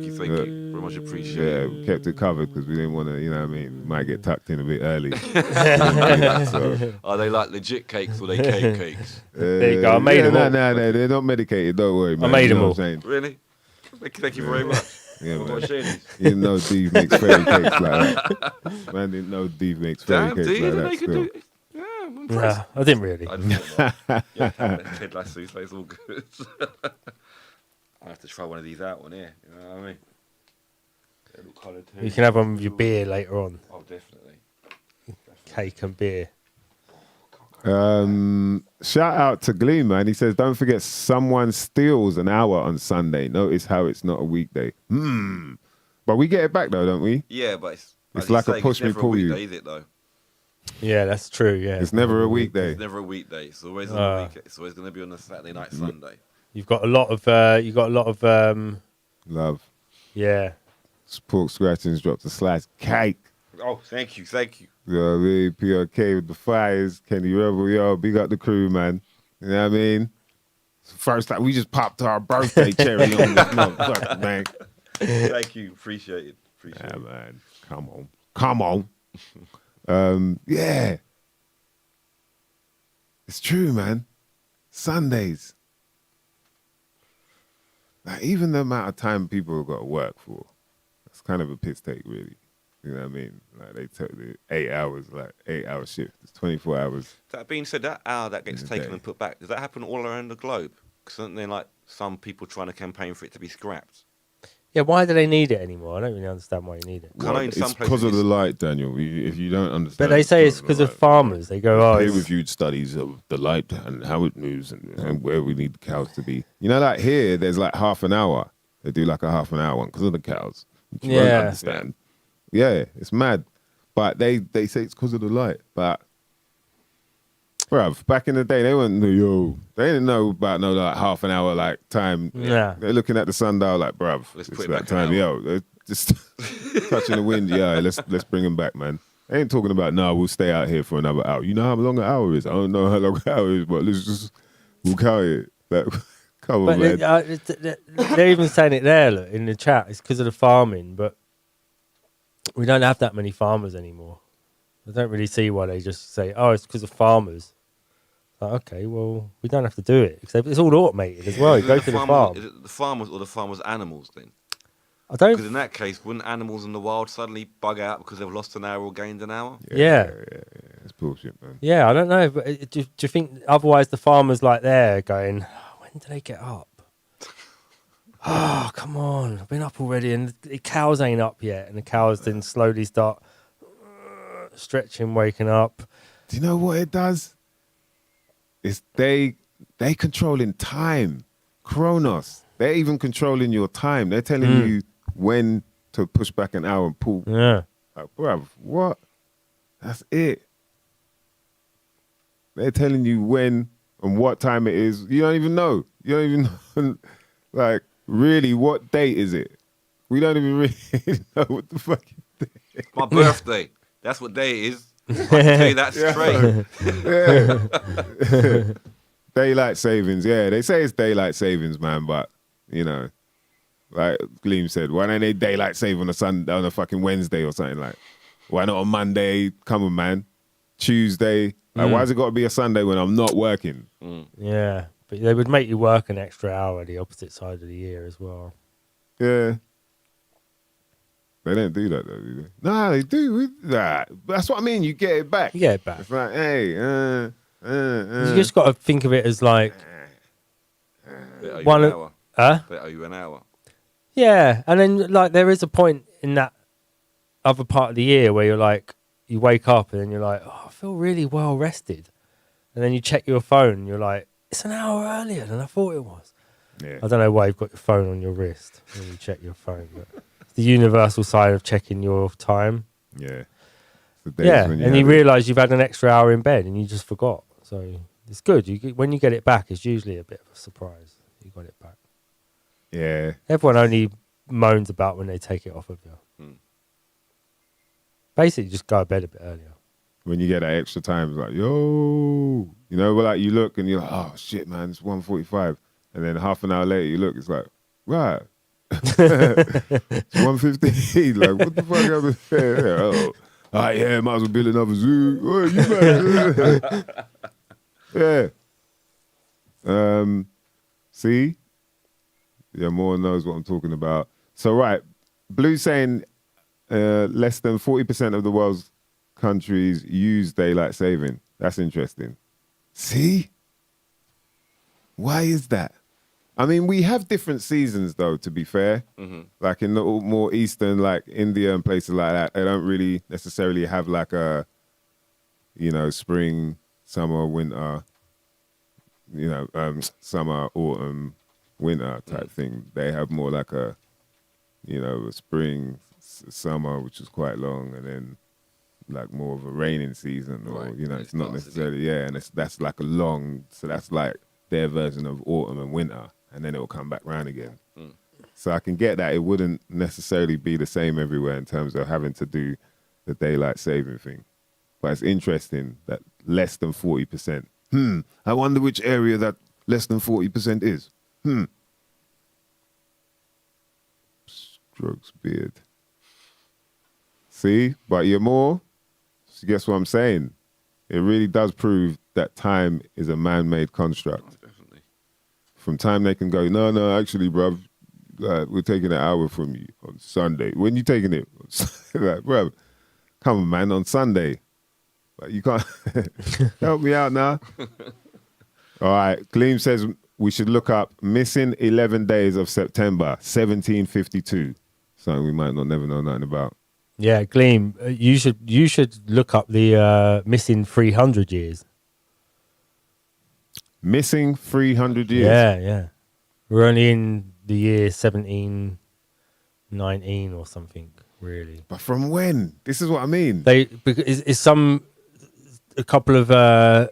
much appreciated. Yeah, we kept it covered because we didn't want to, you know what I mean? We might get tucked in a bit early. Are they like legit cakes or are they cakes? There you go, I made them all. No, they're not medicated, don't worry, man. I made them all. Really? Thank you very much. Yeah, man. You didn't know Dave makes fairy cakes like that. Man didn't know Dave makes fairy cakes like that. Still. I'm impressed. I didn't really. I didn't Ted Lasso, so it's all good. I have to try one of these out on here. You know what I mean? They look coloured too. You can have one with your beer later on. Oh, definitely. Cake and beer. Shout out to Gleam, man. He says, don't forget someone steals an hour on Sunday. Notice how it's not a weekday. But we get it back though, don't we? Yeah, but it's like a push me, pull you. Is it though? Yeah, that's true. Yeah, it's never a weekday. It's never a weekday. It's always on a weekend. It's always going to be on a Saturday night, Sunday. You've got a lot of love. Yeah. Pork scratchings dropped a slice cake. Oh, thank you. You know what I mean? PRK with the fires, Kenny Rebel, yo, big up the crew, man. You know what I mean? First time we just popped our birthday cherry on this motherfucker, man. Thank you. Appreciate it. Appreciate Yeah, it. man. Come on. Yeah. It's true, man. Sundays. Like, even the amount of time people have got to work for, it's kind of a piss take, really. You know what I mean? Like, they took the 8 hours, like 8-hour shift. It's 24 hours. That being said, that hour that gets In a taken day. and put back, does that happen all around the globe? Because aren't there like some people trying to campaign for it to be scrapped? Yeah, why do they need it anymore? I don't really understand why you need it. I know in some it's because of places the light, Daniel. If you don't understand. But they say it's because of farmers. They go, oh, it's, Peer-reviewed studies of the light and how it moves and where we need the cows to be. You know, like here, there's like half an hour. They do like a half an hour one because of the cows. Which you won't Yeah. understand. Yeah, it's mad. But they say it's because of the light. But, bruv, back in the day, they didn't know about no like half an hour like time. Yeah. They're looking at the sundial like, bruv, Let's it's put it that back an time. hour. Yo, they're just touching the wind. Yeah, let's bring them back, man. They ain't talking about, no, we'll stay out here for another hour. You know how long an hour is? I don't know how long an hour is, but let's just walk out here. Like, come on, but man. they're even saying it there, look, in the chat. It's because of the farming, but we don't have that many farmers anymore. I don't really see why they just say, oh, it's because of farmers. Like, okay, well, we don't have to do it. Except it's all automated as well. You go to the farm. Is it the farmers or the farmers' animals then? I don't. Because in that case, wouldn't animals in the wild suddenly bug out because they've lost an hour or gained an hour? Yeah. It's bullshit, man. Yeah, I don't know. But do you think otherwise the farmers like there going, oh, when do they get up? Oh, come on. I've been up already and the cows ain't up yet. And the cows then slowly start stretching, waking up. Do you know what it does? It's they controlling time. Chronos. They're even controlling your time. They're telling you when to push back an hour and pull. Yeah. Like, bruv, what? That's it. They're telling you when and what time it is. You don't even know. You don't even know, like, really, what date is it? We don't even really know what the fuck it is. My birthday. That's what day it is. I can tell you that straight. Yeah. Daylight savings, yeah. They say it's daylight savings, man, but, you know, like Gleam said, why don't they daylight save on a fucking Wednesday or something? Like, why not on Monday? Come on, man. Tuesday. Like, why's it got to be a Sunday when I'm not working? Yeah. But they would make you work an extra hour the opposite side of the year as well. Yeah. They don't do that, though, do they? Nah, they do. That's what I mean. You get it back. You get it back. It's like, hey, You just got to think of it as like, They owe you One an of- hour. huh? They owe you an hour. Yeah. And then like there is a point in that other part of the year where you're like, you wake up and then you're like, oh, I feel really well rested. And then you check your phone and you're like, it's an hour earlier than I thought it was. yeah. I don't know why you've got your phone on your wrist when you check your phone, but it's the universal sign of checking your time. Yeah. It's the days Yeah, when and you have it. realise you've had an extra hour in bed and you just forgot. So it's good. When you get it back, it's usually a bit of a surprise. You got it back. Yeah. Everyone only moans about when they take it off of you. Basically, just go to bed a bit earlier. When you get that extra time, it's like, yo, you know, but like you look and you're like, oh shit, man, it's 1:45, and then half an hour later you look, it's like, right, it's 1:15. Like, what the fuck happened there? Oh, yeah, might as well build another zoo. Oh, you might. Yeah. See, yeah, more knows what I'm talking about. So right, Blue saying less than 40% of the world's countries use daylight saving. That's interesting. See? Why is that? I mean, we have different seasons, though, to be fair. Like in the more eastern, like India and places like that, they don't really necessarily have like a, you know, spring, summer, winter, you know, summer, autumn, winter type thing. They have more like a, you know, a spring, summer, which is quite long, and then like more of a raining season, or Right. you know, And it's it not starts necessarily and that's like a long. So that's like their version of autumn and winter, and then it will come back round again. So I can get that it wouldn't necessarily be the same everywhere in terms of having to do the daylight saving thing. but it's interesting that less than 40%. I wonder which area that less than 40% is. Strokes beard. See, but you're more. So guess what I'm saying? It really does prove that time is a man-made construct. Oh, definitely. From time they can go, no, actually, bruv, we're taking an hour from you on Sunday. When you taking it? Like, bruv, come on, man, on Sunday. Like, you can't help me out now. All right, Gleam says we should look up missing 11 days of September, 1752. Something we might not never know nothing about. Yeah, Gleam, you should look up the missing 300 years. Missing 300 years? Yeah. We're only in the year 1719 or something, really. But from when? This is what I mean. Because a couple of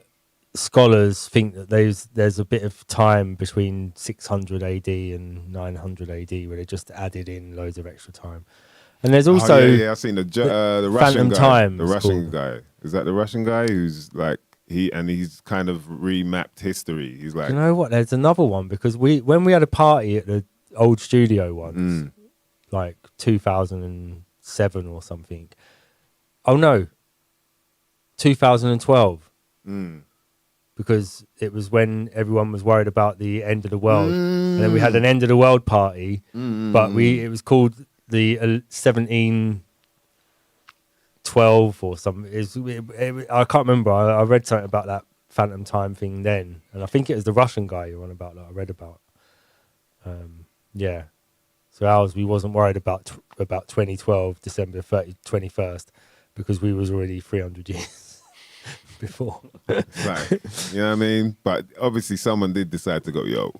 scholars think that there's a bit of time between 600 AD and 900 AD where they just added in loads of extra time. And there's also I've seen the Russian Phantom guy. Time. The Russian guy. Is that the Russian guy who's like he's kind of remapped history. He's like, you know what? There's another one because when we had a party at the old studio once, like 2007 or something. Oh no, 2012. Because it was when everyone was worried about the end of the world, and then we had an end of the world party, but it was called the 1712 or something. I can't remember. I read something about that Phantom Time thing then, and I think it was the Russian guy you're on about that I read about. Yeah. So ours, we wasn't worried about 2012, December 21st, because we was already 300 years before. Right. You know what I mean? But obviously someone did decide to go, yo,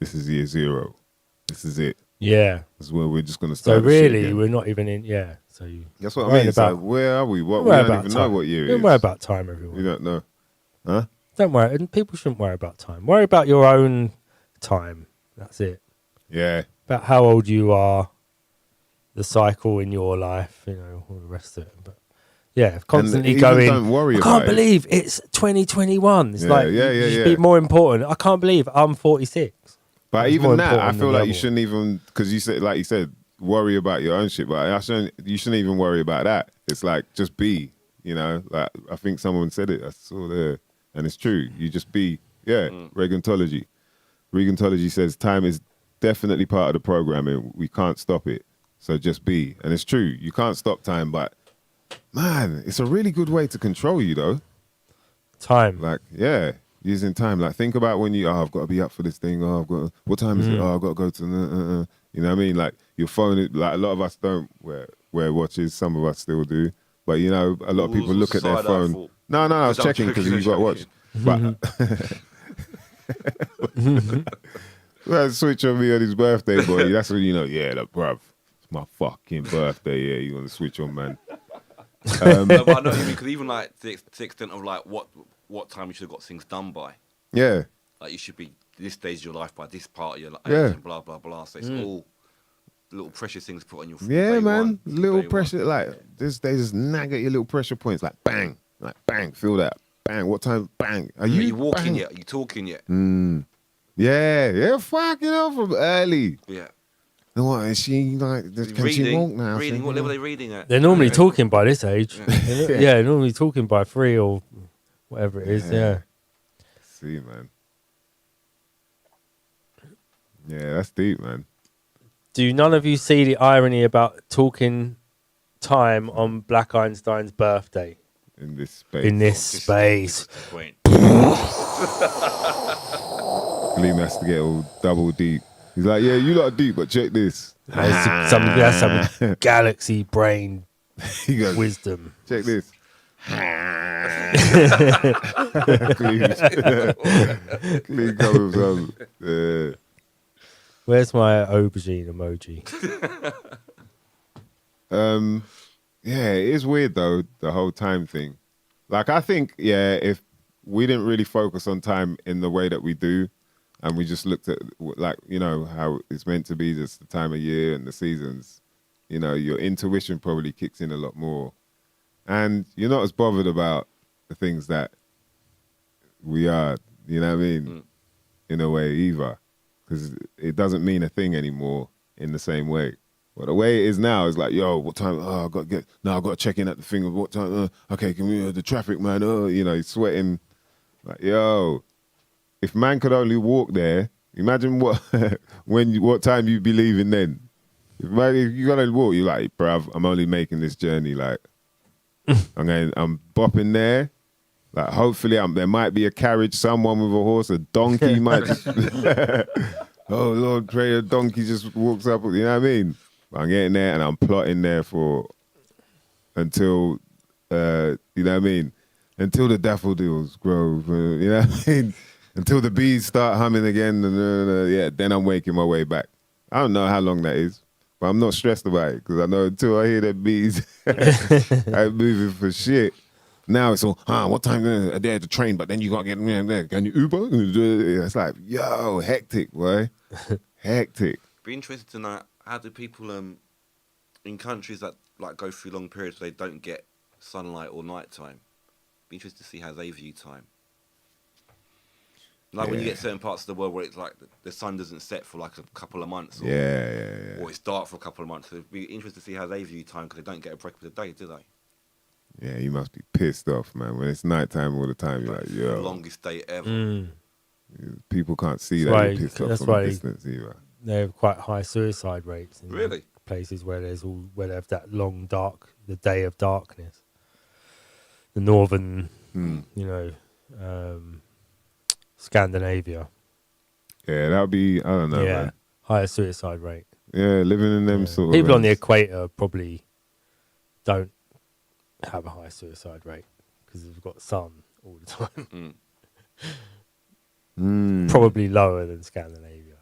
this is year 0. This is it. Yeah. This is where we're just going to So start. really, we're not even in, yeah. So that's what I mean. So where are we? We don't even know what year it is. Don't worry about time, everyone. We don't know. Huh? Don't worry. And people shouldn't worry about time. Worry about your own time. That's it. Yeah. About how old you are, the cycle in your life, all the rest of it. But yeah, constantly going, don't worry I can't about believe it's 2021. It's like, yeah. be more important. I can't believe I'm 46. But It's even more that, I important feel than like the you other shouldn't even, because you said, like you said, worry about your own shit. But you shouldn't even worry about that. It's like, just be, like I think someone said it, I saw there, and it's true. You just be, Regentology. Regentology says time is definitely part of the programming. We can't stop it. So just be. And it's true. You can't stop time, but man, it's a really good way to control you though. Time. Like, yeah, using time. Like, think about when I've got to be up for this thing. What time is it? I've got to go to, you know what I mean? Like, your phone, like a lot of us don't wear watches. Some of us still do. But, a lot of people look at their phone. No, I was checking because you got to watch. But, well, switch on me on his birthday, boy. That's when look, bruv, it's my fucking birthday. Yeah, you want to switch on, man. No, but I know what you mean, because even like to the extent of like what time you should have got things done by. Yeah. Like you should be this stage of your life by this part of your life, and blah blah blah. So it's all little precious things put on your. Yeah, man. Little pressure, like this. They just nag at your little pressure points, like bang, feel that, bang. What time? Bang. Are you walking yet? Are you talking yet? Yeah, fuck, from early. Yeah. And what is she like? Can she walk now? Reading. What level are they reading at? They're normally talking by this age. Yeah, normally talking by 3 or whatever it is. Yeah. See, man. Yeah, that's deep, man. Do none of you see the irony about talking time on Black Einstein's birthday? In this space. In this space. Gleam has to get all double deep. He's like, yeah, you lot are deep, but check this. That's some galaxy brain He goes, wisdom. check this. Clean comes Where's my aubergine emoji? yeah, it is weird though, the whole time thing. Like, I think, if we didn't really focus on time in the way that we do, and we just looked at, like, how it's meant to be, just the time of year and the seasons, your intuition probably kicks in a lot more. And you're not as bothered about the things that we are, you know what I mean, in a way either. Because it doesn't mean a thing anymore in the same way. But the way it is now is like, yo, what time? Oh, I've got to check in at the thing of what time. Okay, can we, the traffic, man. Oh, you know, he's sweating. Like, yo, if man could only walk there, imagine what time you'd be leaving then. If you got to walk, you're like, bruv, I'm only making this journey. Like, I'm bopping there. Like, hopefully, there might be a carriage, someone with a horse, a donkey might just, oh, Lord, pray a donkey just walks up, you know what I mean? I'm getting there and I'm plotting there until, you know what I mean? Until the daffodils grow, you know what I mean? Until the bees start humming again, yeah, then I'm making my way back. I don't know how long that is, but I'm not stressed about it because I know until I hear the bees, I'm moving for shit. Now it's all, what time are they at the train? But then you got to get there. Can you Uber? It's like, yo, hectic, boy. Hectic. Be interested to know, how do people in countries that like go through long periods where they don't get sunlight or nighttime? Be interested to see how they view time. Like when you get certain parts of the world where it's like the sun doesn't set for like a couple of months. Or it's dark for a couple of months. So it'd be interested to see how they view time because they don't get a break of the day, do they? Yeah, you must be pissed off, man. When it's nighttime all the time, you're like, yo. The longest day ever. People can't see that you're pissed off from a distance either. They have quite high suicide rates in Really? places where they have that long the day of darkness. The northern, you know, Scandinavia. Yeah, that'd be, I don't know, man. Higher suicide rate. Yeah, living in them sort of... People on the equator probably don't have a high suicide rate because they've got sun all the time. Probably lower than Scandinavia.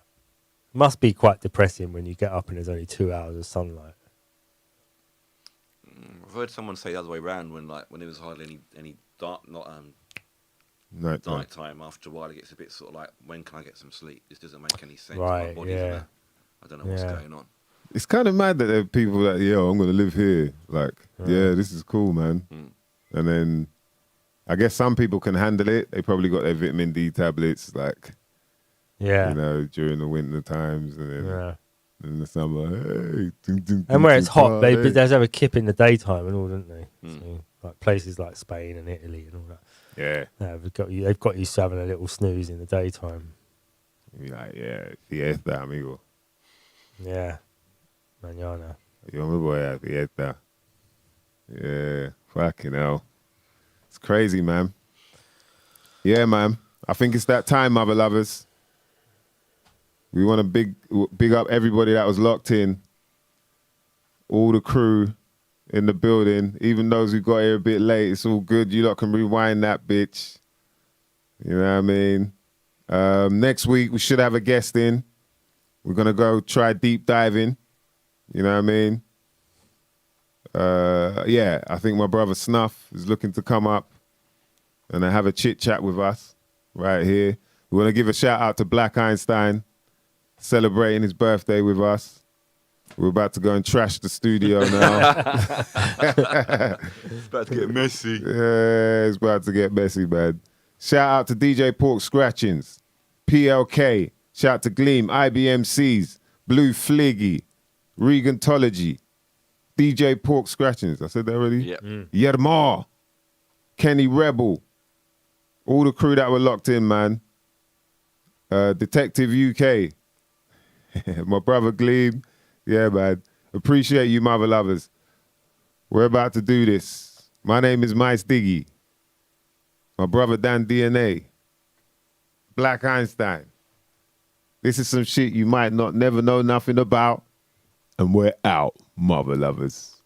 Must be quite depressing when you get up and there's only 2 hours of sunlight. I've heard someone say the other way around when there was hardly any dark, night time. After a while, it gets a bit sort of like, when can I get some sleep? This doesn't make any sense. Right, My body's in I don't know what's going on. It's kind of mad that there are people that, yo, I'm going to live here. Like, yeah, this is cool, man. And then I guess some people can handle it. They probably got their vitamin D tablets, like, you know, during the winter times. And then in the summer, hey. And where it's hot, there's have a kip in the daytime and all, don't they? So, like places like Spain and Italy and all that. Yeah. They've got used to having a little snooze in the daytime. You're like, yeah, fiesta, amigo. Yeah. Mañana. Yo me voy a fiesta. Yeah, fucking hell. It's crazy, man. Yeah, man. I think it's that time, mother lovers. We want to big up everybody that was locked in. All the crew in the building. Even those who got here a bit late. It's all good. You lot can rewind that bitch. You know what I mean? Next week, we should have a guest in. We're going to go try deep diving. You know what I mean? Yeah, I think my brother Snuff is looking to come up and have a chit chat with us right here. We want to give a shout out to Black Einstein celebrating his birthday with us. We're about to go and trash the studio now. It's about to get messy. Yeah, it's about to get messy, man. Shout out to DJ Pork Scratchings, PLK. Shout out to Gleam, IBMCs, Blue Fliggy, Regantology, DJ Pork Scratchings. I said that already? Yep. Yermar, Kenny Rebel, all the crew that were locked in, man. Detective UK, my brother Gleam. Yeah, man. Appreciate you, mother lovers. We're about to do this. My name is Mice Diggy. My brother Dan DNA. Black Einstein. This is some shit you might not never know nothing about. And we're out, mother lovers.